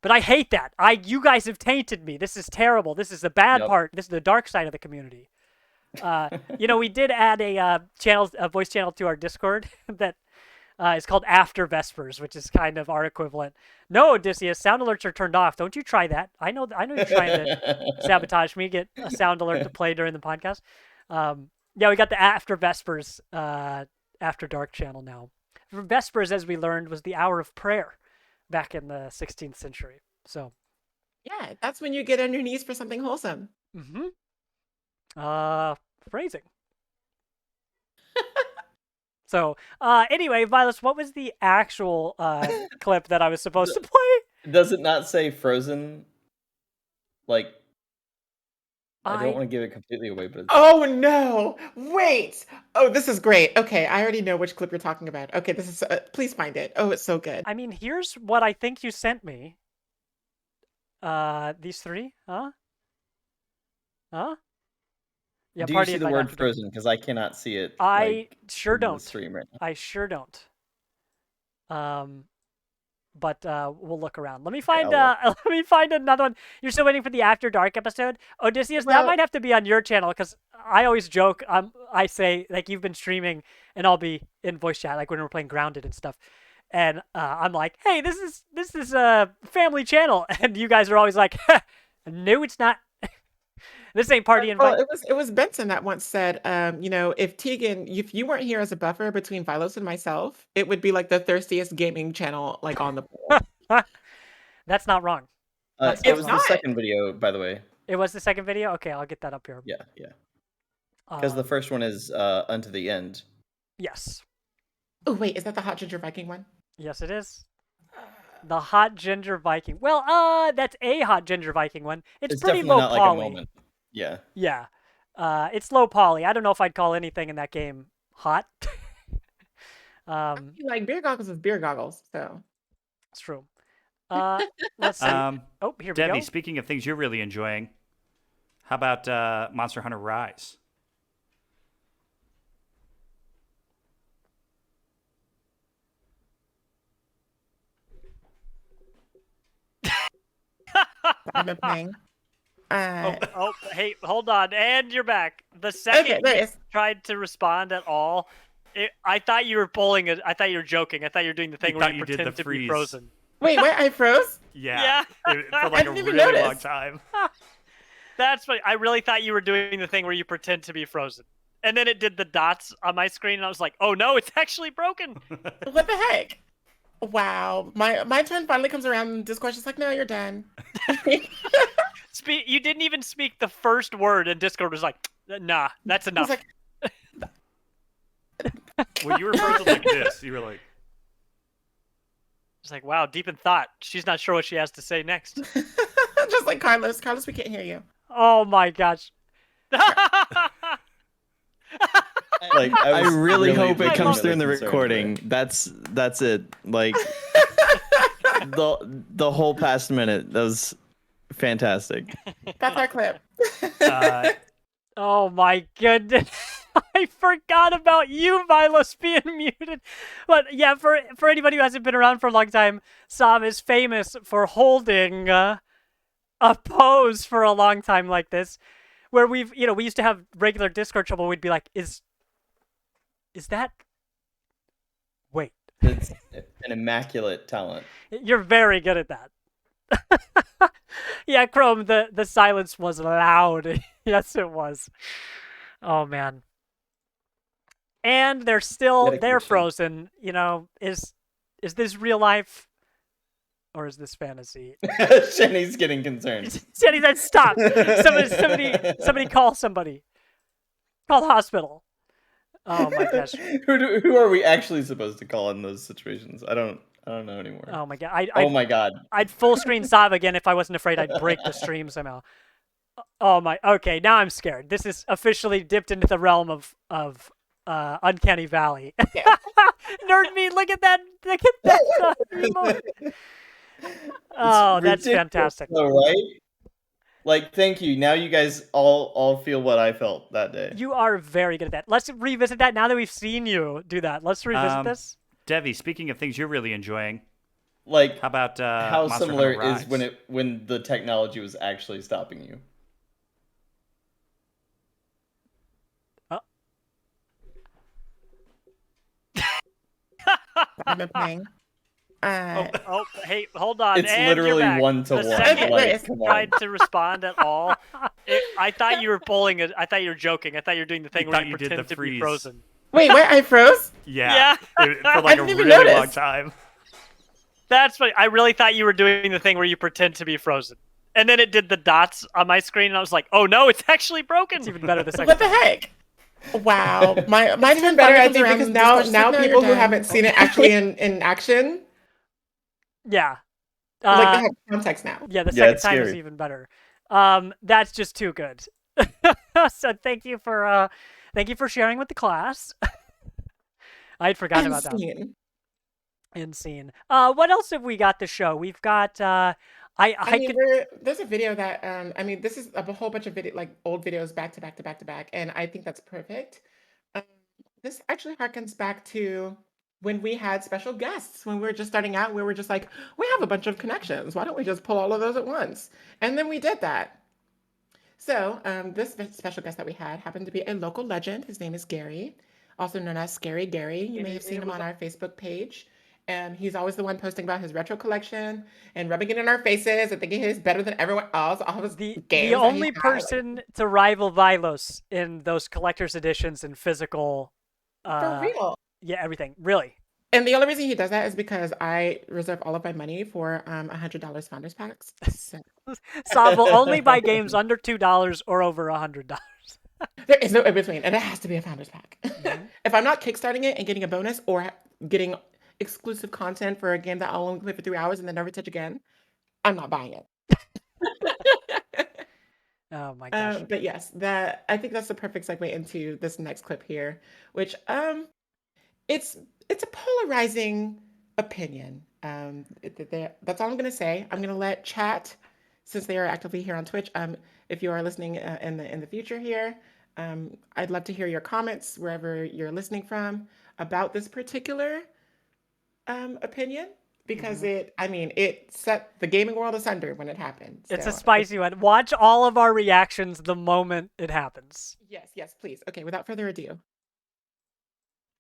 But I hate that. You guys have tainted me. This is terrible. This is the bad part. This is the dark side of the community. We did add a voice channel to our Discord that is called After Vespers, which is kind of our equivalent. No, Odysseus, sound alerts are turned off. Don't you try that. I know you're trying to sabotage me, get a sound alert to play during the podcast. We got the After Vespers After Dark channel now. Vespers, as we learned, was the hour of prayer back in the 16th century. So, yeah, that's when you get on your knees for something wholesome. Phrasing. So, anyway, Vilos, what was the actual clip that I was supposed to play? Does it not say Frozen? Like, I don't want to give it completely away, but Oh no! Wait! Oh, this is great. Okay, I already know which clip you're talking about. Okay, this is. Please find it. Oh, it's so good. I mean, here's what I think you sent me. These three, huh? Yeah, do you see the word Frozen? Because I cannot see it. I sure in the don't. stream right now. I sure don't. But we'll look around. Let me find. Let me find another one. You're still waiting for the After Dark episode, Odysseus. That might have to be on your channel because I always joke. I say like you've been streaming, and I'll be in voice chat like when we're playing Grounded and stuff. And I'm like, hey, this is a family channel, and you guys are always like, no, it's not. This ain't party invite. Well, it was Benson that once said, if Tegan, if you weren't here as a buffer between Vilos and myself, it would be like the thirstiest gaming channel like on the pool. That's not wrong. It was the second video, by the way. It was the second video? Okay, I'll get that up here. Yeah. Because the first one is Unto the End. Yes. Oh, wait, is that the Hot Ginger Viking one? Yes, it is. The Hot Ginger Viking. Well, that's a Hot Ginger Viking one. It's pretty low not poly. Like a moment. Yeah. Yeah. It's low poly. I don't know if I'd call anything in that game hot. Like beer goggles with beer goggles, so. It's true. Let's see. Here we Debbie, go. speaking of things you're really enjoying, how about Monster Hunter Rise? I've been playing. Hey, hold on. And you're back. The second you tried to respond at all, I thought you were pulling it. I thought you were joking. I thought you were doing the thing where you pretend to be frozen. Wait, I froze? Yeah. For like I didn't even really notice. long time. That's funny. I really thought you were doing the thing where you pretend to be frozen. And then it did the dots on my screen, and I was like, oh no, it's actually broken. What the heck? Wow. My turn finally comes around, and Discord's just like, no, you're done. You didn't even speak the first word, and Discord was like, nah, that's enough. Like, When you were frozen like this, you were like... It's like, wow, deep in thought. She's not sure what she has to say next. Just like Carlos. Carlos, we can't hear you. Oh my gosh. Like I really hope it comes through in the recording. That's it. Like the whole past minute. That was fantastic. That's our clip. Oh my goodness. I I forgot about you, Vilos, being muted. But yeah, for anybody who hasn't been around for a long time, Sam is famous for holding a pose for a long time like this, where we used to have regular Discord trouble. We'd be like, is that? Wait. It's an immaculate talent. You're very good at that. Yeah, Chrome, the silence was loud. Yes, it was. Oh, man. And they're frozen. Is this real life or is this fantasy? Shenny's getting concerned. Shenny said, stop. Somebody call somebody. Call the hospital. Oh, my gosh. Who are we actually supposed to call in those situations? I don't know anymore. Oh my god. My god. I'd full screen Sav again if I wasn't afraid I'd break the stream somehow. Oh my. Okay, now I'm scared. This is officially dipped into the realm of Uncanny Valley. Yeah. Nerd me, look at that emote. Oh, that's fantastic. Though, right? Like, thank you. Now you guys all feel what I felt that day. You are very good at that. Let's revisit that now that we've seen you do that. Let's revisit this. Devi, speaking of things you're really enjoying, like how about how Monster similar Hunter is Rise? when the technology was actually stopping you? I've been playing. Hey, hold on. It's and literally you're back. 1 to 1. Like, come tried on. to respond at all. I thought you were pulling it. I thought you were joking. I thought you were doing the thing where you did pretend the to be freeze. frozen. Wait, what? I froze? Yeah. For I like a didn't even really long notice. time. That's funny. I really thought you were doing the thing where you pretend to be frozen. And then it did the dots on my screen, and I was like, oh no, it's actually broken. It's even better the second What the time. heck? Wow, mine's even better. I think because now people who haven't seen it actually in action, Yeah. like they have context now. Yeah, the Yeah, second it's time is scary. even better. That's just too good. So thank you for sharing with the class. I had forgotten about that. Insane. What else have we got to show? We've got there's a video that this is a whole bunch of old videos back to back to back to back, and I think that's perfect. This actually harkens back to when we had special guests when we were just starting out. We were just like, we have a bunch of connections. Why don't we just pull all of those at once? And then we did that. So this special guest that we had happened to be a local legend. His name is Gary, also known as Scary Gary. You may have seen him on our Facebook page. And he's always the one posting about his retro collection and rubbing it in our faces and thinking he's better than everyone else. All his games. the only person to rival Vilos in those collector's editions and physical. For real. Yeah, everything. Really. And the only reason he does that is because I reserve all of my money for $100 Founders Packs. So. Saab will only buy games under $2 or over $100. There is no in between, and it has to be a Founders Pack. Mm-hmm. If I'm not kickstarting it and getting a bonus or getting exclusive content for a game that I'll only play for 3 hours and then never touch again, I'm not buying it. Oh my gosh. But yes, I think that's the perfect segue into this next clip here, which it's a polarizing opinion. That's all I'm gonna say. I'm gonna let chat, since they are actively here on Twitch. If you are listening in the future here, I'd love to hear your comments wherever you're listening from about this particular opinion, because it set the gaming world asunder when it happened. It's a spicy one. Watch all of our reactions the moment it happens. Yes, please. Okay, without further ado.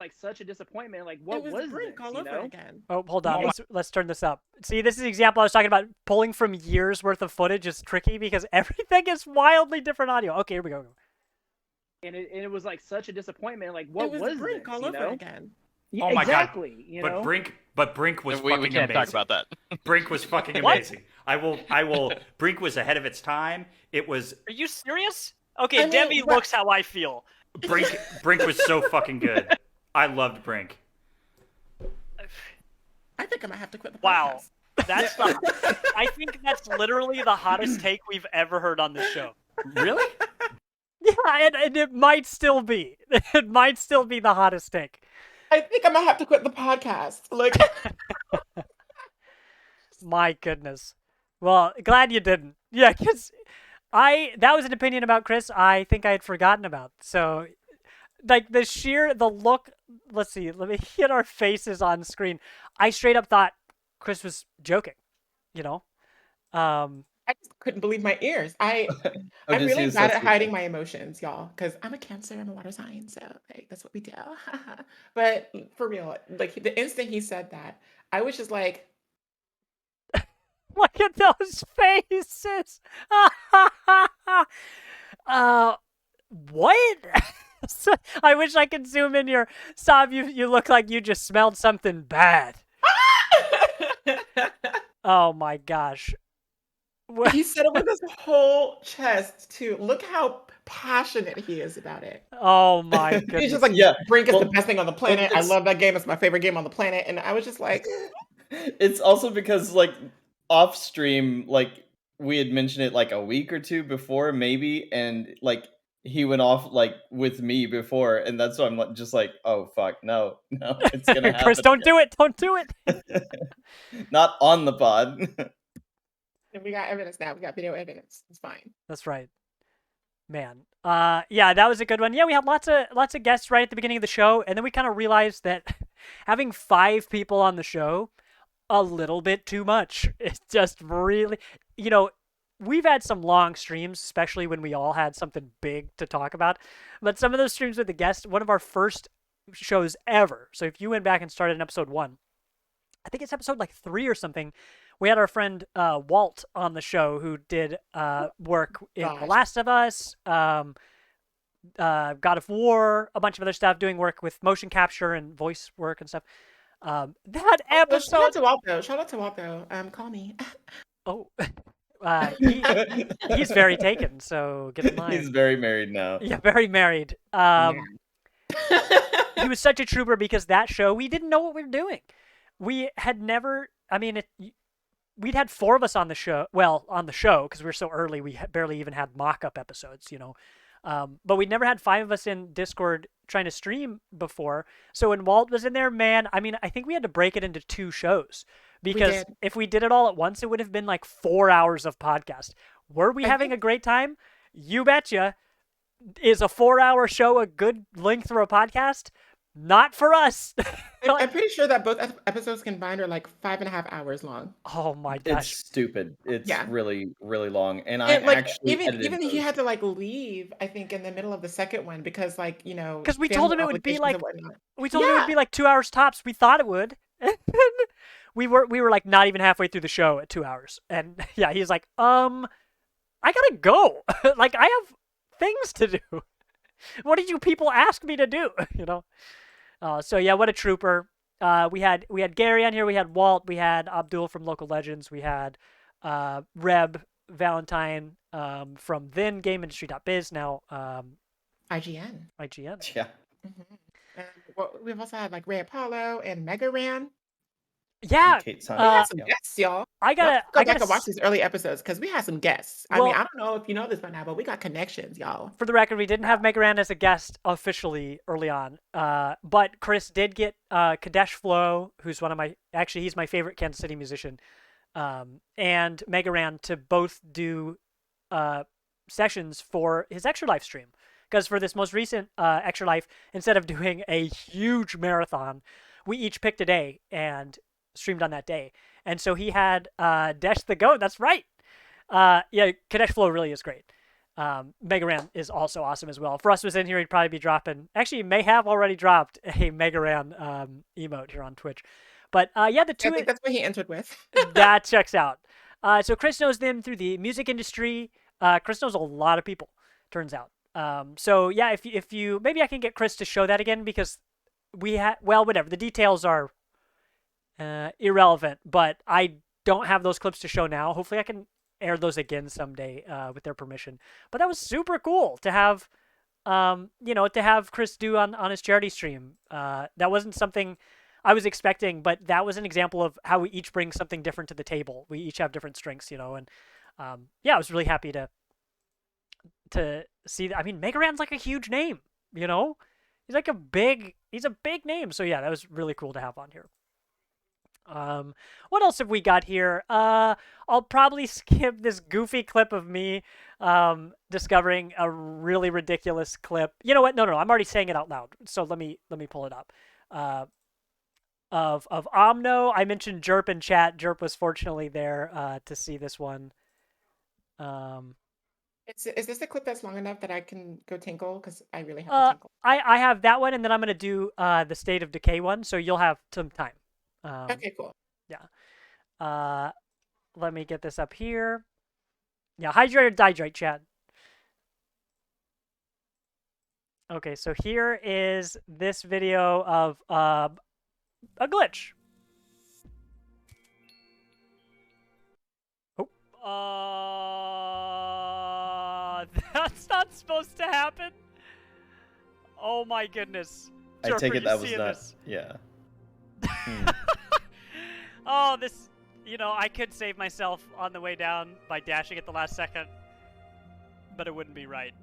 Like such a disappointment. Like what was Brink this? all over again. Oh, hold on. Let's turn this up. See, this is the example I was talking about. Pulling from years worth of footage is tricky because everything is wildly different audio. Okay, here we go. And it was like such a disappointment. Like what was Brink this? all over again. Yeah, Oh my exactly, god! You know? But Brink was fucking we can't amazing. talk about that. Brink was fucking amazing. I will. Brink was ahead of its time. It was. Are you serious? Okay, Debbie looks how I feel. Brink was so fucking good. I loved Brink. I think I might have to quit the podcast. Wow. That's I think that's literally the hottest take we've ever heard on this show. Really? Yeah, and it might still be. It might still be the hottest take. I think I might have to quit the podcast. Like, my goodness. Well, glad you didn't. Yeah, because that was an opinion about Chris I think I had forgotten about. So like the look. Let's see. Let me get our faces on screen. I straight up thought Chris was joking. You know. I just couldn't believe my ears. I'm just really use bad that at hiding speaker. my emotions, y'all, because I'm a Cancer, I'm a water sign, so like that's what we do. But for real, like the instant he said that, I was just like, Look at those faces. What? I wish I could zoom in your Sav. You look like you just smelled something bad. Oh my gosh. he said it with his whole chest too. Look how passionate he is about it. Oh my He's goodness. just like, Yeah, Brink is the well, best thing on the planet. I it's love that game. It's my favorite game on the planet. And I was just like, it's also because like off stream, like we had mentioned it like a week or two before, maybe, and like he went off like with me before, and that's why I'm just like, oh fuck, no, it's gonna Chris, happen. don't do it. Don't do it. Not on the pod. and we got evidence now. We got video evidence. It's fine. That's right. Man. Yeah, that was a good one. Yeah, we had lots of guests right at the beginning of the show, and then we kind of realized that having 5 people on the show, a little bit too much. It's just really, we've had some long streams, especially when we all had something big to talk about. But some of those streams with the guests, one of our first shows ever. So if you went back and started in episode 1, I think it's episode like 3 or something. We had our friend Walt on the show who did work in The Gosh. Last of Us, God of War, a bunch of other stuff, doing work with motion capture and voice work and stuff. That Shout out episode. to Waldo. Shout out to Waldo. Call me. Oh, he's very taken, so get in line. He's very married now. Yeah, very married. He was such a trooper because that show, we didn't know what we were doing. We had never, I mean, we'd had 4 of us on the show. Well, on the show, because we were so early, we barely even had mock-up episodes, But we'd never had 5 of us in Discord trying to stream before. So when Walt was in there, man, I mean, I think we had to break it into 2 shows. Because if we did it all at once, it would have been like 4 hours of podcast. Were we having a great time? You betcha. Is a 4-hour show a good length for a podcast? Not for us. I'm pretty sure that both episodes combined are like 5.5 hours long. Oh my gosh. It's stupid. It's Yeah. really, really long. And And like actually even he had to like leave, I think, in the middle of the second one because like, because we told him it would be like obligations and whatnot. we told him it would be like 2 hours tops. We thought it would. And then we were like not even halfway through the show at 2 hours. And yeah, he's like, I gotta go. Like I have things to do. What did you people ask me to do? So yeah, what a trooper. We had Gary on here. We had Walt. We had Abdul from Local Legends. We had Reb Valentine from then GameIndustry.biz, now IGN. IGN. Yeah. We've also had like Ray Apollo and Mega Ran. Yeah. We had some guests, y'all. I gotta go back and watch these early episodes because we had some guests. I Well- mean, I don't know if you know this by now, but we got connections, y'all. For the record, we didn't have Megaran as a guest officially early on, but Chris did get Kadesh Flow, who's he's my favorite Kansas City musician, and Megaran to both do sessions for his Extra Life stream. Because for this most recent Extra Life, instead of doing a huge marathon, we each picked a day and streamed on that day. And so he had Desh the Goat. That's right. Yeah, Kadesh Flow really is great. Megaran is also awesome as well. If Russ was in here, he'd probably be dropping. Actually, he may have already dropped a Megaran emote here on Twitch. But yeah, the two. I think that's what he entered with. That checks out. So Chris knows them through the music industry. Chris knows a lot of people, turns out. So yeah, if you maybe I can get Chris to show that again because we had whatever, the details are irrelevant, but I don't have those clips to show now. Hopefully I can air those again someday with their permission. But that was super cool to have to have Chris do on his charity stream. That wasn't something I was expecting, but that was an example of how we each bring something different to the table. We each have different strengths, and yeah, I was really happy to see that. I mean, Megaran's like a huge name, He's like he's a big name. So yeah, that was really cool to have on here. What else have we got here? I'll probably skip this goofy clip of me discovering a really ridiculous clip. You know what? No, I'm already saying it out loud. So let me pull it up. Of Omno, I mentioned Jerp in chat. Jerp was fortunately there to see this one. Is this a clip that's long enough that I can go tinkle? Because I really have to tinkle. I have that one, and then I'm gonna do the State of Decay one, so you'll have some time. Okay, cool. Yeah. Let me get this up here. Yeah, hydrate or dihydrate, chat. Okay, so here is this video of a glitch. Oh, that's not supposed to happen. Oh my goodness. I take it that was not. This? Yeah. Oh, this. I could save myself on the way down by dashing at the last second, but it wouldn't be right.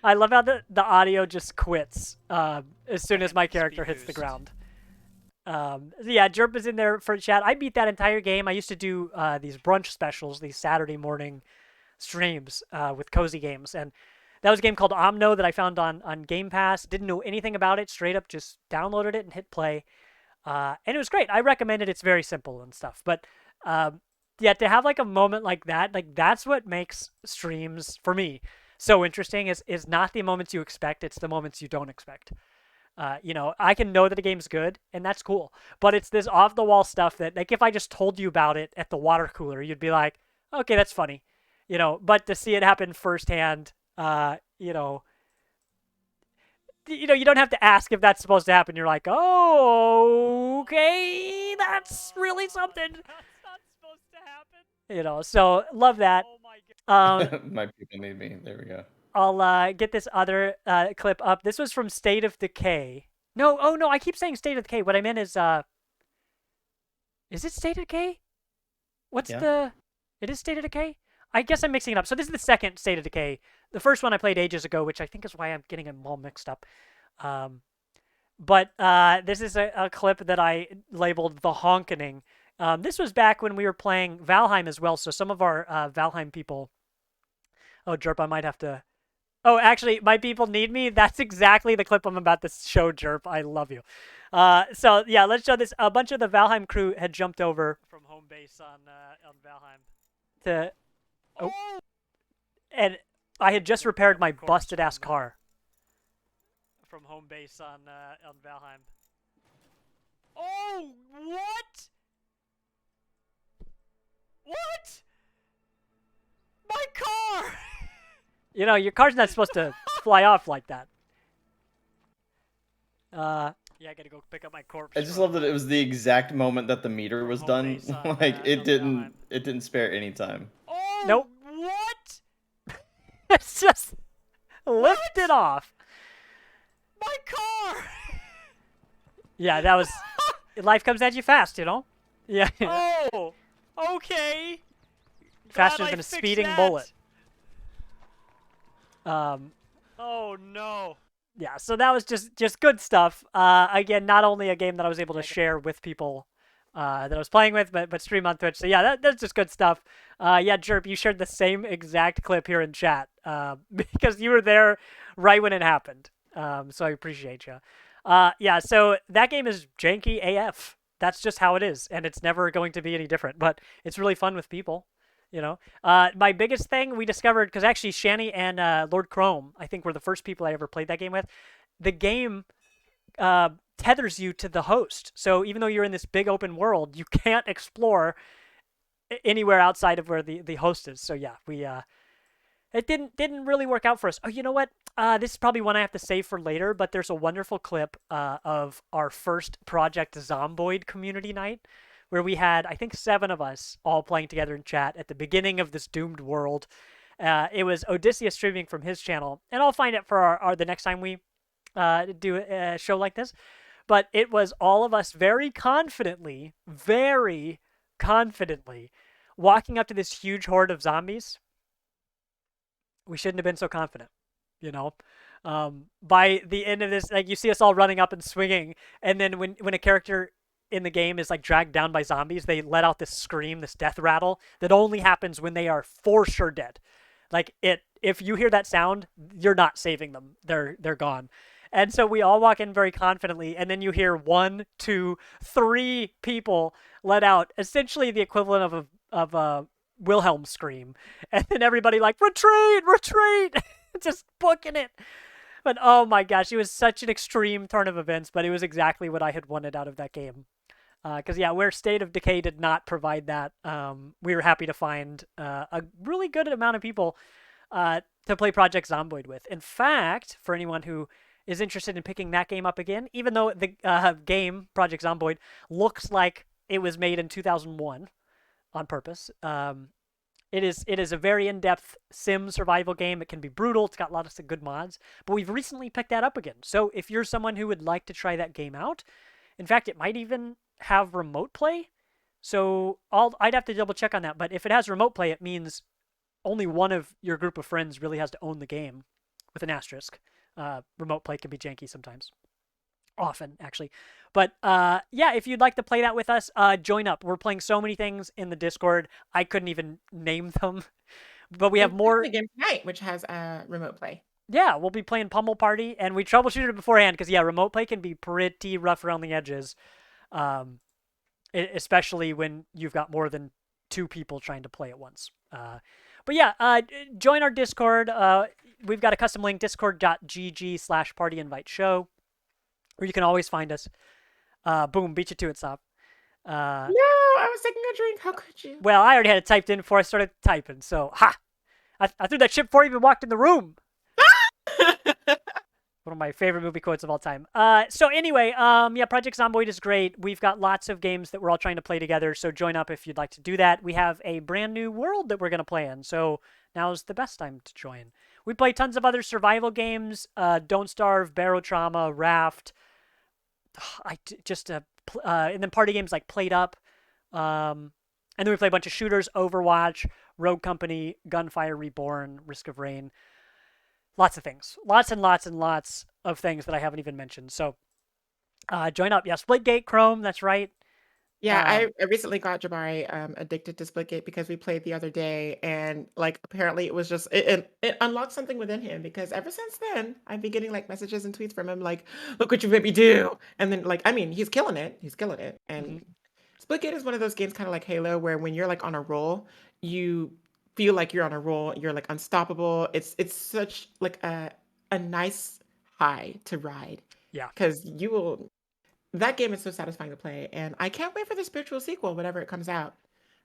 I love how the audio just quits as soon as my character hits the ground. Yeah, Jerp is in there for chat. I beat that entire game. I used to do these brunch specials, these Saturday morning streams with Cozy Games, and that was a game called Omno that I found on Game Pass. Didn't know anything about it. Straight up just downloaded it and hit play. And it was great. I recommend it. It's very simple and stuff. But yeah, to have like a moment like that, like that's what makes streams for me so interesting. Is not the moments you expect. It's the moments you don't expect. I can know that a game's good, and that's cool. But it's this off the wall stuff that, like, if I just told you about it at the water cooler, you'd be like, okay, that's funny. But to see it happen firsthand, you don't have to ask if that's supposed to happen. You're like, oh, okay, that's really something. That's not supposed to happen. So love that. My people need me. There we go. I'll get this other clip up. This was from State of Decay. No, I keep saying State of Decay. What I meant is it State of Decay? It is State of Decay? I guess I'm mixing it up. So this is the second State of Decay. The first one I played ages ago, which I think is why I'm getting them all mixed up. But this is a clip that I labeled The Honkening. This was back when we were playing Valheim as well, so some of our Valheim people... Oh, Jerp, I might have to... Oh, actually, my people need me? That's exactly the clip I'm about to show, Jerp. I love you. So, yeah, let's show this. A bunch of the Valheim crew had jumped over from home base on Valheim to... Oh. And I had just repaired my busted-ass car. From home base on Valheim. Oh, what? What? My car! Your car's not supposed to fly off like that. Yeah, I gotta go pick up my corpse. I just love that it was the exact moment that the meter was done. Like it didn't spare any time. Oh, nope. What? It's just lifted off. My car. Yeah, that was. Life comes at you fast, Yeah. Oh, okay. Faster than a speeding bullet. Oh no. Yeah, so that was just good stuff. Again, not only a game that I was able to share with people that I was playing with, but stream on Twitch. So yeah, that's just good stuff. Yeah, Jerp, you shared the same exact clip here in chat because you were there right when it happened. So I appreciate you. Yeah, so that game is janky AF. That's just how it is, and it's never going to be any different. But it's really fun with people. My biggest thing we discovered, because actually Shani and Lord Chrome, I think, were the first people I ever played that game with. The game tethers you to the host. So even though you're in this big open world, you can't explore anywhere outside of where the host is. So yeah, it didn't really work out for us. Oh, you know what? This is probably one I have to save for later, but there's a wonderful clip of our first Project Zomboid community night, where we had, I think, 7 of us all playing together in chat at the beginning of this doomed world. It was Odysseus streaming from his channel, and I'll find it for the next time we do a show like this. But it was all of us very confidently walking up to this huge horde of zombies. We shouldn't have been so confident, By the end of this, like you see us all running up and swinging, and then when a character in the game is like dragged down by zombies, they let out this scream, this death rattle that only happens when they are for sure dead. Like if you hear that sound, you're not saving them. They're gone. And so we all walk in very confidently, and then you hear 1, 2, 3 people let out essentially the equivalent of a Wilhelm scream, and then everybody like retreat, retreat, just booking it. But oh my gosh, it was such an extreme turn of events, but it was exactly what I had wanted out of that game. Because yeah, where State of Decay did not provide that, we were happy to find a really good amount of people to play Project Zomboid with. In fact, for anyone who is interested in picking that game up again, even though the game Project Zomboid looks like it was made in 2001 on purpose, it is a very in-depth sim survival game. It can be brutal. It's got lots of good mods, but we've recently picked that up again. So if you're someone who would like to try that game out, in fact, it might even have remote play. So I'd have to double check on that. But if it has remote play, it means only one of your group of friends really has to own the game, with an asterisk. Remote play can be janky sometimes. Often, actually. But yeah, if you'd like to play that with us, join up. We're playing so many things in the Discord. I couldn't even name them. But we have more. The game tonight, which has remote play. Yeah, we'll be playing Pummel Party, and we troubleshooted it beforehand because, yeah, remote play can be pretty rough around the edges, especially when you've got more than 2 people trying to play at once. But yeah, join our Discord. We've got a custom link, discord.gg/partyinviteshow, where you can always find us. Boom, beat you to it, Sop. No, I was taking a drink. How could you? Well, I already had it typed in before I started typing, so ha! I threw that shit before you even walked in the room. One of my favorite movie quotes of all time. So anyway, yeah, Project Zomboid is great. We've got lots of games that we're all trying to play together, so join up if you'd like to do that. We have a brand new world that we're going to play in, so now's the best time to join. We play tons of other survival games, Don't Starve, Barrow Trauma, Raft, and then party games like Played Up, and then we play a bunch of shooters, Overwatch, Rogue Company, Gunfire Reborn, Risk of Rain. Lots of things. Lots and lots and lots of things that I haven't even mentioned. So join up. Yeah, Splitgate, Chrome, that's right. Yeah, I recently got Jabari addicted to Splitgate because we played the other day, and like apparently it was just it unlocked something within him because ever since then I've been getting like messages and tweets from him like, "Look what you made me do," and then like I mean he's killing it, and Splitgate is one of those games kind of like Halo where when you're like on a roll, you feel like you're on a roll, you're like unstoppable. It's such like a nice high to ride. Yeah, because you will. That game is so satisfying to play, and I can't wait for the spiritual sequel whenever it comes out.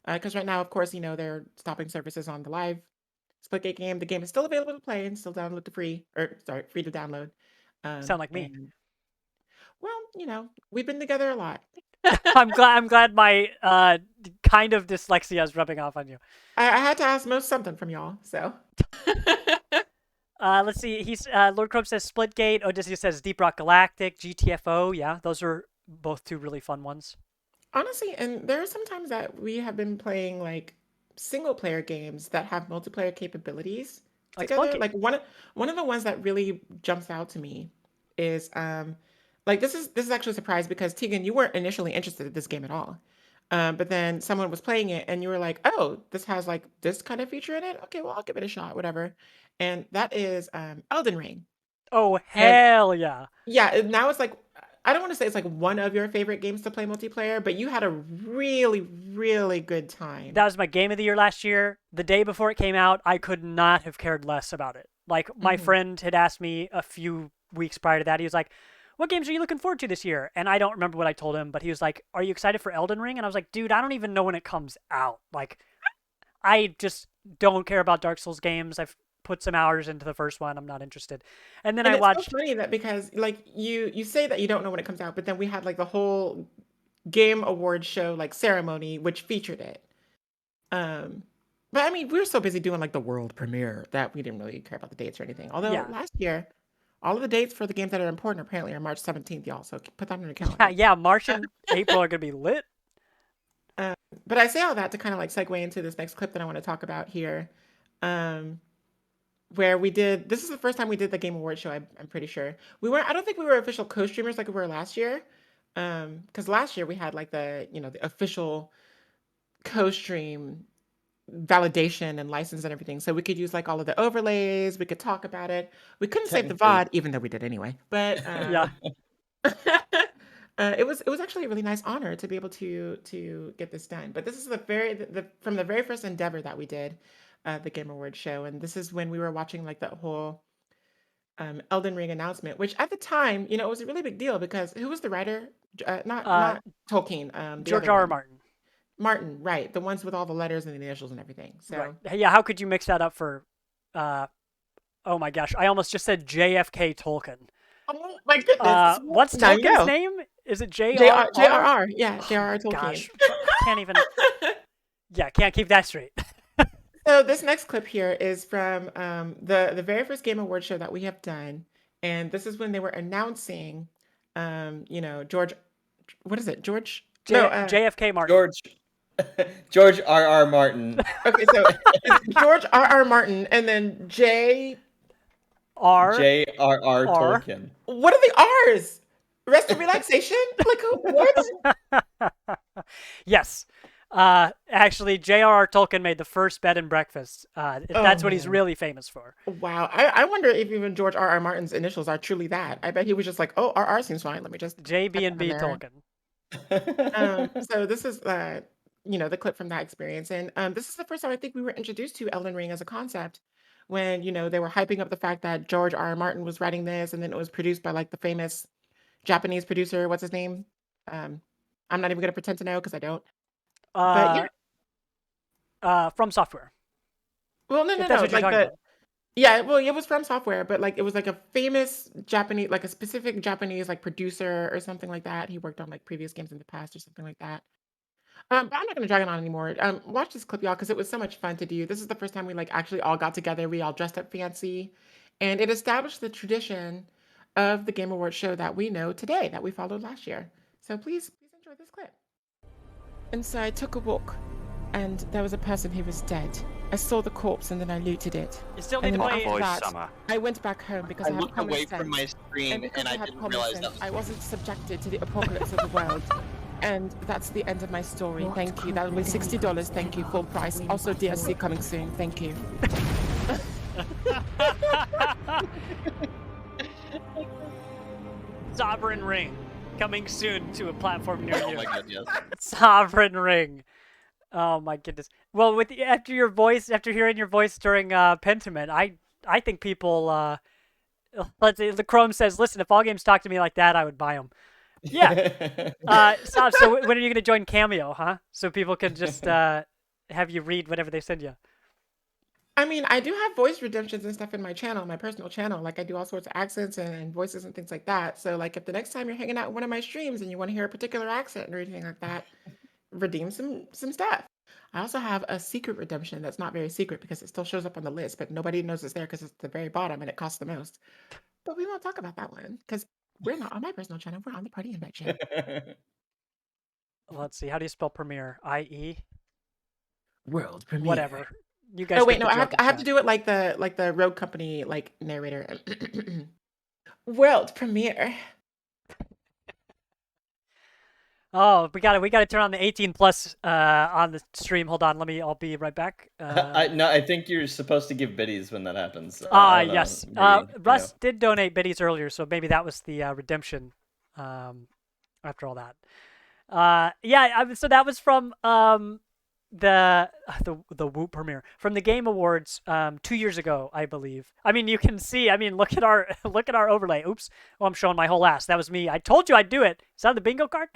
Because right now, of course, they're stopping services on the live Splitgate game. The game is still available to play and still download free to download. Sound like me. Well, we've been together a lot. I'm glad my kind of dyslexia is rubbing off on you. I had to ask most something from y'all, so. Let's see. He's Lord Crope says Splitgate. Odysseus says Deep Rock Galactic, GTFO. Yeah, those are both 2 really fun ones. Honestly, and there are some times that we have been playing like single player games that have multiplayer capabilities together. Like one of the ones that really jumps out to me is like this is actually a surprise because Tegan, you weren't initially interested in this game at all. But then someone was playing it and you were like, oh, this has like this kind of feature in it. Okay, well, I'll give it a shot, whatever. And that is Elden Ring. Oh, hell yeah. Yeah, now it's like, I don't want to say it's like one of your favorite games to play multiplayer, but you had a really, really good time. That was my game of the year last year. The day before it came out, I could not have cared less about it. Like, my friend had asked me a few weeks prior to that. He was like, what games are you looking forward to this year? And I don't remember what I told him, but he was like, are you excited for Elden Ring? And I was like, dude, I don't even know when it comes out. Like, I just don't care about Dark Souls games. I've put some hours into the first one. I'm not interested. And then I watched. It's so funny that because like you say that you don't know when it comes out, but then we had like the whole game award show like ceremony which featured it. But I mean, we were so busy doing like the world premiere that we didn't really care about the dates or anything. Although last year, all of the dates for the games that are important apparently are March 17th, y'all. So put that on your calendar. Yeah, March and April are gonna be lit. But I say all that to kind of like segue into this next clip that I want to talk about here. where we did. This is the first time we did the Game Awards show. I'm pretty sure we weren't. I don't think we were official co-streamers like we were last year. Because last year we had like the the official co-stream validation and license and everything, so we could use like all of the overlays. We could talk about it. We couldn't save the VOD, even though we did anyway. But Yeah. it was actually a really nice honor to be able to get this done. But this is from the very first endeavor that we did, the Game Awards show, and this is when we were watching like the whole Elden Ring announcement, which at the time, it was a really big deal because who was the writer? Not Tolkien. The George other R. R. one. Martin. Martin, right? The ones with all the letters and the initials and everything. So Right. Yeah, how could you mix that up for? Oh my gosh, I almost just said JFK Tolkien. Oh my goodness! What's Now you Tolkien's know. name? Is it J.R.R.? J.R.R. Yeah, J.R.R. Tolkien. Gosh, can't even. Yeah, can't keep that straight. So this next clip here is from the very first Game Awards show that we have done, and this is when they were announcing, George. What is it, George? JFK Martin. George R.R. Martin. Okay, so it's George R.R. Martin, and then J.R.R. Tolkien. What are the R's? Rest and relaxation? Like what? Yes. Actually, J.R.R. Tolkien made the first bed and breakfast. That's what he's really famous for. Wow. I wonder if even George R.R. Martin's initials are truly that. I bet he was just like, oh, R.R. seems fine. Let me just JB&B Tolkien. So this is the clip from that experience, and this is the first time I think we were introduced to Elden Ring as a concept, when they were hyping up the fact that George R.R. Martin was writing this, and then it was produced by like the famous Japanese producer. What's his name? I'm not even gonna pretend to know because I don't. But From Software. Well, no, That's what you're talking about. Yeah, well, it was From Software, but like it was like a famous Japanese, like a specific Japanese like producer or something like that. He worked on like previous games in the past or something like that. But I'm not gonna drag it on anymore. Watch this clip, y'all, because it was so much fun to do. This is the first time we like actually all got together. We all dressed up fancy, and it established the tradition of the Game Awards show that we know today, that we followed last year. So please enjoy this clip. And so I took a walk, and there was a person who was dead. I saw the corpse, and then I looted it. You still And need to then play after that, I went back home because I have looked common away sense. from my screen because and I had didn't common realize sense, that was I wasn't subjected to the apocalypse of the world. And that's the end of my story. Thank you. That will be $60. Thank you. Full price. Also DLC coming soon. Thank you. Sovereign Ring, coming soon to a platform near you. Oh my god, yes. Sovereign Ring. Oh my goodness. Well, after hearing your voice during Pentiment, I think people. Let's say the Chrome says, "Listen, if all games talk to me like that, I would buy them." Yeah. So when are you gonna join Cameo, huh? So people can just have you read whatever they send you. I mean, I do have voice redemptions and stuff in my channel, my personal channel. Like I do all sorts of accents and voices and things like that. So like if the next time you're hanging out in one of my streams and you want to hear a particular accent or anything like that, redeem some stuff. I also have a secret redemption that's not very secret because it still shows up on the list, but nobody knows it's there because it's at the very bottom and it costs the most. But we won't talk about that one because we're not on my personal channel. We're on the Party Invite channel. Let's see. How do you spell premiere? I-E? World premiere. Whatever. You guys. Oh wait, no, I have to do it like the Rogue Company like narrator. World premiere. Oh, we got to turn on the 18 plus on the stream. Hold on, I'll be right back. I think you're supposed to give biddies when that happens. Yes. Russ did donate biddies earlier, so maybe that was the redemption. After all that, so that was from the Whoop premiere from the Game Awards 2 years ago, I believe. I mean, you can see. I mean, look at our overlay. Oops. Oh, I'm showing my whole ass. That was me. I told you I'd do it. Is that the bingo card?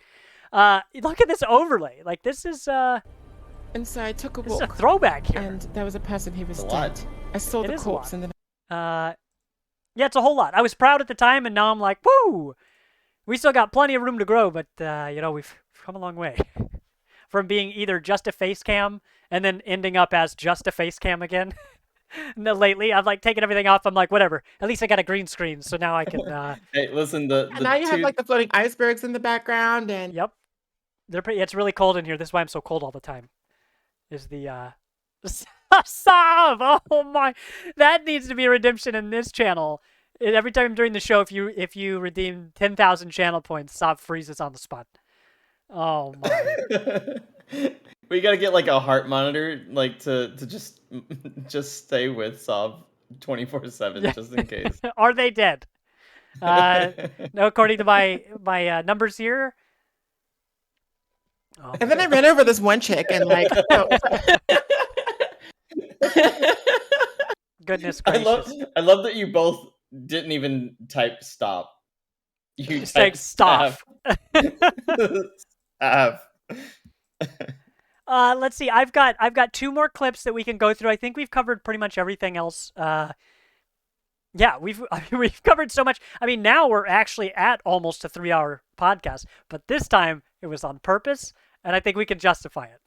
Look at this overlay. Like this is And so I took a walk. This is a throwback here. And there was a person who was dead. I saw the corpse and then. Yeah, it's a whole lot. I was proud at the time, and now I'm like, woo! We still got plenty of room to grow, but we've come a long way from being either just a face cam and then ending up as just a face cam again. And then lately, I've like taken everything off. I'm like, whatever. At least I got a green screen, so now I can. Hey, listen. And now you have like the floating icebergs in the background, and yep, they're pretty. It's really cold in here. This is why I'm so cold all the time. Is the Sav! Oh my, that needs to be a redemption in this channel. Every time during the show, if you redeem 10,000 channel points, Sav freezes on the spot. Oh my. We gotta get like a heart monitor, like to just stay with Sob 24/7, just in case. Are they dead? No, according to my numbers here. Oh, And then I ran over this one chick and like. Goodness gracious! I love that you both didn't even type stop. You just typed stop. Stop. Let's see. I've got 2 more clips that we can go through. I think we've covered pretty much everything else. Yeah, we've covered so much. I mean, now we're actually at almost a 3-hour podcast, but this time it was on purpose, and I think we can justify it.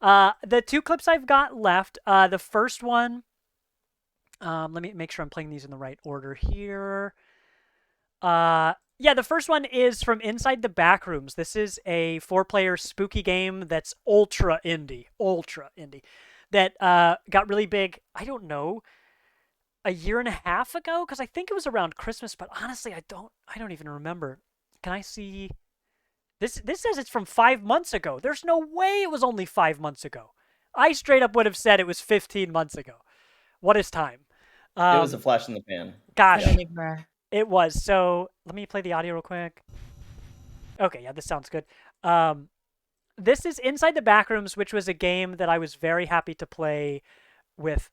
The 2 clips I've got left. The first one. Let me make sure I'm playing these in the right order here. Yeah, the first one is from Inside the Backrooms. This is a 4-player spooky game that's ultra indie. That got really big, I don't know, a year and a half ago, because I think it was around Christmas, but honestly, I don't even remember. Can I see? This says it's from 5 months ago. There's no way it was only 5 months ago. I straight up would have said it was 15 months ago. What is time? It was a flash in the pan. Gosh. Yeah. It was. So let me play the audio real quick. Okay, yeah, this sounds good. This is Inside the Backrooms, which was a game that I was very happy to play with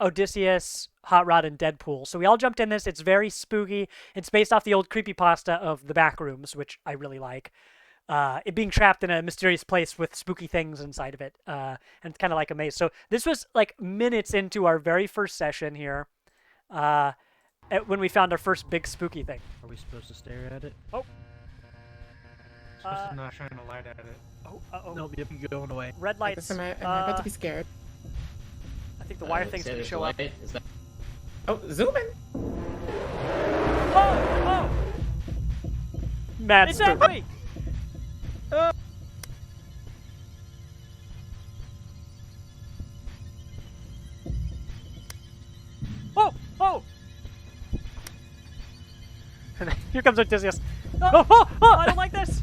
Odysseus, Hot Rod, and Deadpool. So we all jumped in this. It's very spooky. It's based off the old creepypasta of the Backrooms, which I really like. It being trapped in a mysterious place with spooky things inside of it. And it's kind of like a maze. So this was like minutes into our very first session here. When we found our first big spooky thing. Are we supposed to stare at it? Oh. Supposed to not shine a light at it. Oh, uh-oh. Nope, yep, you're going away. Red lights. Am I about to be scared? I think the wire thing's going to show up. Is that... Oh, zoom in. Oh! Mad It's at me! Oh! Here comes Odysseus. Oh! I don't like this!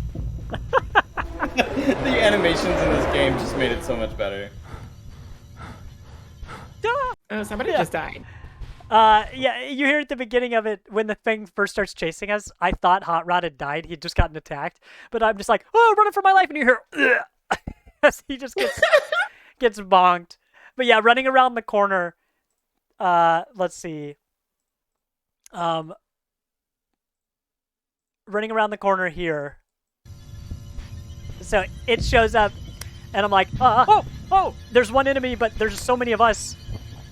The animations in this game just made it so much better. Oh, somebody just died. Yeah, you hear at the beginning of it, when the thing first starts chasing us, I thought Hot Rod had died. He'd just gotten attacked. But I'm just like, oh, running for my life. And you hear, as he just gets bonked. But yeah, running around the corner. Let's see. Running around the corner here. So it shows up, and I'm like, oh, there's one enemy, but there's so many of us.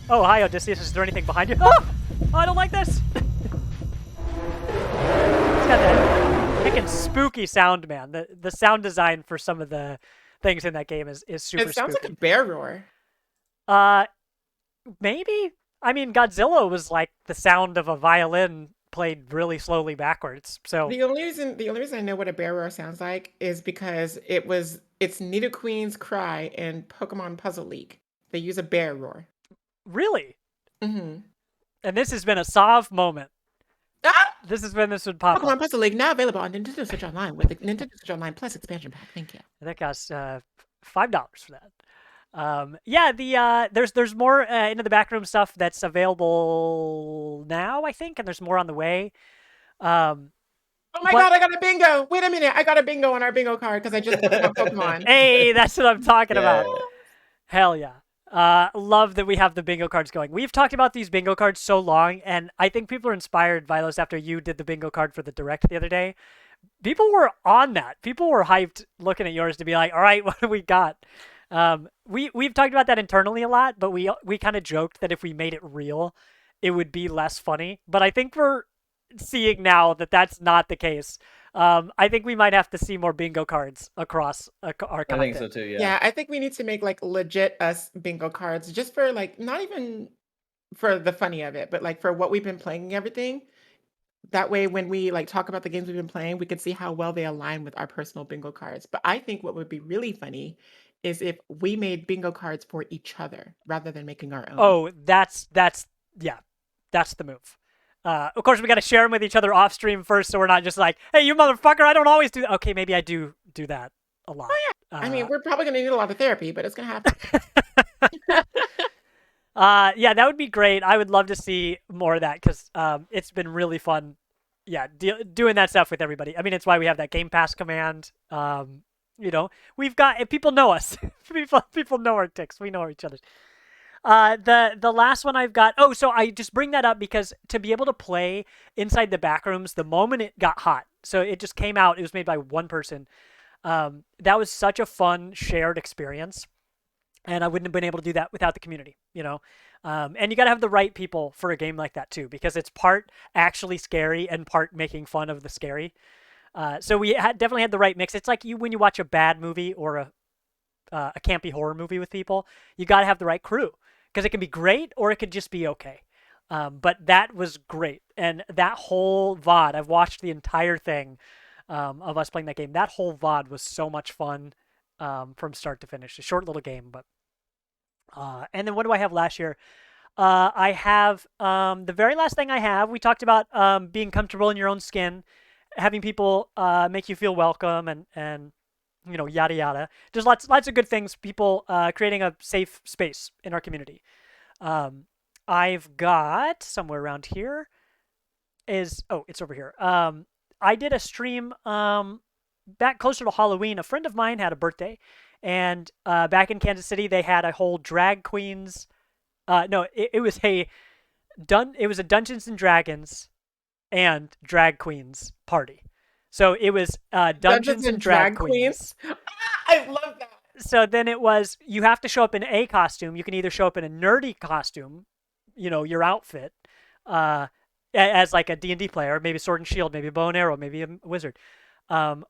Oh, hi, Odysseus. Is there anything behind you? Oh, I don't like this. It's got that freaking spooky sound, man. The sound design for some of the things in that game is super spooky. It sounds like a bear roar. Maybe. I mean, Godzilla was like the sound of a violin played really slowly backwards. So the only reason I know what a bear roar sounds like is because it's Nidoqueen's cry in Pokemon Puzzle League. They use a bear roar. Really? Mm-hmm. And this has been a Sov moment. Ah! This would pop Pokemon up. Puzzle League now available on Nintendo Switch Online with the Nintendo Switch Online Plus expansion pack. Thank you. That costs $5 for that. Yeah, there's more Into the Backroom stuff that's available now, I think, and there's more on the way. Oh my god, I got a bingo! Wait a minute, I got a bingo on our bingo card because I just looked up Pokemon. Hey, that's what I'm talking about. Hell yeah. Love that we have the bingo cards going. We've talked about these bingo cards so long, and I think people are inspired, Vilos, after you did the bingo card for the Direct the other day. People were on that. People were hyped looking at yours to be like, all right, what do we got? We've talked about that internally a lot, but we kind of joked that if we made it real, it would be less funny. But I think we're seeing now that that's not the case. I think we might have to see more bingo cards across our content. I think so too, yeah. Yeah, I think we need to make like legit us bingo cards just for like, not even for the funny of it, but like for what we've been playing and everything. That way, when we like talk about the games we've been playing, we can see how well they align with our personal bingo cards. But I think what would be really funny is if we made bingo cards for each other rather than making our own. Oh, that's the move. Of course, we got to share them with each other off stream first, so we're not just like, "Hey, you motherfucker! I don't always do that." Okay, maybe I do that a lot. Oh yeah. I mean, we're probably gonna need a lot of therapy, but it's gonna happen. Yeah, that would be great. I would love to see more of that because it's been really fun. Yeah, doing that stuff with everybody. I mean, it's why we have that Game Pass command. We've got people know us. people know our ticks. We know each other's. The last one I've got. Oh, so I just bring that up because to be able to play inside the back rooms the moment it got hot. So it just came out. It was made by one person. That was such a fun shared experience. And I wouldn't have been able to do that without the community, and you got to have the right people for a game like that too, because it's part actually scary and part making fun of the scary. So we definitely had the right mix. It's like when you watch a bad movie or a campy horror movie with people, you got to have the right crew because it can be great or it could just be okay. But that was great. And that whole VOD, I've watched the entire thing of us playing that game. That whole VOD was so much fun. From start to finish. A short little game, but and then what do I have last year? I have the very last thing I have. We talked about being comfortable in your own skin, having people make you feel welcome, and yada yada. There's lots of good things. People creating a safe space in our community. I've got somewhere around here. It's over here. I did a stream. Back closer to Halloween, a friend of mine had a birthday, and back in Kansas City, they had a whole drag queens. It was a Dungeons and Dragons and drag queens party. So it was Dungeons and Drag Queens. I love that. So then it was you have to show up in a costume. You can either show up in a nerdy costume, your outfit, as like a D&D player, maybe sword and shield, maybe a bow and arrow, maybe a wizard.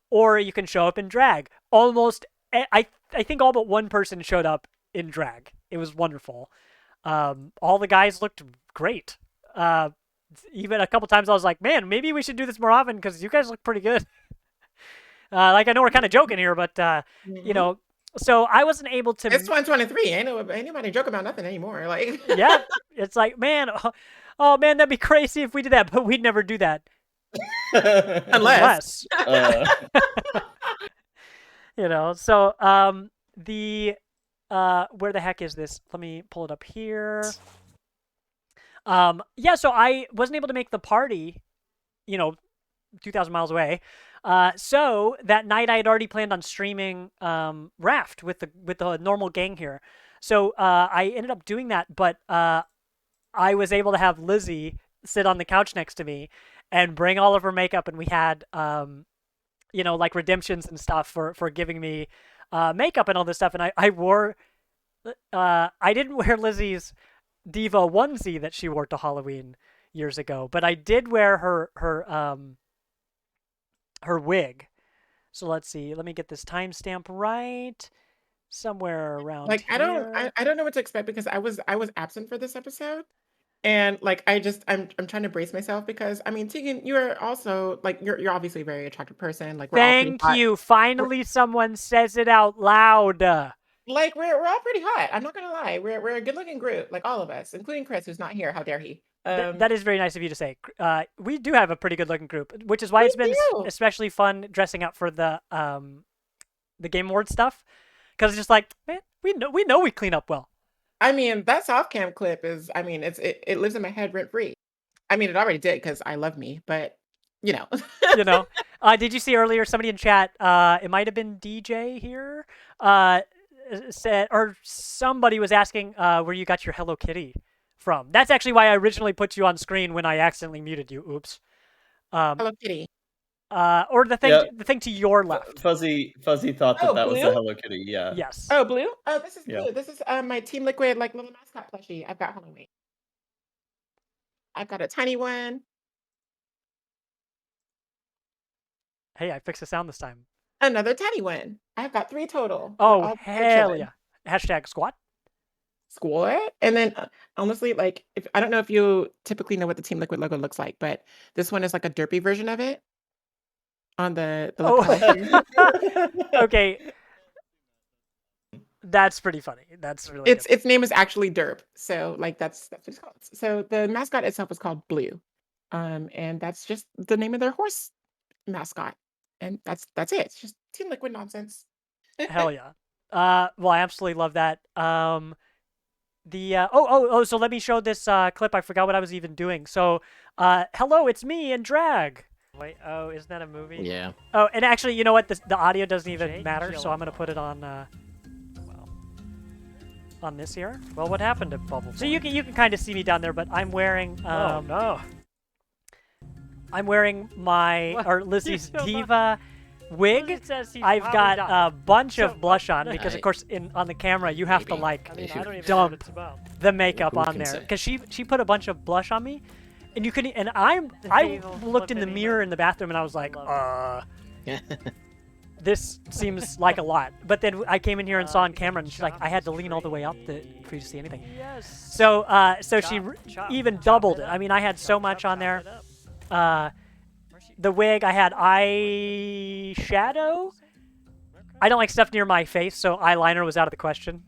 Or you can show up in drag. I think all but one person showed up in drag. It was wonderful. All the guys looked great. Even a couple times I was like, man, maybe we should do this more often because you guys look pretty good. I know we're kind of joking here, but so I wasn't able to. It's 2023. Ain't nobody joke about nothing anymore. Like yeah, it's like man, oh man, that'd be crazy if we did that, but we'd never do that. Unless. So the where the heck is this? Let me pull it up here. So I wasn't able to make the party, 2,000 miles away. So that night I had already planned on streaming Raft with the normal gang here. So I ended up doing that, but I was able to have Lizzie sit on the couch next to me and bring all of her makeup, and we had like redemptions and stuff for giving me makeup and all this stuff. And I wore I didn't wear Lizzie's diva onesie that she wore to Halloween years ago, but I did wear her wig. So let's see. Let me get this timestamp right. Somewhere around like here. I don't know what to expect because I was absent for this episode. And like I'm trying to brace myself because I mean Tegan, you are also like you're obviously a very attractive person. Like thank you. Finally, someone says it out loud. Like we're all pretty hot. I'm not gonna lie. We're a good looking group, like all of us, including Chris, who's not here. How dare he? That is very nice of you to say. We do have a pretty good looking group, which is why it's been especially fun dressing up for the Game Awards stuff, because it's just like man, we know we clean up well. I mean, that soft cam clip is, I mean, it lives in my head rent free. I mean, it already did because I love me, but Did you see earlier somebody in chat? It might have been DJ here. Said or somebody was asking where you got your Hello Kitty from. That's actually why I originally put you on screen when I accidentally muted you. Oops. Hello Kitty. Or the thing to your left. Fuzzy thought that was a Hello Kitty. Yeah. Yes. Oh, blue. Oh, this is blue. This is my Team Liquid like little mascot plushie. I've got Halloween. I've got a tiny one. Hey, I fixed the sound this time. Another tiny one. I've got 3 total. Oh hell yeah! Hashtag squat. Squat. And then honestly, like if I don't know if you typically know what the Team Liquid logo looks like, but this one is like a derpy version of it. On the okay. That's pretty funny. That's really Its name is actually Derp. So like that's what it's called. So the mascot itself is called Blue. And that's just the name of their horse mascot. And that's it. It's just Team Liquid nonsense. Hell yeah. Well, I absolutely love that. So let me show this clip. I forgot what I was even doing. So, hello, it's me in drag. Wait, isn't that a movie? Yeah. Oh, and actually, you know what? The audio doesn't even matter, so I'm gonna put it on. On this here. Well, what happened to Bubble? So you can kind of see me down there, but I'm wearing. Oh no. I'm wearing Lizzie's Diva wig. I've got a bunch of blush on because, of course, on the camera you have to dump the makeup on there because she put a bunch of blush on me, and you couldn't. And I looked in the mirror in the bathroom and I was like, this seems like a lot. But then I came in here and saw on camera, and she's like, I had to lean all the way up for you to see anything. Yes. So she even doubled it. I mean, I had so much on there. The wig, I had eyeshadow. I don't like stuff near my face, so eyeliner was out of the question.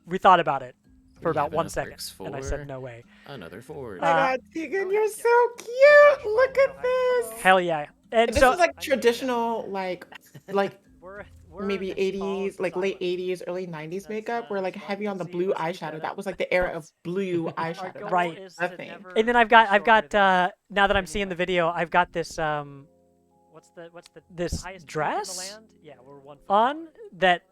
We thought about it for about 1 second, and I said no way. Another 4. Oh my God, Tegan, you're so cute. Look at this. Hell yeah. And this is like traditional, like maybe 80s, like late 80s, early 90s makeup. We're like heavy on the blue eyeshadow. That was like the era of blue eyeshadow. Right. A thing. And then I've got now that I'm seeing the video, I've got this this dress on that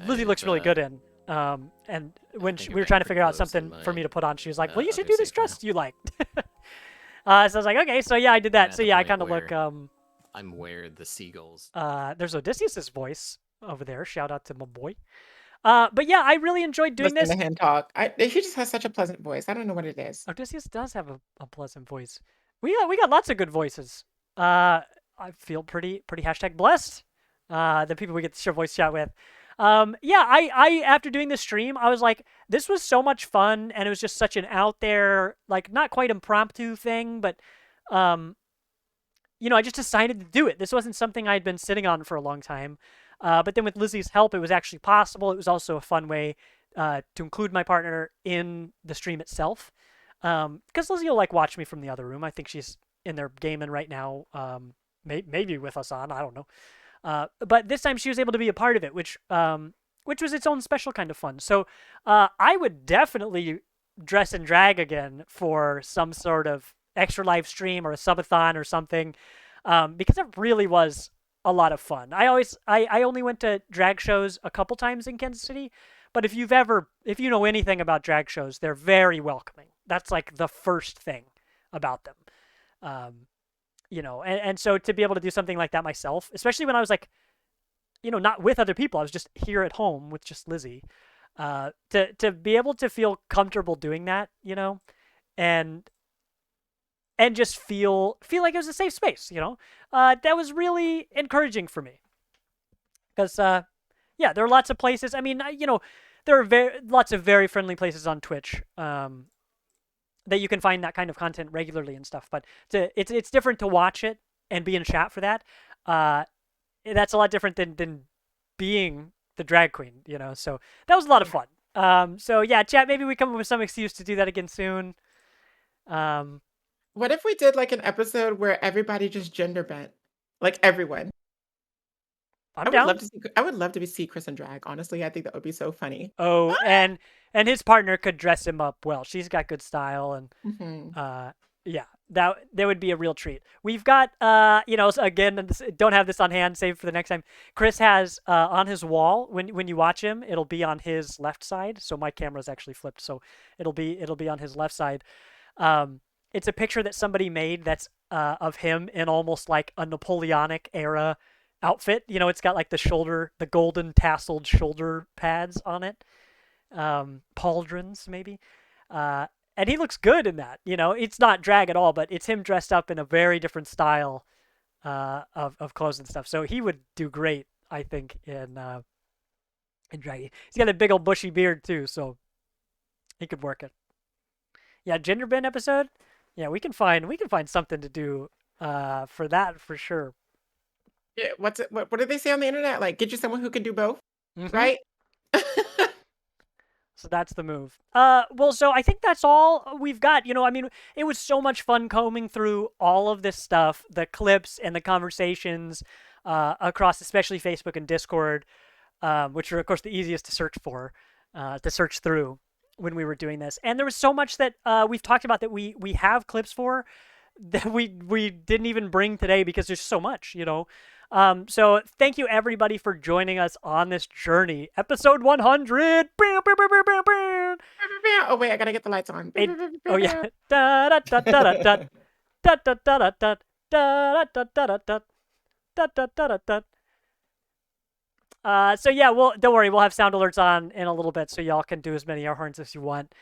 Lizzie looks really good in. And when we were trying to figure out something for me to put on, she was like, "Well, you should do this dress you like." So I was like, "Okay." So yeah, I did that. So yeah, I kind of look. I'm where the seagulls. There's Odysseus's voice over there. Shout out to my boy. But yeah, I really enjoyed doing this. Listen to him talk. He just has such a pleasant voice. I don't know what it is. Odysseus does have a pleasant voice. We got lots of good voices. I feel pretty #blessed. The people we get to share voice chat with. Yeah, I after doing this stream, I was like, this was so much fun, and it was just such an out there, like not quite impromptu thing, but I just decided to do it. This wasn't something I'd been sitting on for a long time. But then with Lizzie's help, it was actually possible. It was also a fun way to include my partner in the stream itself. Because Lizzie will watch me from the other room. I think she's in there gaming right now. Maybe with us on. I don't know. But this time she was able to be a part of it, which was its own special kind of fun. So I would definitely dress and drag again for some sort of extra live stream or a subathon or something, because it really was a lot of fun. I only went to drag shows a couple times in Kansas City, but if you know anything about drag shows, they're very welcoming. That's like the first thing about them. And so to be able to do something like that myself, especially when I was not with other people, I was just here at home with just Lizzie, to be able to feel comfortable doing that, and just feel like it was a safe space, that was really encouraging for me. Because, yeah, there are lots of places. I mean, there are lots of very friendly places on Twitch that you can find that kind of content regularly and stuff. But it's different to watch it and be in chat for that. That's a lot different than being the drag queen, So that was a lot of fun. So yeah, chat, maybe we come up with some excuse to do that again soon. What if we did like an episode where everybody just gender bent, like everyone? I'm down. I would love to see Chris in drag. Honestly, I think that would be so funny. Oh, and his partner could dress him up well. She's got good style, and yeah, that would be a real treat. We've got again, don't have this on hand, save for the next time. Chris has on his wall, when you watch him, it'll be on his left side. So my camera's actually flipped, so it'll be on his left side. It's a picture that somebody made that's of him in almost like a Napoleonic era outfit. It's got like the golden tasseled shoulder pads on it, pauldrons maybe, and he looks good in that. It's not drag at all, but it's him dressed up in a very different style of clothes and stuff. So he would do great, I think, in drag. He's got a big old bushy beard too, so he could work it. Yeah, gender bend episode. Yeah, we can find something to do for that for sure. Yeah, what did they say on the internet? Like, get you someone who can do both, right? So that's the move. Well, so I think that's all we've got. I mean, it was so much fun combing through all of this stuff, the clips and the conversations across especially Facebook and Discord, which are, of course, the easiest to search through when we were doing this. And there was so much that we've talked about that we have clips for that we didn't even bring today because there's so much, So thank you everybody for joining us on this journey. Episode 100. Oh wait, I gotta get the lights on. Oh yeah. Da da da da da da da da da da da da da da da da. So yeah, well, don't worry, we'll have sound alerts on in a little bit, so y'all can do as many air horns as you want.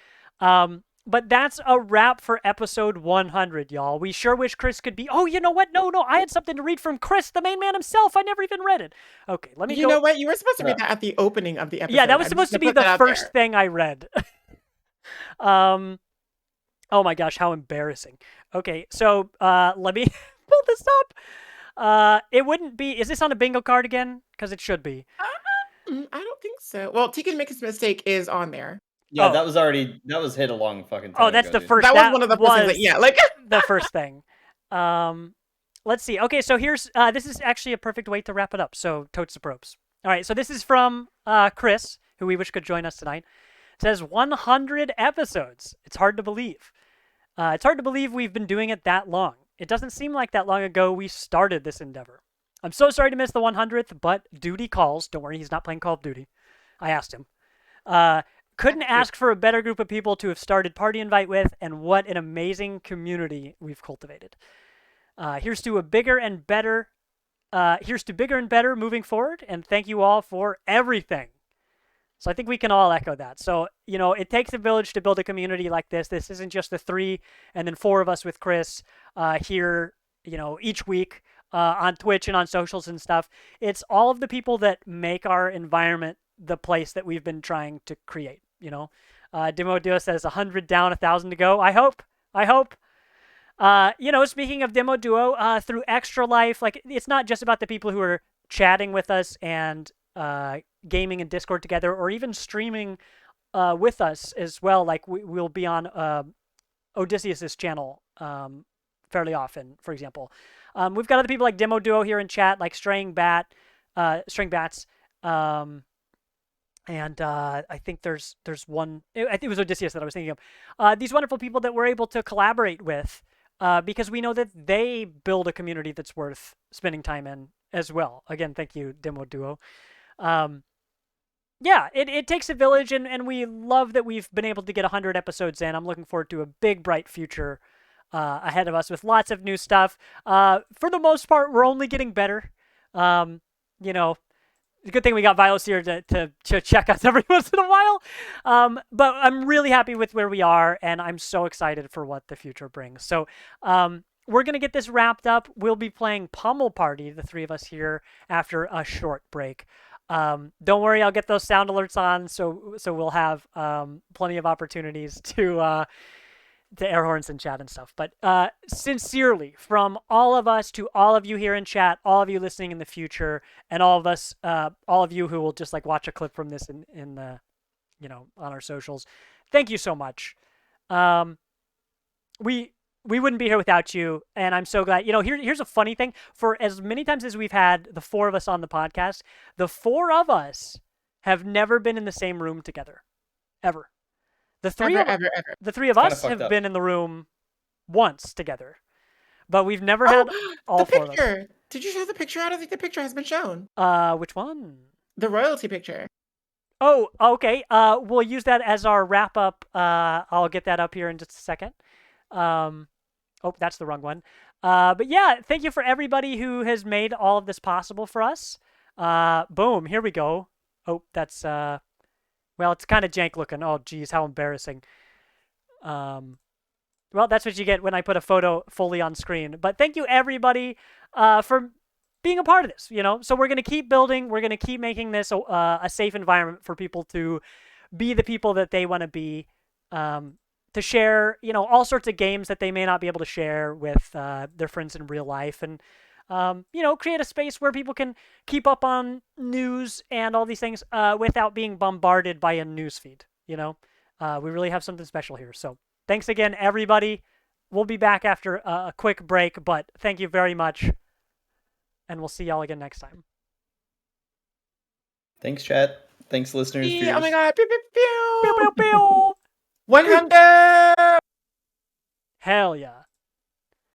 But that's a wrap for episode 100, y'all. We sure wish Chris could be. Oh, you know what? No, I had something to read from Chris, the main man himself. I never even read it. Okay, let me. You know what? You were supposed to read that at the opening of the episode. Yeah, that was supposed to be the first thing I read. Oh my gosh, how embarrassing. Okay, so let me pull this up. It wouldn't be. Is this on a bingo card again? Because it should be. I don't think so. Well, Tegan makes a mistake is on there. Yeah, that was hit a long fucking time. Oh, that's ago, the first. That was one of the first things. Yeah, like the first thing. Let's see. Okay, so here's this is actually a perfect way to wrap it up. So totes the probes. All right, so this is from Chris, who we wish could join us tonight. It says 100 episodes. It's hard to believe. It's hard to believe we've been doing it that long. It doesn't seem like that long ago we started this endeavor. I'm so sorry to miss the 100th, but duty calls. Don't worry, he's not playing Call of Duty. I asked him. Couldn't ask for a better group of people to have started Party Invite with, and what an amazing community we've cultivated. Here's to bigger and better moving forward, and thank you all for everything. So I think we can all echo that. So, it takes a village to build a community like this. This isn't just the 3 and then 4 of us with Chris here, each week on Twitch and on socials and stuff. It's all of the people that make our environment the place that we've been trying to create, Demo Duo says 100 down, 1,000 to go. I hope. Speaking of Demo Duo, through Extra Life, like, it's not just about the people who are chatting with us and gaming in Discord together, or even streaming with us as well. Like, we'll be on Odysseus's channel fairly often, for example. We've got other people like Demo Duo here in chat, like Straying Bats. And I think there's one. I think it was Odysseus that I was thinking of. These wonderful people that we're able to collaborate with, because we know that they build a community that's worth spending time in as well. Again, thank you, Demo Duo. Yeah, it takes a village, and we love that we've been able to get 100 episodes in. I'm looking forward to a big, bright future ahead of us with lots of new stuff. For the most part, we're only getting better. It's a good thing we got Vilos here to check us every once in a while. But I'm really happy with where we are, and I'm so excited for what the future brings. So we're going to get this wrapped up. We'll be playing Pummel Party, the 3 of us here, after a short break. Don't worry, I'll get those sound alerts on, so we'll have plenty of opportunities to air horns and chat and stuff. But sincerely, from all of us to all of you here in chat, all of you listening in the future, and all of us, all of you who will just like watch a clip from this in the, on our socials, thank you so much. We wouldn't be here without you, and I'm so glad. Here's a funny thing. For as many times as we've had the 4 of us on the podcast, the 4 of us have never been in the same room together, ever. The 3 of us have been in the room once together, but we've never had all 4 of us. Did you show the picture? I don't think the picture has been shown. Which one? The royalty picture. Oh, okay. We'll use that as our wrap up. I'll get that up here in just a second. Oh, that's the wrong one. But yeah, thank you for everybody who has made all of this possible for us. Boom, here we go. Oh, that's well, it's kind of jank looking. Oh, geez, how embarrassing. Well, that's what you get when I put a photo fully on screen. But thank you, everybody, for being a part of this, So we're going to keep building. We're going to keep making this a safe environment for people to be the people that they want to be, to share, all sorts of games that they may not be able to share with their friends in real life. And create a space where people can keep up on news and all these things without being bombarded by a news feed. We really have something special here. So thanks again, everybody. We'll be back after a quick break, but thank you very much, and we'll see y'all again next time. Thanks, chat. Thanks, listeners. Oh my viewers. god. Pew, pew, pew. Pew, pew, pew. 100. Hell yeah.